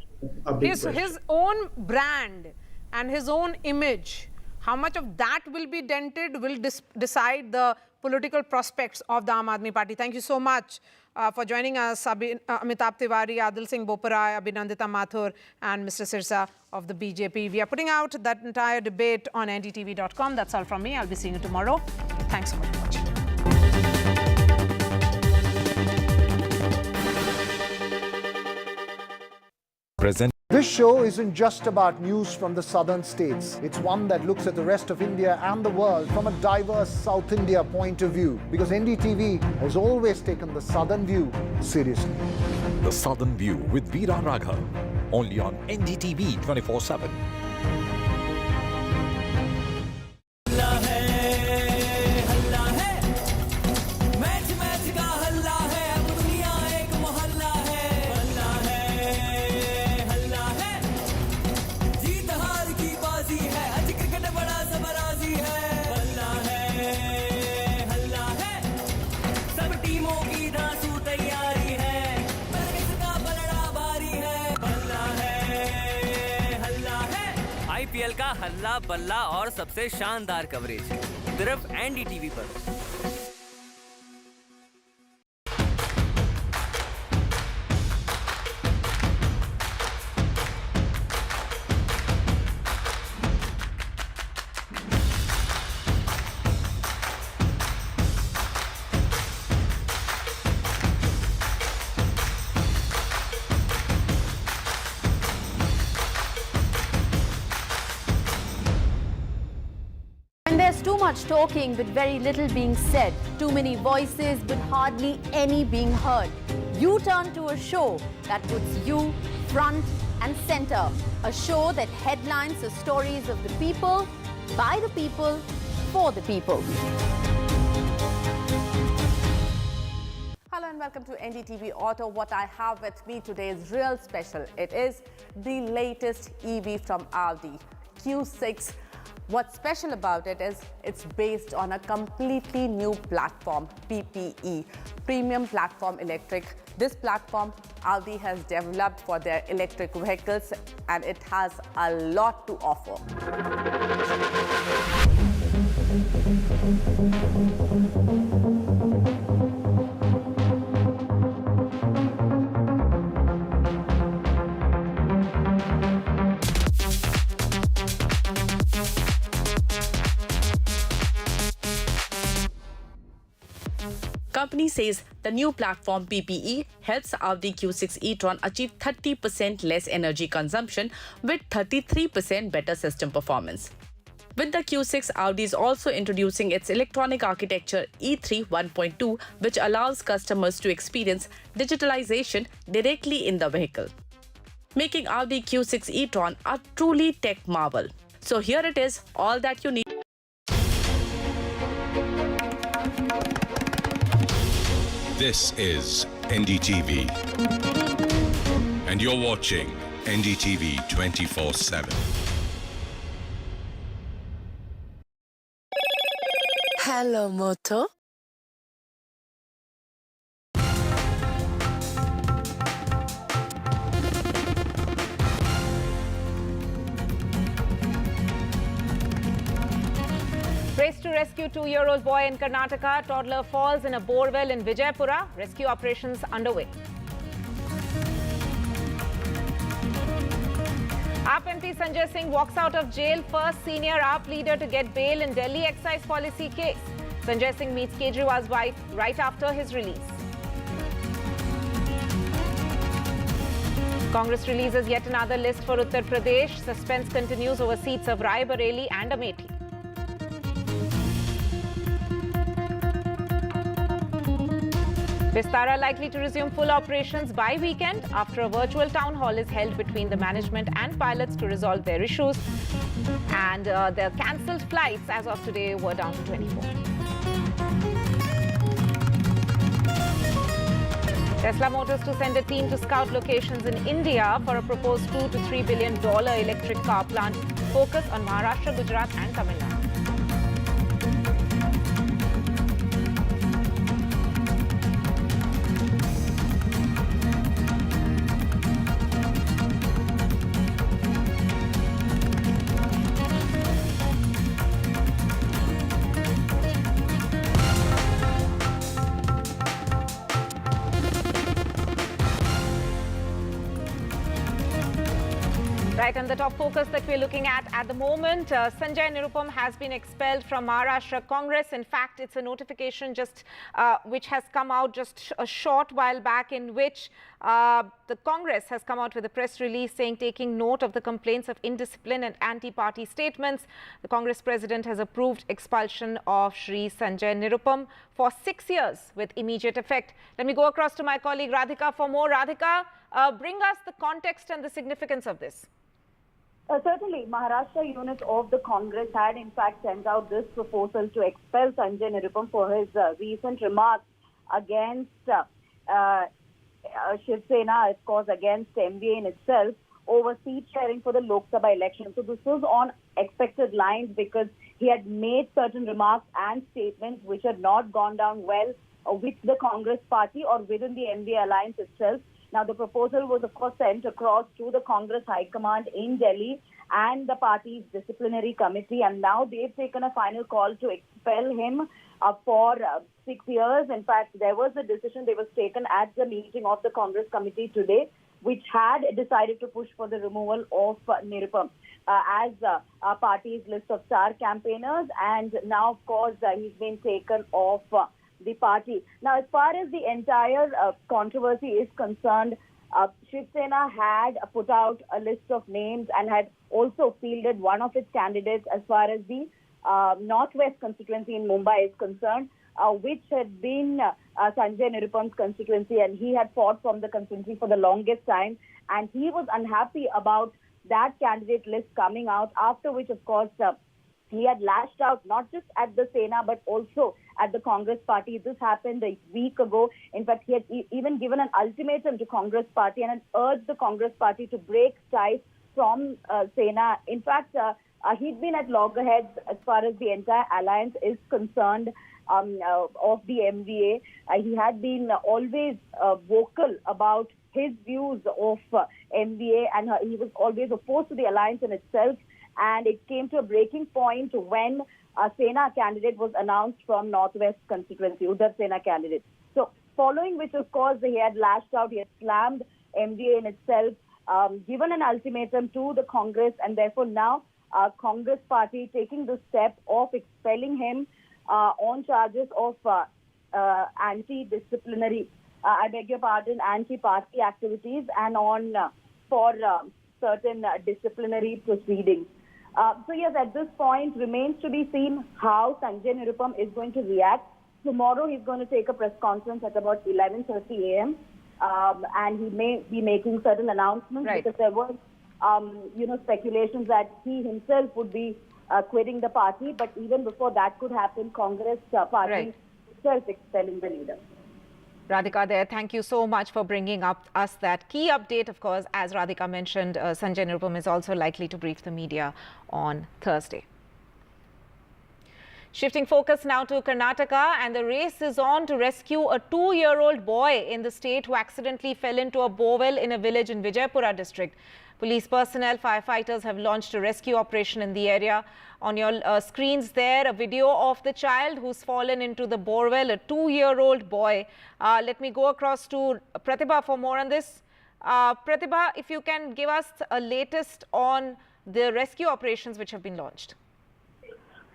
a big question. His own brand and his own image, how much of that will be dented will decide the political prospects of the Aam Aadmi Party. Thank you so much for joining us, Amitabh Tiwari, Adil Singh Boparai, Abhinandita Mathur, and Mr. Sirsa of the BJP. We are putting out that entire debate on ndtv.com. That's all from me. I'll be seeing you tomorrow. Thanks so much for watching. This show isn't just about news from the southern states. It's one that looks at the rest of India and the world from a diverse South India point of view, because NDTV has always taken the southern view seriously. The Southern View with Veera Raghav, only on NDTV 24/7. IPL का हल्ला बल्ला और सबसे शानदार coverage सिर्फ NDTV पर। There's too much talking with very little being said. Too many voices but hardly any being heard. You turn to a show that puts you front and center. A show that headlines the stories of the people, by the people, for the people. Hello and welcome to NDTV Auto. What I have with me today is real special. It is the latest EV from Audi, Q6. What's special about it is it's based on a completely new platform, PPE, Premium Platform Electric. This platform Audi has developed for their electric vehicles, and it has a lot to offer. Company says the new platform PPE helps Audi Q6 E-Tron achieve 30% less energy consumption with 33% better system performance. With the Q6, Audi is also introducing its electronic architecture E3 1.2, which allows customers to experience digitalization directly in the vehicle, making Audi Q6 E-Tron a truly tech marvel. So here it is, all that you need. This is NDTV, and you're watching NDTV 24/7. Hello, Moto. Race to rescue 2-year-old boy in Karnataka. Toddler falls in a borewell in Vijaypura. Rescue operations underway. AAP MP Sanjay Singh walks out of jail, first senior AAP leader to get bail in Delhi excise policy case. Sanjay Singh meets Kejriwal's wife right after his release. Congress releases yet another list for Uttar Pradesh. Suspense continues over seats of Rai Bareli and Amethi. Vistara likely to resume full operations by weekend after a virtual town hall is held between the management and pilots to resolve their issues. And the cancelled flights as of today were down to 24. Tesla Motors to send a team to scout locations in India for a proposed $2 to $3 billion electric car plant. Focus on Maharashtra, Gujarat and Tamil Nadu. Right, and the top focus that we're looking at the moment, Sanjay Nirupam has been expelled from Maharashtra Congress. In fact, it's a notification just which has come out just a short while back, in which the Congress has come out with a press release saying, taking note of the complaints of indiscipline and anti-party statements, the Congress president has approved expulsion of Shri Sanjay Nirupam for 6 years with immediate effect. Let me go across to my colleague Radhika for more. Radhika, bring us the context and the significance of this. Certainly, Maharashtra unit of the Congress had in fact sent out this proposal to expel Sanjay Nirupam for his recent remarks against Shiv Sena, of course, against MVA in itself, over seat sharing for the Lok Sabha election. So this was on expected lines because he had made certain remarks and statements which had not gone down well with the Congress party or within the MVA alliance itself. Now, the proposal was, of course, sent across to the Congress High Command in Delhi and the party's disciplinary committee. And now they've taken a final call to expel him for 6 years. In fact, there was a decision that was taken at the meeting of the Congress committee today, which had decided to push for the removal of Nirupam as our party's list of star campaigners. And now, of course, he's been taken off the party. Now, as far as the entire controversy is concerned, Shiv Sena had put out a list of names and had also fielded one of its candidates as far as the Northwest constituency in Mumbai is concerned. which had been Sanjay Nirupam's constituency, and he had fought from the constituency for the longest time, and he was unhappy about that candidate list coming out, after which, of course, he had lashed out not just at the Sena but also at the Congress party. This happened a week ago. In fact, he had even given an ultimatum to Congress party and had urged the Congress party to break ties from Sena. In fact, he'd been at loggerheads as far as the entire alliance is concerned of the MVA. He had been always vocal about his views of MVA, and he was always opposed to the alliance in itself. And it came to a breaking point when a Sena candidate was announced from Northwest constituency, Udhampur Sena candidate. So following which, of course, he had lashed out, he had slammed MVA in itself, given an ultimatum to the Congress, and therefore now Congress party taking the step of expelling him on charges of anti-disciplinary, anti-party activities, and on for certain disciplinary proceedings. So yes, at this point remains to be seen how Sanjay Nirupam is going to react. Tomorrow he's going to take a press conference at about 11:30 a.m. And he may be making certain announcements, because there was, speculations that he himself would be quitting the party. But even before that could happen, Congress party itself expelling the leader. Radhika there, thank you so much for bringing up us that key update. Of course, as Radhika mentioned, Sanjay Nirupam is also likely to brief the media on Thursday. Shifting focus now to Karnataka, and the race is on to rescue a 2-year-old boy in the state who accidentally fell into a borewell in a village in Vijaypura district. Police personnel, firefighters have launched a rescue operation in the area. On your screens there, a video of the child who's fallen into the borewell, a 2-year-old boy. Let me go across to Pratibha for more on this. Pratibha, if you can give us a latest on the rescue operations which have been launched.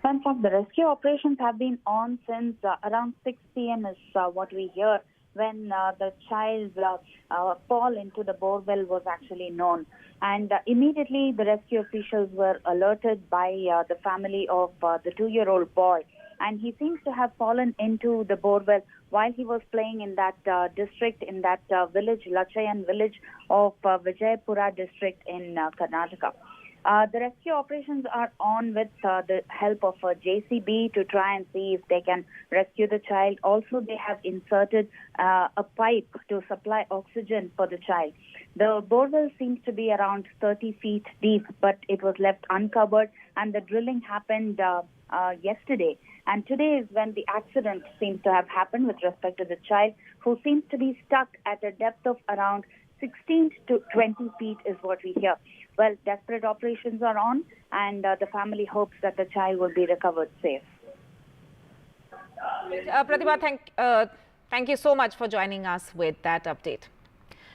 In fact, the rescue operations have been on since around 6 p.m. is what we hear, when the child's fall into the borewell was actually known. And immediately the rescue officials were alerted by the family of the 2-year-old boy. And he seems to have fallen into the borewell while he was playing in that district, in that village, Lachayan village of Vijaypura district in Karnataka. The rescue operations are on with the help of a JCB to try and see if they can rescue the child. Also, they have inserted a pipe to supply oxygen for the child. The borewell seems to be around 30 feet deep, but it was left uncovered, and the drilling happened yesterday. And today is when the accident seems to have happened with respect to the child, who seems to be stuck at a depth of around 16 to 20 feet is what we hear. Well, desperate operations are on, and the family hopes that the child will be recovered safe. Pratibha, thank you so much for joining us with that update.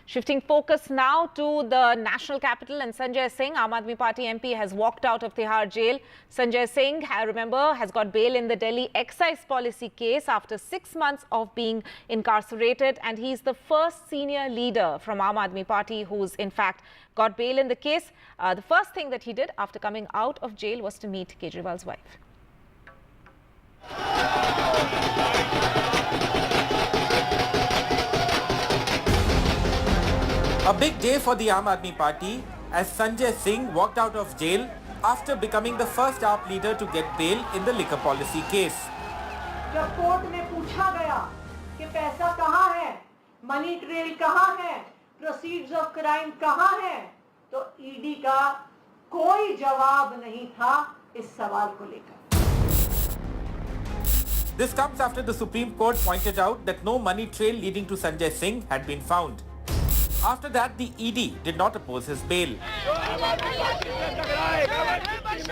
Shifting focus now to the national capital, and Sanjay Singh, Aam Aadmi Party MP, has walked out of Tihar jail. Sanjay Singh, remember, has got bail in the Delhi excise policy case after 6 months of being incarcerated, and he's the first senior leader from Aam Aadmi Party who's in fact got bail in the case. The first thing that he did after coming out of jail was to meet Kejriwal's wife. A big day for the Aam Aadmi Party as Sanjay Singh walked out of jail after becoming the first AAP leader to get bail in the liquor policy case. जब court में पूछा गया कि पैसा कहाँ है, money trail कहाँ है, प्रोसीड्स ऑफ क्राइम कहाँ है, तो ईडी का कोई जवाब नहीं था इस सवाल को लेकर. This comes after the Supreme Court pointed out that no money trail leading to Sanjay Singh had been found. After that, the ED did not oppose his bail.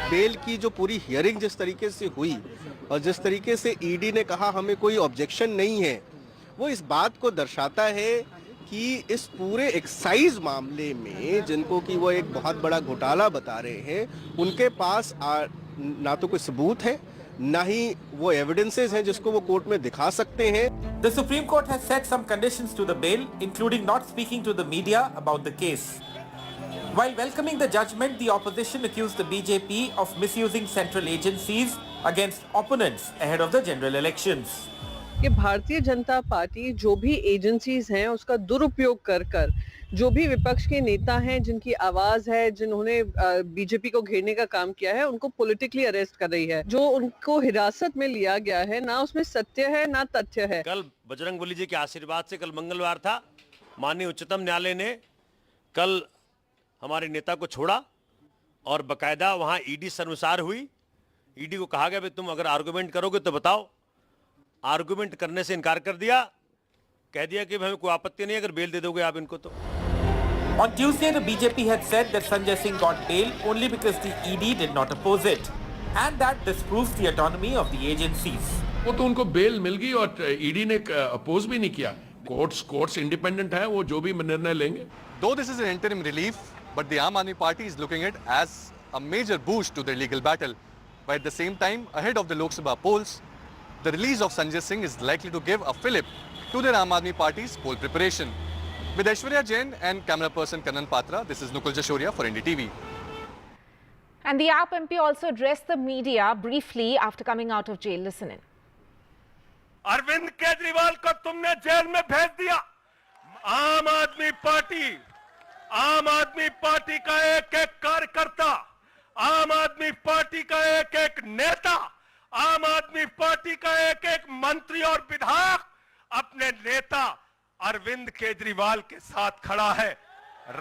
Bail की जो पूरी हियरिंग जिस तरीके से हुई और जिस तरीके से ईडी ने कहा हमें कोई ऑब्जेक्शन नहीं है, वो इस बात को दर्शाता है कि इस पूरे एक्साइज मामले में जिनको कि वो एक बहुत बड़ा घोटाला बता रहे हैं, उनके पास ना तो कोई सबूत है, ना ही वो एविडेंसेस हैं जिसको वो कोर्ट में दिखा सकते हैं. The Supreme Court has set some conditions to the bail, including not speaking to the media about the case. While welcoming the judgment, the opposition accused the BJP of misusing central agencies against opponents ahead of the general elections. कि Bharatiya Janata party जो भी agencies हैं उसका दुरुपयोग कर जो भी विपक्ष के नेता हैं जिनकी आवाज है जिन्होंने बीजेपी को घेरने का काम किया है उनको पॉलिटिकली अरेस्ट कर रही है जो उनको हिरासत में लिया गया है ना उसमें सत्य है ना तथ्य है कल बजरंगबली जी के आशीर्वाद से कल मंगलवार था माननीय उच्चतम न्यायालय ने कल हमारे नेता को छोड़ा और बकायदा वहां ईडी शर्मसार हुई ईडी को कहा गया तुम अगर आर्गुमेंट करोगे तो बताओ आर्गुमेंट करने से इनकार कर दिया कह दिया कि हमें कोई आपत्ति नहीं अगर बेल दे दोगे आप इनको तो On Tuesday, the BJP had said that Sanjay Singh got bail only because the ED did not oppose it, and that disproves the autonomy of the agencies. वो तो उनको बेल मिल गई और ईडी ने अपोज भी नहीं किया कोर्ट्स इंडिपेंडेंट है वो जो भी निर्णय लेंगे Though this is an interim relief, but the Aam Aadmi Party is looking at it as a major boost to their legal battle. But at the same time, ahead of the Lok Sabha polls, the release of Sanjay Singh is likely to give a fillip to their Aam Aadmi Party's poll preparation. With Aishwarya Jain and camera person Kanan Patra, this is Nukul Jashoria for NDTV. And the AAP MP also addressed the media briefly after coming out of jail. Listen in. Arvind Kejriwal को तुमने jail में भेज दिया आम आदमी party का एक एक कार्यकर्ता आम आदमी पार्टी का एक एक नेता आम आदमी पार्टी का एक एक मंत्री और विधायक अपने नेता अरविंद केजरीवाल के साथ खड़ा है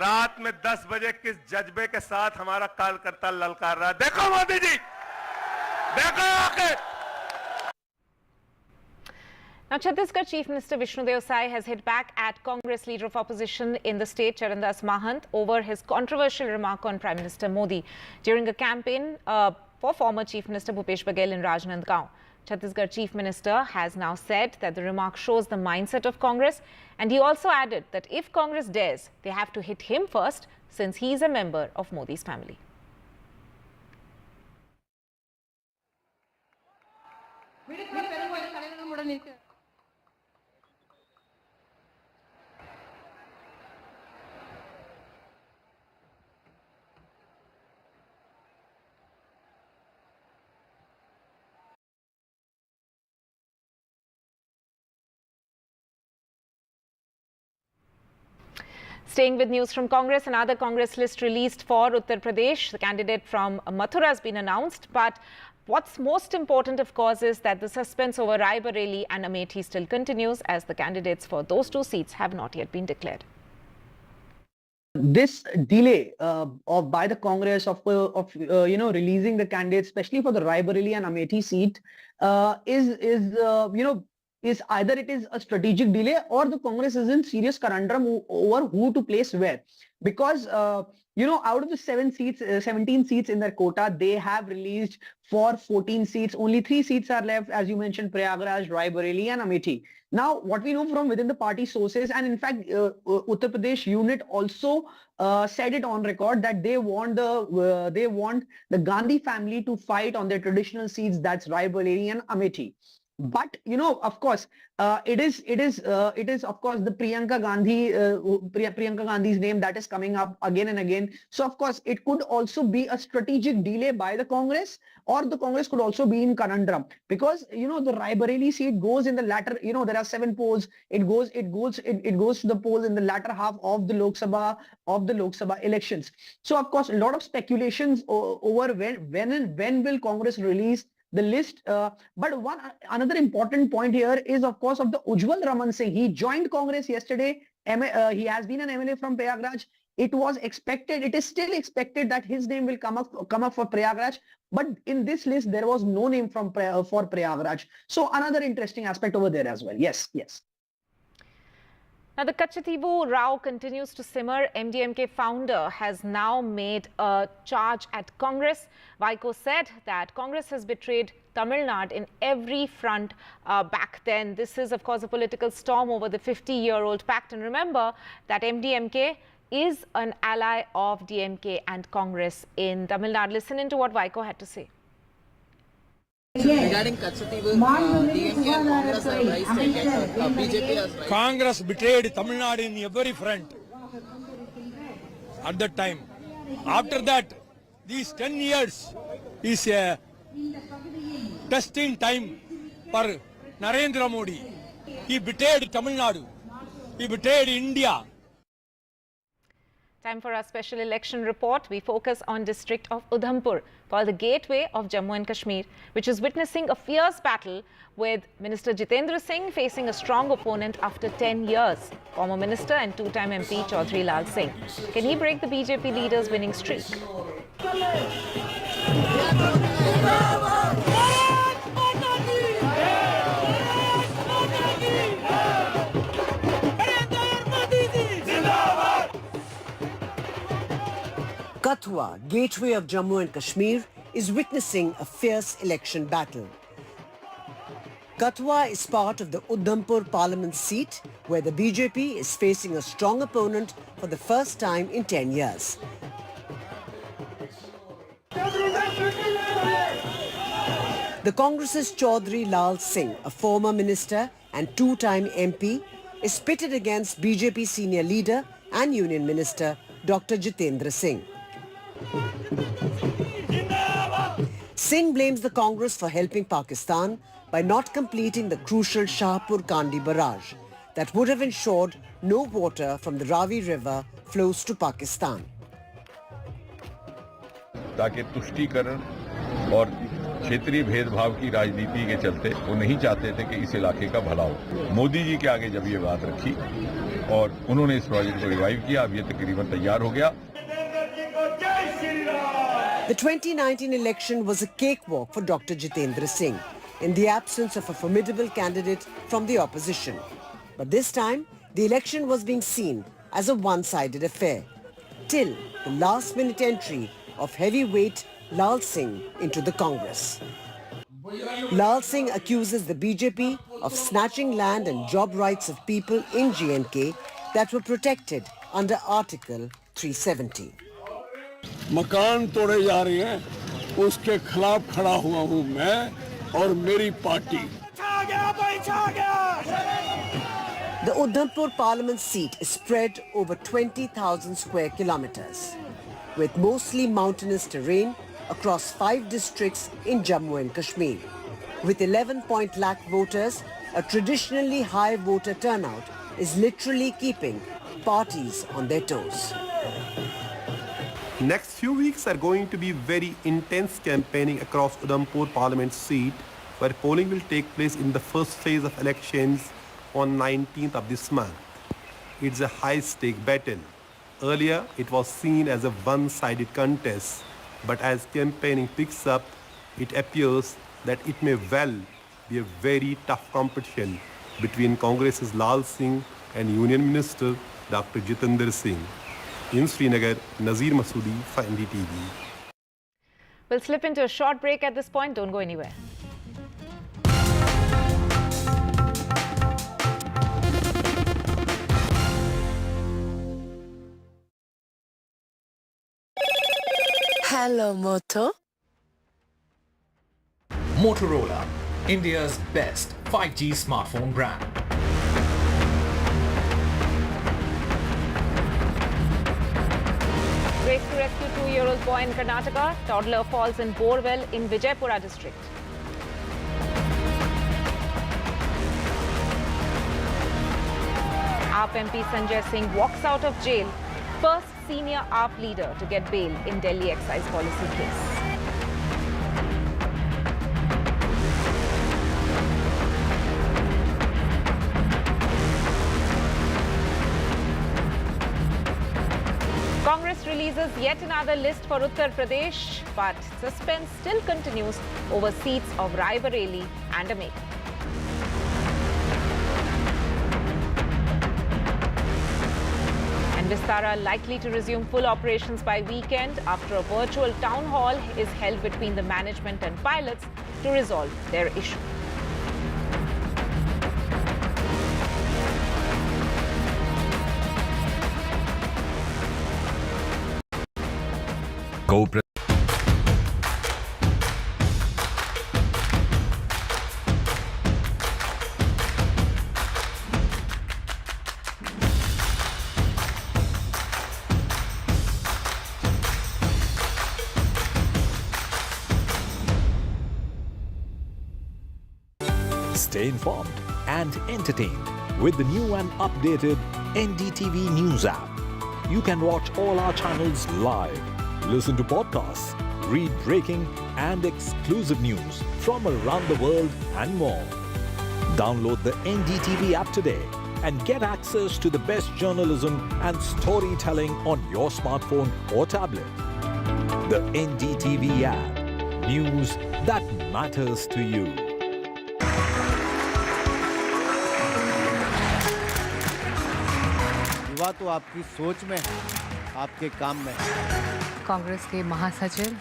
रात में 10 बजे किस जज्बे के साथ हमारा कार्यकर्ता ललकार रहा है देखो मोदी जी देखो आके Now, Chhattisgarh Chief Minister Vishnu Devsai has hit back at Congress leader of opposition in the state, Charandas Mahant, over his controversial remark on Prime Minister Modi during a campaign for former Chief Minister Bhupesh Baghel in Rajnandgaon. Chhattisgarh Chief Minister has now said that the remark shows the mindset of Congress, and he also added that if Congress dares, they have to hit him first since he is a member of Modi's family. Staying with news from Congress, another Congress list released for Uttar Pradesh. The candidate from Mathura has been announced. But what's most important, of course, is that the suspense over Rai Bareilly and Amethi still continues as the candidates for those two seats have not yet been declared. This delay by the Congress of releasing the candidates, especially for the Rai Bareilly and Amethi seat, is either it is a strategic delay or the Congress is in serious conundrum over who to place where. Because, out of the 17 seats in their quota, they have released for 14 seats. Only 3 seats are left, as you mentioned, Prayagraj, Rai Bareilly and Amethi. Now, what we know from within the party sources, and in fact, Uttar Pradesh unit also said it on record that they want the Gandhi family to fight on their traditional seats, that's Rai Bareilly and Amethi. But of course, it is of course the Priyanka Gandhi's name that is coming up again and again. So of course, it could also be a strategic delay by the Congress, or the Congress could also be in conundrum because the Rai Bareilly seat goes in the latter. There are 7 polls. It goes to the polls in the latter half of the Lok Sabha elections. So of course, a lot of speculations over when will Congress release the list. But another important point here is, of course, of the Ujjwal Raman Singh. He joined Congress yesterday. He has been an MLA from Prayagraj. It was expected, it is still expected that his name will come up for Prayagraj. But in this list, there was no name for Prayagraj. So another interesting aspect over there as well. Yes. Now, the Kachativu row continues to simmer. MDMK founder has now made a charge at Congress. Vaiko said that Congress has betrayed Tamil Nadu in every front back then. This is, of course, a political storm over the 50-year-old pact. And remember that MDMK is an ally of DMK and Congress in Tamil Nadu. Listen into what Vaiko had to say. Regarding Kachativu, DMK and Congress have raised against BJP as Congress betrayed Tamil Nadu in every front at that time. After that, these 10 years is a testing time for Narendra Modi. He betrayed Tamil Nadu. He betrayed India. Time for our special election report. We focus on district of Udhampur, called the gateway of Jammu and Kashmir, which is witnessing a fierce battle with Minister Jitendra Singh facing a strong opponent after 10 years. Former Minister and two-time MP Chaudhry Lal Singh. Can he break the BJP leader's winning streak? Kathua, gateway of Jammu and Kashmir, is witnessing a fierce election battle. Kathua is part of the Udhampur parliament seat, where the BJP is facing a strong opponent for the first time in 10 years. The Congress's Chaudhry Lal Singh, a former minister and two-time MP, is pitted against BJP senior leader and Union Minister Dr. Jitendra Singh. Singh blames the Congress for helping Pakistan by not completing the crucial Shahpur Kandi barrage that would have ensured no water from the Ravi River flows to Pakistan. ताकि तुष्टीकरण और क्षेत्रीय भेदभाव की राजनीति के चलते वो नहीं चाहते थे कि इस इलाके का भला हो। मोदी जी के आगे जब ये बात रखी और उन्होंने इस प्रोजेक्ट को रिवाइव किया, अब ये तकरीबन तैयार हो गया। The 2019 election was a cakewalk for Dr. Jitendra Singh in the absence of a formidable candidate from the opposition. But this time, the election was being seen as a one-sided affair, till the last-minute entry of heavyweight Lal Singh into the Congress. Lal Singh accuses the BJP of snatching land and job rights of people in J&K that were protected under Article 370. मकान तोड़े जा रहे हैं, उसके खिलाफ खड़ा हुआ हूं मैं और मेरी party. The Udhampur parliament seat is spread over 20,000 square kilometers, with mostly mountainous terrain across 5 districts in Jammu and Kashmir. With 11 lakh voters, a traditionally high voter turnout is literally keeping parties on their toes. Next few weeks are going to be very intense campaigning across Udhampur parliament seat, where polling will take place in the first phase of elections on 19th of this month. It's a high-stake battle. Earlier, it was seen as a one-sided contest, but as campaigning picks up, it appears that it may well be a very tough competition between Congress's Lal Singh and Union Minister Dr. Jitendra Singh. In Srinagar, Nazir Masoodi for NDTV. We'll slip into a short break at this point. Don't go anywhere. Hello, Moto. Motorola, India's best 5G smartphone brand. Race to rescue 2-year-old boy in Karnataka. Toddler falls in borewell in Vijaypura district. AAP MP Sanjay Singh walks out of jail. First senior AAP leader to get bail in Delhi excise policy case. Congress releases yet another list for Uttar Pradesh, but suspense still continues over seats of Rai Bareli and Amethi. And Vistara likely to resume full operations by weekend after a virtual town hall is held between the management and pilots to resolve their issue. Stay informed and entertained with the new and updated NDTV News app. You can watch all our channels live, listen to podcasts, read breaking and exclusive news from around the world and more. Download the NDTV app today and get access to the best journalism and storytelling on your smartphone or tablet. The NDTV app. News that matters to you. युवा तो आपकी सोच में है, आपके काम में है। कांग्रेस के महासचिव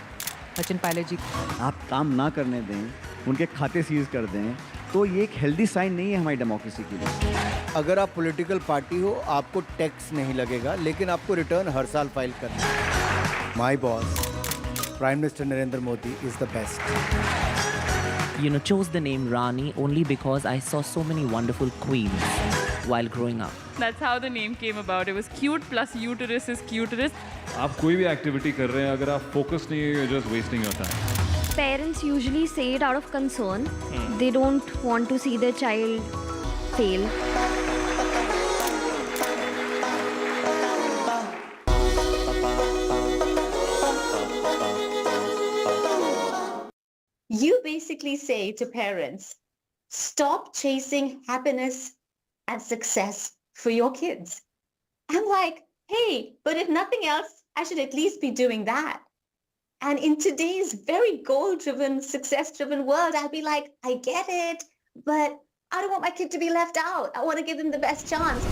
सचिन पायलट जी, आप काम ना करने दें, उनके खाते सीज कर दें, तो ये एक हेल्दी साइन नहीं है हमारी डेमोक्रेसी के लिए। अगर आप पॉलिटिकल पार्टी हो, आपको टैक्स नहीं लगेगा, लेकिन आपको रिटर्न हर साल फाइल करना है। My boss, Prime Minister Narendra Modi is the best. Chose the name Rani only because I saw so many wonderful queens while growing up. That's how the name came about. It was cute plus uterus is cuterus. आप कोई भी activity कर रहे हैं, अगर आप focus नहीं है, you're just wasting your time. Parents usually say it out of concern. They don't want to see their child fail. You basically say to parents, stop chasing happiness and success for your kids. I'm like, hey, but if nothing else, I should at least be doing that. And in today's very goal-driven, success-driven world, I'd be like, I get it, but I don't want my kid to be left out. I want to give them the best chance.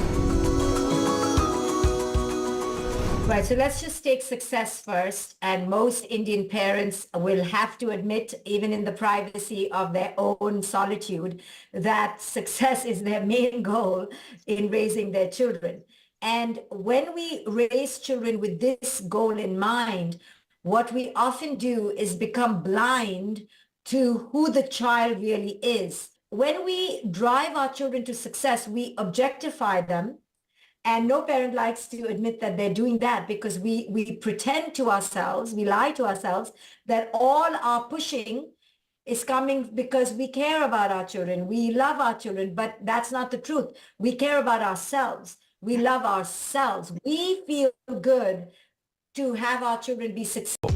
Right, so let's just take success first. And most Indian parents will have to admit, even in the privacy of their own solitude, that success is their main goal in raising their children. And when we raise children with this goal in mind, what we often do is become blind to who the child really is. When we drive our children to success, we objectify them. And no parent likes to admit that they're doing that, because we pretend to ourselves, we lie to ourselves that all our pushing is coming because we care about our children. We love our children, but that's not the truth. We care about ourselves. We love ourselves. We feel good to have our children be successful.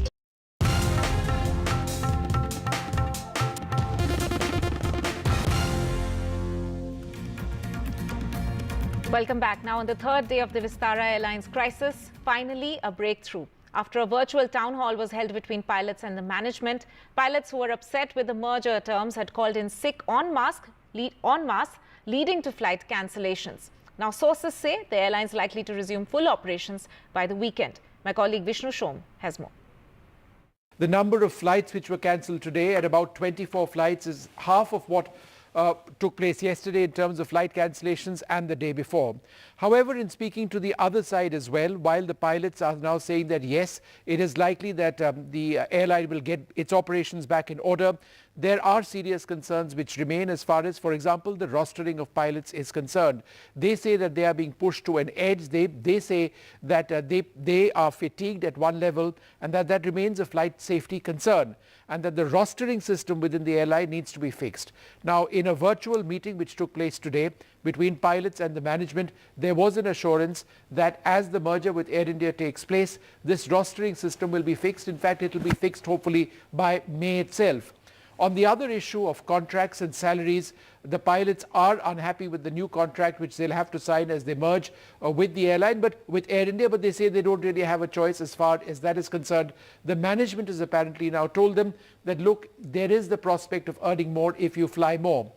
Welcome back. Now, on the third day of the Vistara Airlines crisis, finally a breakthrough. After a virtual town hall was held between pilots and the management, pilots who were upset with the merger terms had called in sick en masse, leading to flight cancellations. Now, sources say the airline is likely to resume full operations by the weekend. My colleague Vishnu Shom has more. The number of flights which were cancelled today, at about 24 flights, is half of what took place yesterday in terms of flight cancellations and the day before. However, in speaking to the other side as well, while the pilots are now saying that yes, it is likely that the airline will get its operations back in order, there are serious concerns which remain as far as, for example, the rostering of pilots is concerned. They say that they are being pushed to an edge. They say that they are fatigued at one level, and that remains a flight safety concern, and that the rostering system within the airline needs to be fixed. Now, in a virtual meeting which took place today between pilots and the management, there was an assurance that as the merger with Air India takes place, this rostering system will be fixed. In fact, it will be fixed hopefully by May itself. On the other issue of contracts and salaries, the pilots are unhappy with the new contract which they'll have to sign as they merge with the airline, but with Air India, but they say they don't really have a choice as far as that is concerned. The management has apparently now told them that, look, there is the prospect of earning more if you fly more.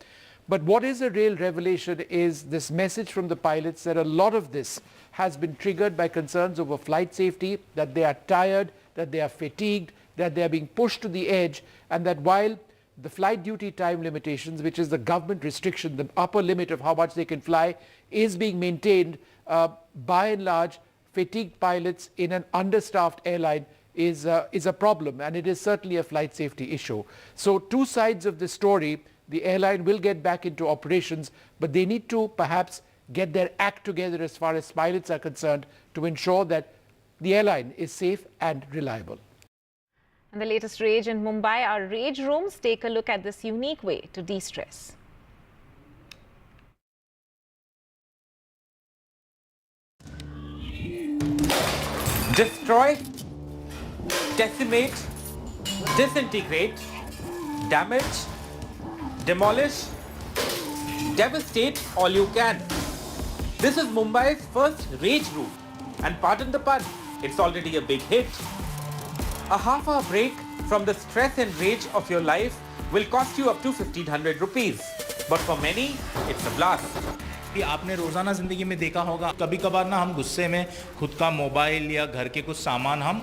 But what is a real revelation is this message from the pilots that a lot of this has been triggered by concerns over flight safety, that they are tired, that they are fatigued, that they are being pushed to the edge, and that while the flight duty time limitations, which is the government restriction, the upper limit of how much they can fly, is being maintained, by and large, fatigued pilots in an understaffed airline is a problem, and it is certainly a flight safety issue. So two sides of the story. The airline will get back into operations, but they need to perhaps get their act together as far as pilots are concerned to ensure that the airline is safe and reliable. And the latest rage in Mumbai, our rage rooms take a look at this unique way to de-stress. Destroy, decimate, disintegrate, damage, demolish, devastate all you can. This is Mumbai's first rage room, and pardon the pun, it's already a big hit. A half-hour break from the stress and rage of your life will cost you up to 1,500 rupees. But for many, it's a blast. आपने रोज़ाना ज़िंदगी में देखा होगा, कभी कभार ना हम गुस्से में खुद का मोबाइल या घर के कुछ सामान हम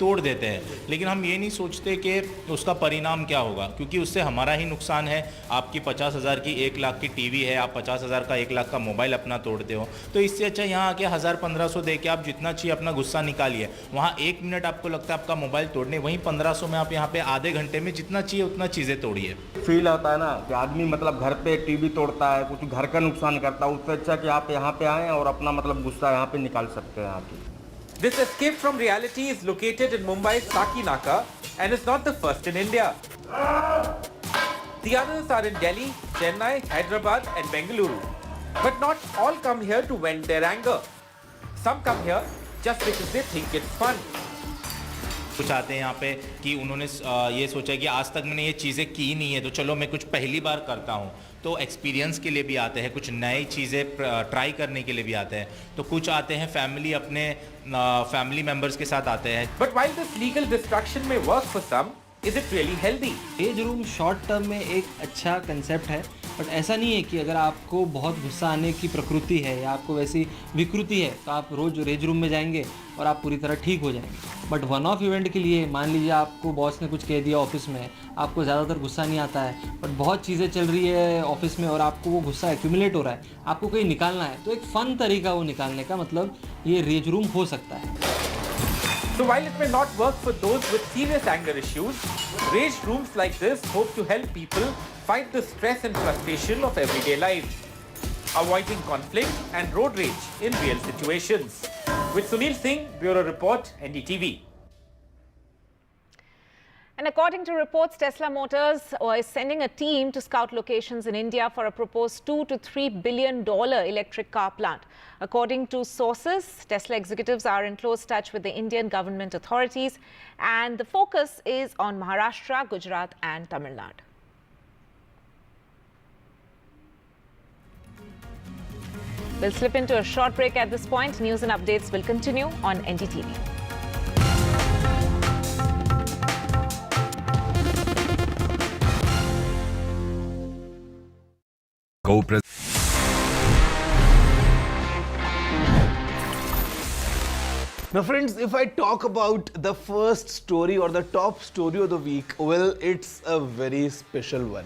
तोड़ देते हैं, लेकिन हम ये नहीं सोचते कि उसका परिणाम क्या होगा, क्योंकि उससे हमारा ही नुकसान है। आपकी 50,000 की 1 लाख की टीवी है, आप 50,000 का 1 लाख का मोबाइल अपना तोड़ते हो, तो इससे अच्छा यहाँ आके 1,000-1,500 दे के आप जितना चाहिए अपना गुस्सा निकालिए। वहाँ 1 मिनट आपको लगता है आपका मोबाइल तोड़ने, वहीं 1,500 में आप यहाँ पे आधे घंटे में जितना चाहिए उतना चीज़ें तोड़िए। फील होता है ना कि आदमी मतलब घर पे टीवी तोड़ता है, कुछ घर का नुकसान करता है, उससे अच्छा कि आप यहाँ पे आएँ और अपना मतलब गुस्सा यहाँ पे निकाल सकते हैं आके। This escape from reality is located in Mumbai's Sakinaka and is not the first in India. The others are in Delhi, Chennai, Hyderabad and Bengaluru. But not all come here to vent their anger. Some come here just because they think it's fun. कुछ आते हैं यहाँ पे कि उन्होंने ये सोचा कि आज तक मैंने ये चीज़ें की नहीं है, तो चलो मैं कुछ पहली बार करता हूँ, तो एक्सपीरियंस के लिए भी आते हैं, कुछ नई चीज़ें ट्राई करने के लिए भी आते हैं, तो कुछ आते हैं फैमिली अपने फैमिली मेंबर्स के साथ आते हैं। But while this legal destruction may work for some, is it really healthy? Raise room short term में एक अच्छा कंसेप्ट है, बट ऐसा नहीं है कि अगर आपको बहुत गुस्सा आने की प्रकृति है या आपको वैसी विकृति है तो आप रोज़ रेज रूम में जाएंगे और आप पूरी तरह ठीक हो जाएंगे। बट वन ऑफ इवेंट के लिए मान लीजिए आपको बॉस ने कुछ कह दिया ऑफिस में, आपको ज़्यादातर गुस्सा नहीं आता है, बट बहुत चीज़ें चल रही है ऑफिस में और आपको वो गुस्सा एक्यूमुलेट हो रहा है, आपको कहीं निकालना है, तो एक फ़न तरीका वो निकालने का, मतलब ये रेज रूम हो सकता है। So while it may not work for those with serious anger issues, rage rooms like this hope to help people fight the stress and frustration of everyday life, avoiding conflict and road rage in real situations. With Sunil Singh, Bureau Report, NDTV. And according to reports, Tesla Motors is sending a team to scout locations in India for a proposed $2 to $3 billion electric car plant. According to sources, Tesla executives are in close touch with the Indian government authorities, and the focus is on Maharashtra, Gujarat and Tamil Nadu. We'll slip into a short break at this point. News and updates will continue on NDTV. Now friends, if I talk about the first story or the top story of the week, well, it's a very special one.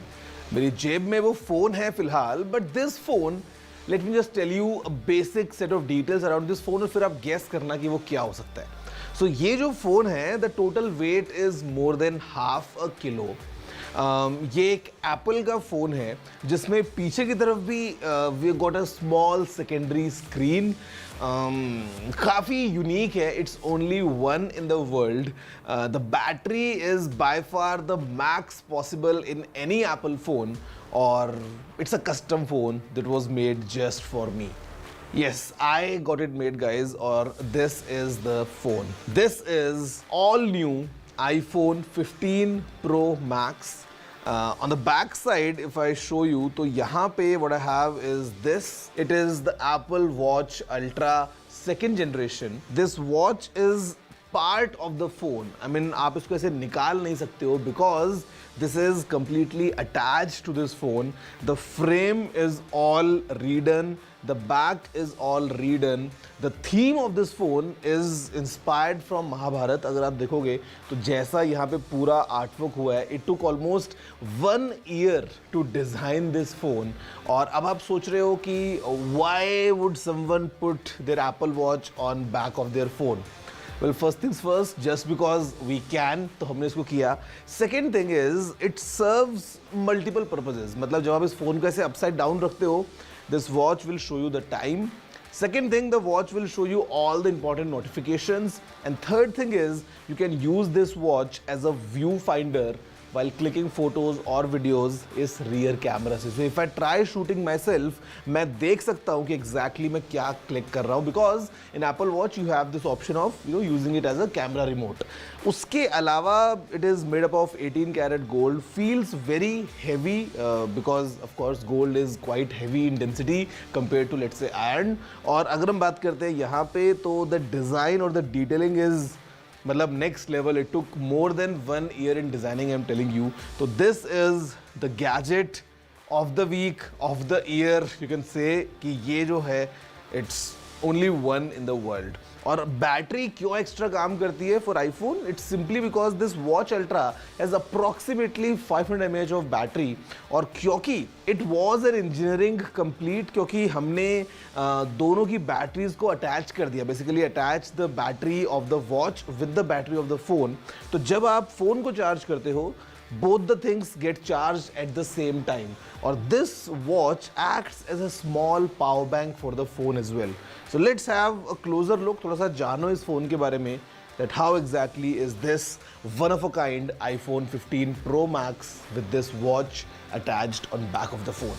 मेरी जेब में वो phone है फिलहाल, but this phone, let me just tell you a basic set of details around this phone और फिर आप guess करना कि वो क्या हो सकता है। So ये जो phone है, the total weight is more than half a kilo. ये एक एप्पल का फ़ोन है जिसमें पीछे की तरफ भी we got a small secondary screen, काफ़ी यूनिक है, it's only one in the world, the battery is by far the max possible in any Apple phone और it's a custom phone that was made just for me. Yes, I got it made guys, or this is the phone. This is all new iPhone 15 Pro Max. On the back side, if I show you, तो यहाँ पे what I have is this. It is the Apple Watch Ultra 2nd generation. This watch is part of the phone. I mean, आप इसको ऐसे निकाल नहीं सकते हो because this is completely attached to this phone. The frame is all redone. The back is all redone. The theme of this phone is inspired from Mahabharata. अगर आप देखोगे तो जैसा यहाँ पे पूरा आर्टवर्क हुआ है, it took almost 1 year to design this phone. और अब आप सोच रहे हो कि why would someone put their Apple Watch on back of their phone? Well, first things first, just because we can, तो हमने इसको किया. Second thing is, it serves multiple purposes. मतलब जब आप इस phone को ऐसे upside down रखते हो, this watch will show you the time. Second thing, the watch will show you all the important notifications. And third thing is, you can use this watch as a viewfinder while clicking photos or videos is rear camera से. So if I try shooting myself, मैं देख सकता हूँ कि exactly मैं क्या click कर रहा हूँ, because in Apple Watch you have this option of using it as a camera remote. उसके अलावा it is made up of 18 karat gold, feels very heavy because of course gold is quite heavy in density compared to let's say iron. और अगर हम बात करते हैं यहाँ पे तो the design or the detailing is मतलब next level. It took more than 1 year in designing, I'm telling you. So this is the gadget of the week, of the year. You can say कि ये जो है it's only one in the world. और battery क्यों extra काम करती है for iPhone? It's simply because this watch ultra has approximately 500 mAh of battery. और क्योंकि it was an engineering complete, क्योंकि हमने दोनों की बैटरीज को अटैच कर दिया, basically attach the battery of the watch with the battery of the phone. तो जब आप फोन को चार्ज करते हो, both the things get charged at the same time. Or this watch acts as a small power bank for the phone as well. So let's have a closer look. थोड़ा सा जानो इस phone के बारे में, that how exactly is this one of a kind iPhone 15 Pro Max with this watch attached on back of the phone.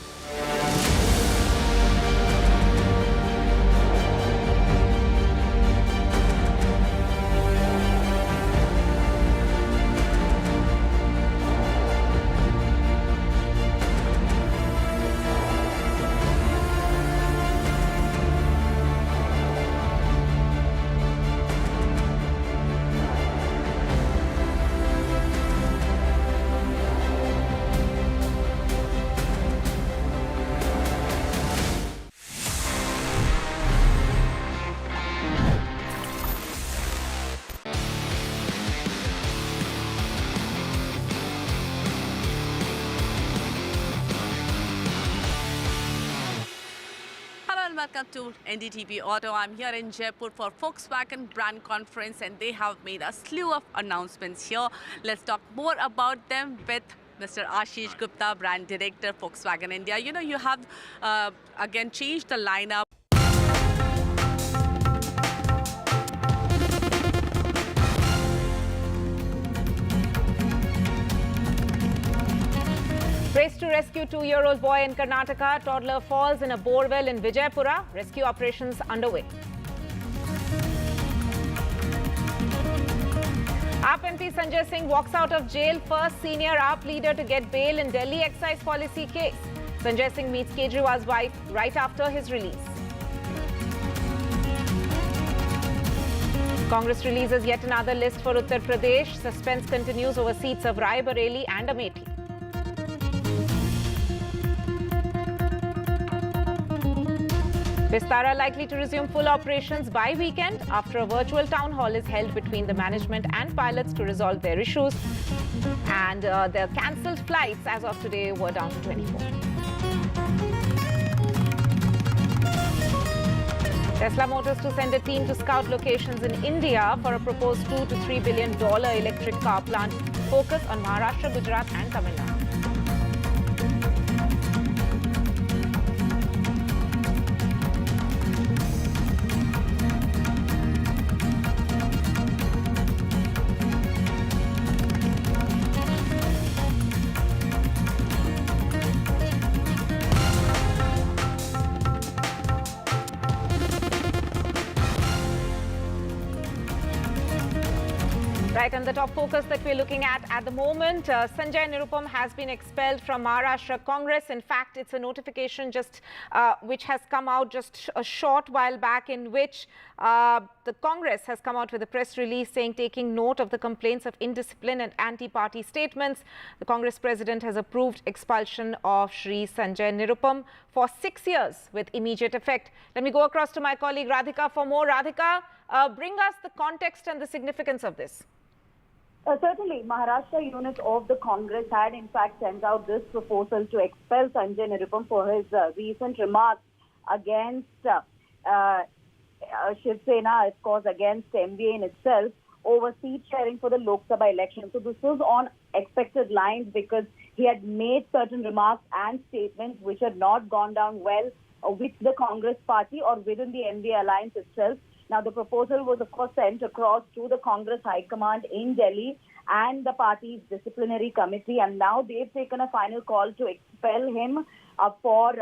Welcome to NDTV Auto. I'm here in Jaipur for Volkswagen brand conference and they have made a slew of announcements here. Let's talk more about them with Mr. Ashish Gupta, brand director, Volkswagen India. You know, you have again changed the lineup. Race to rescue 2-year-old boy in Karnataka. Toddler falls in a borewell in Vijaypura. Rescue operations underway. AAP MP Sanjay Singh walks out of jail, first senior AAP leader to get bail in Delhi excise policy case. Sanjay Singh meets Kejriwal's wife right after his release. Congress releases yet another list for Uttar Pradesh. Suspense continues over seats of Rai Bareli and Amethi. Vistara likely to resume full operations by weekend after a virtual town hall is held between the management and pilots to resolve their issues. And the cancelled flights as of today were down to 24. Tesla Motors to send a team to scout locations in India for a proposed $2 to $3 billion electric car plant focused on Maharashtra, Gujarat and Tamil Nadu. Right, and the top focus that we're looking at the moment, Sanjay Nirupam has been expelled from Maharashtra Congress. In fact, it's a notification which has come out just a short while back, in which the Congress has come out with a press release saying, taking note of the complaints of indiscipline and anti-party statements, the Congress president has approved expulsion of Shri Sanjay Nirupam for 6 years with immediate effect. Let me go across to my colleague Radhika for more. Radhika, bring us the context and the significance of this. Certainly, Maharashtra unit of the Congress had in fact sent out this proposal to expel Sanjay Nirupam for his recent remarks against Shiv Sena, of course, against MVA in itself, over seat sharing for the Lok Sabha election. So this was on expected lines because he had made certain remarks and statements which had not gone down well with the Congress party or within the MVA alliance itself. Now, the proposal was, of course, sent across to the Congress High Command in Delhi, and the party's disciplinary committee, and now they've taken a final call to expel him for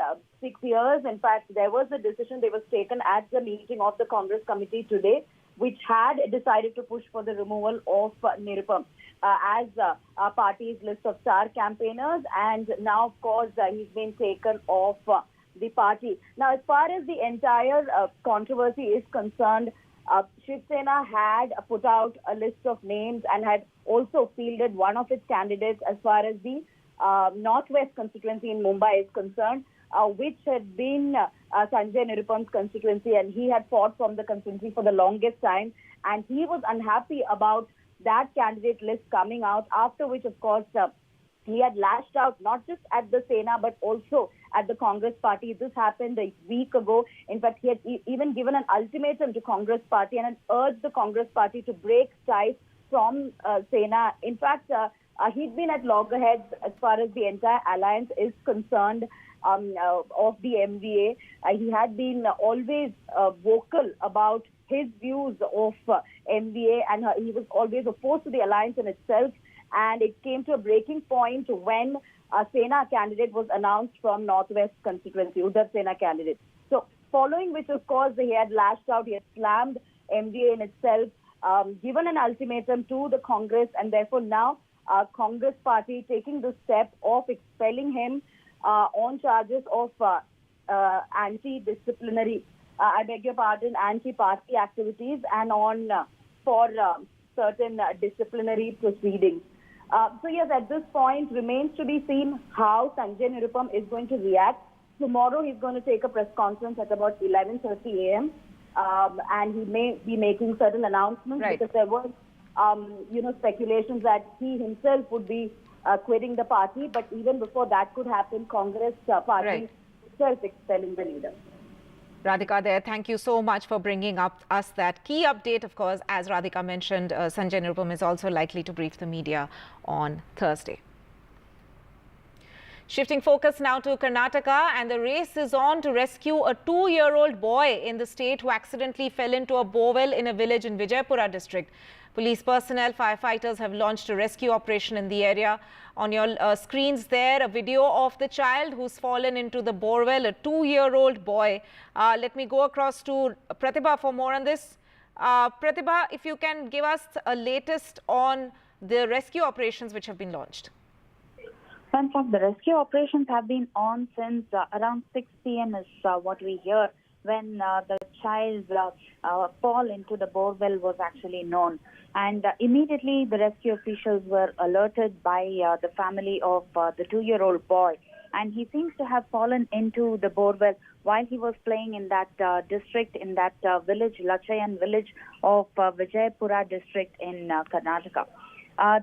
6 years. In fact, there was a decision that was taken at the meeting of the Congress committee today, which had decided to push for the removal of Nirupam as our party's list of star campaigners, and now, of course, he's been taken off the party. Now, as far as the entire controversy is concerned, Shiv Sena had put out a list of names and had also fielded one of its candidates as far as the Northwest constituency in Mumbai is concerned, which had been Sanjay Nirupam's constituency, and he had fought from the constituency for the longest time, and he was unhappy about that candidate list coming out, after which, of course, he had lashed out not just at the Sena but also at the Congress party. This happened a week ago. In fact, he had even given an ultimatum to Congress party and had urged the Congress party to break ties from Sena. In fact, he'd been at loggerheads as far as the entire alliance is concerned of the MVA. He had been always vocal about his views of MVA, and he was always opposed to the alliance in itself. And it came to a breaking point when a Sena candidate was announced from Northwest constituency, Udhar Sena candidate. So following which, of course, he had lashed out, he had slammed MVA in itself, given an ultimatum to the Congress, and therefore now Congress party taking the step of expelling him on charges of anti-disciplinary, anti-party activities, and on for certain disciplinary proceedings. So yes, at this point remains to be seen how Sanjay Nirupam is going to react. Tomorrow he's going to take a press conference at about 11:30 a.m. And he may be making certain announcements, because there was, speculations that he himself would be quitting the party. But even before that could happen, Congress party itself expelling the leader. Radhika there, thank you so much for bringing up us that key update. Of course, as Radhika mentioned, Sanjay Nirupam is also likely to brief the media on Thursday. Shifting focus now to Karnataka, and the race is on to rescue a 2-year-old boy in the state who accidentally fell into a borewell in a village in Vijaypura district. Police personnel, firefighters have launched a rescue operation in the area. On your screens there, a video of the child who's fallen into the borewell, a 2-year-old boy. Let me go across to Pratibha for more on this. Pratibha, if you can give us a latest on the rescue operations which have been launched. In fact, the rescue operations have been on since around 6 p.m. is what we hear, when the child's fall into the borewell was actually known. And immediately the rescue officials were alerted by the family of the 2-year-old boy. And he seems to have fallen into the borewell while he was playing in that district, in that village, Lachayan village of Vijaypura district in Karnataka.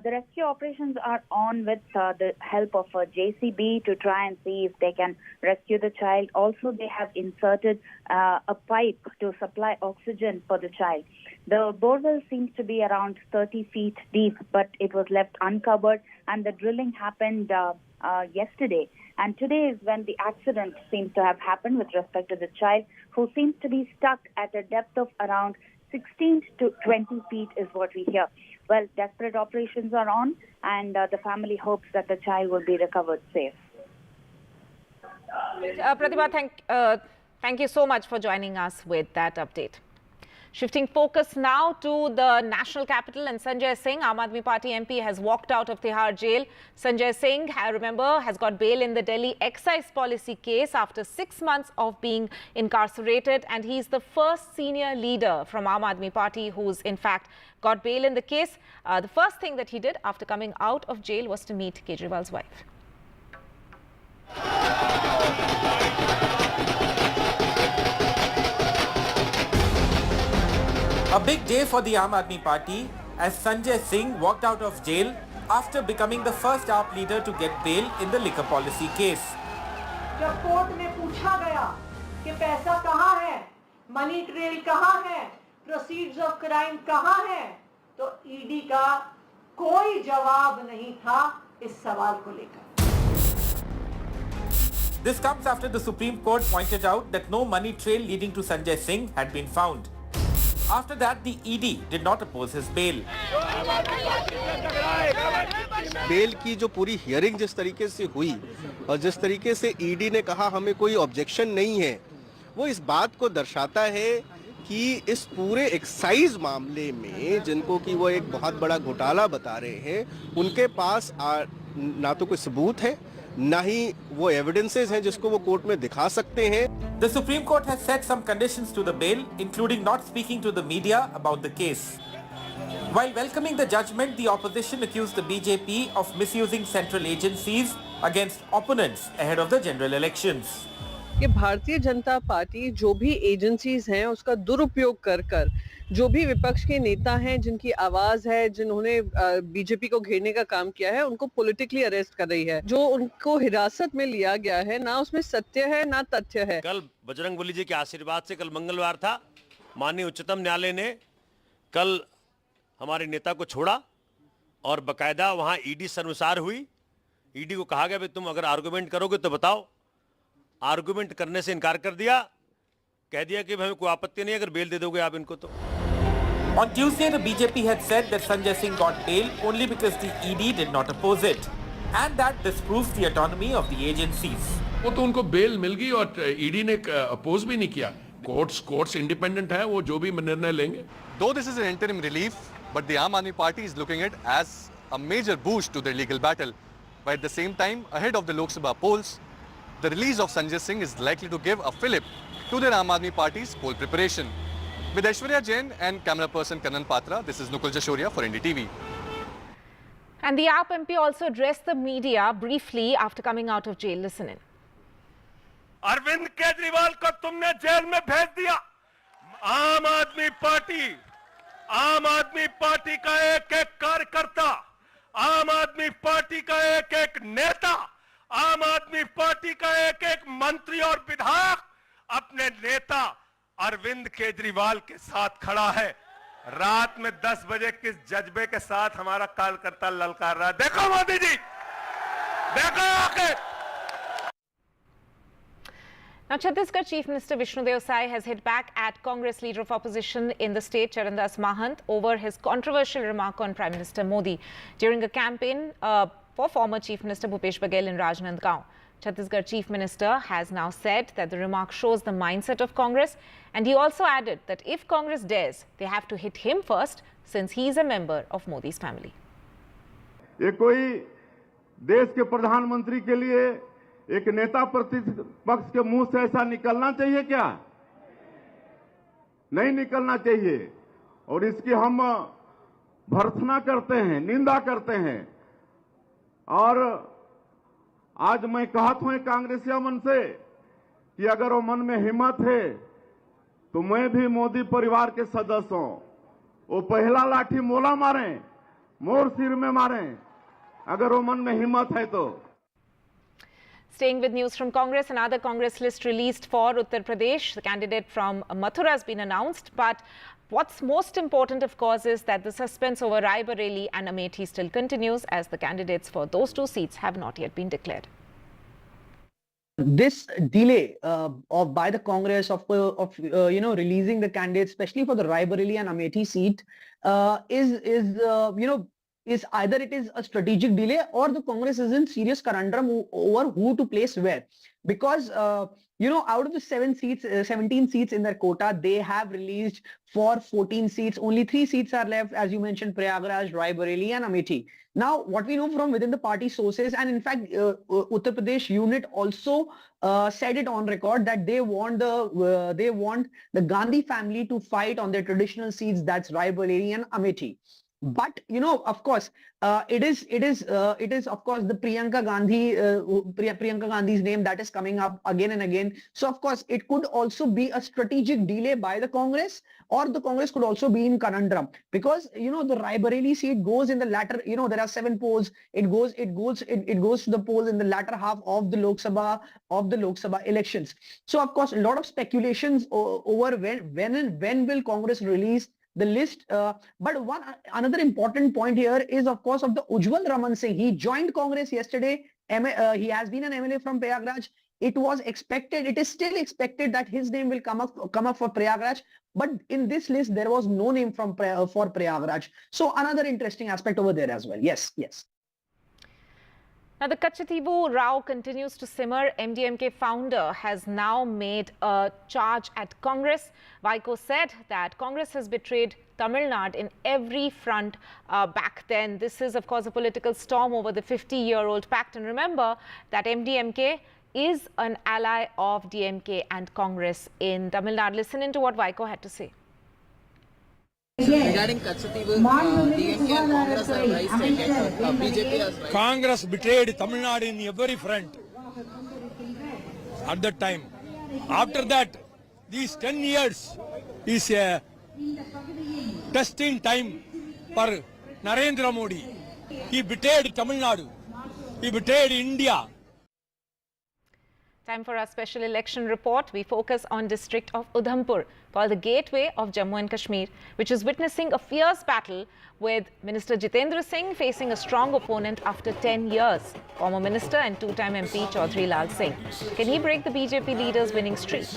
The rescue operations are on with the help of a JCB to try and see if they can rescue the child. Also, they have inserted a pipe to supply oxygen for the child. The borewell seems to be around 30 feet deep, but it was left uncovered, and the drilling happened yesterday. And today is when the accident seems to have happened with respect to the child, who seems to be stuck at a depth of around 16 to 20 feet is what we hear. Well, desperate operations are on, and the family hopes that the child will be recovered safe. Pratibha, thank you so much for joining us with that update. Shifting focus now to the national capital, and Sanjay Singh, Aam Aadmi Party MP, has walked out of Tihar jail. Sanjay Singh, remember, has got bail in the Delhi excise policy case after 6 months of being incarcerated, and he's the first senior leader from Aam Aadmi Party who's in fact got bail in the case. The first thing that he did after coming out of jail was to meet Kejriwal's wife. A big day for the Aam Aadmi Party as Sanjay Singh walked out of jail after becoming the first AAP leader to get bail in the liquor policy case. जब court में पूछा गया कि पैसा कहाँ है, money trail कहाँ है, प्रोसीड्स ऑफ क्राइम कहाँ है, तो ईडी का कोई जवाब नहीं था इस सवाल को लेकर. This comes after the Supreme Court pointed out that no money trail leading to Sanjay Singh had been found. After that, the ED did not oppose his bail. Bail की जो पूरी हियरिंग जिस तरीके से हुई और जिस तरीके से ईडी ने कहा हमें कोई ऑब्जेक्शन नहीं है, वो इस बात को दर्शाता है कि इस पूरे एक्साइज मामले में जिनको कि वो एक बहुत बड़ा घोटाला बता रहे हैं, उनके पास ना तो कोई सबूत है, ना ही वो एविडेंसेस हैं जिसको वो कोर्ट में दिखा सकते हैं। The Supreme Court has set some conditions to the bail, including not speaking to the media about the case. While welcoming the judgment, the opposition accused the BJP of misusing central agencies against opponents ahead of the general elections. कि Bharatiya Janata party जो भी agencies हैं उसका दुरुपयोग कर जो भी विपक्ष के नेता हैं जिनकी आवाज है, जिन्होंने बीजेपी को घेरने का काम किया है, उनको पॉलिटिकली अरेस्ट कर रही है। जो उनको हिरासत में लिया गया है, ना उसमें सत्य है ना तथ्य है। कल बजरंगबली जी के आशीर्वाद से, कल मंगलवार था, माननीय उच्चतम न्यायालय ने कल हमारे नेता को छोड़ा और बकायदा वहां ईडी सर्वसार हुई। ईडी को कहा गया भाई तुम अगर आर्गुमेंट करोगे तो बताओ। आर्गुमेंट करने से इनकार कर दिया, कह दिया कि हमें कोई आपत्ति नहीं अगर बेल दे दोगे आप इनको तो। On Tuesday, the BJP had said that Sanjay Singh got bail only because the ED did not oppose it, and that disproves the autonomy of the agencies. वो तो उनको बेल मिल गई और ईडी ने अपोज भी नहीं किया। कोर्ट्स इंडिपेंडेंट है, वो जो भी निर्णय लेंगे। Though this is an interim relief, but the Aam Aadmi Party is looking at it as a major boost to their legal battle. But at the same time, ahead of the Lok Sabha polls, the release of Sanjay Singh is likely to give a fillip to their Aam Aadmi Party's poll preparation. With Aishwarya Jain and camera person Kanan Patra, this is Nukul Jashoria for NDTV. And the AAP MP also addressed the media briefly after coming out of jail. Listen in. Arvind Kejriwal को तुमने jail में भेज दिया। आम आदमी party का एक एक कार्यकर्ता, आम आदमी पार्टी का एक एक नेता, आम आदमी पार्टी का एक एक मंत्री और विधायक अपने नेता अरविंद केजरीवाल के साथ खड़ा है। रात में 10 बजे किस जज्बे के साथ हमारा कार्यकर्ता ललकार रहा है। देखो मोदी जी, देखो आके। Now, Chhattisgarh Chief Minister Vishnu Deo Sai has hit back at Congress leader of opposition in the state, Charandas Mahant, over his controversial remark on Prime Minister Modi during a campaign for former Chief Minister Bhupesh Baghel in Rajnandgaon. Chhattisgarh Chief Minister has now said that the remark shows the mindset of Congress, and he also added that if Congress dares, they have to hit him first since he is a member of Modi's family. ये कोई देश के प्रधानमंत्री के लिए एक नेता प्रतिपक्ष के मुंह से ऐसा निकलना चाहिए क्या? नहीं निकलना चाहिए और इसकी हम भर्त्सना करते हैं, निंदा करते हैं। और आज मैं कहता हूं कांग्रेसिया मन से कि अगर वो मन में हिम्मत है तो मैं भी मोदी परिवार के सदस्य हूं। वो पहला लाठी मोला मारें, मोर सिर में मारें, अगर वो मन में हिम्मत है तो। Staying with news from Congress, another Congress list released for Uttar Pradesh. The candidate from Mathura has been announced. But what's most important, of course, is that the suspense over Rai Bareli and Amethi still continues, as the candidates for those two seats have not yet been declared. This delay by the Congress of releasing the candidates, especially for the Rai Bareli and Amethi seat, is either it is a strategic delay or the Congress is in serious conundrum over who to place where. Because, out of the 17 seats in their quota, they have released for 14 seats. Only 3 seats are left, as you mentioned, Prayagraj, Rai Bareli and Amethi. Now, what we know from within the party sources, and in fact, Uttar Pradesh unit also said it on record that they want the Gandhi family to fight on their traditional seats, that's Rai Bareli and Amethi. But of course, it is of course the Priyanka Gandhi's name that is coming up again and again. So of course, it could also be a strategic delay by the Congress, or the Congress could also be in conundrum because the Rai Bareli seat goes in the latter. There are 7 polls. It goes to the polls in the latter half of the Lok Sabha elections. So of course, a lot of speculations over when will Congress release the list. But another important point here is, of course, of the Ujjwal Raman Singh. He joined Congress yesterday. He has been an MLA from Prayagraj. it was expected, it is still expected that his name will come up for Prayagraj, but in this list there was no name for Prayagraj. So another interesting aspect over there as well. Yes. Now, the Kachativu row continues to simmer. MDMK founder has now made a charge at Congress. Vaiko said that Congress has betrayed Tamil Nadu in every front back then. This is, of course, a political storm over the 50-year-old pact. And remember that MDMK is an ally of DMK and Congress in Tamil Nadu. Listen into what Vaiko had to say. Regarding Kachativu, DMK and Congress have raised BJP has raised. Congress betrayed Tamil Nadu in every front at that time. After that, these 10 years is a testing time for Narendra Modi. He betrayed Tamil Nadu. He betrayed India. Time for our special election report. We focus on district of Udhampur, called the gateway of Jammu and Kashmir, which is witnessing a fierce battle with Minister Jitendra Singh facing a strong opponent after 10 years. Former Minister and two-time MP Chaudhry Lal Singh. Can he break the BJP leader's winning streak?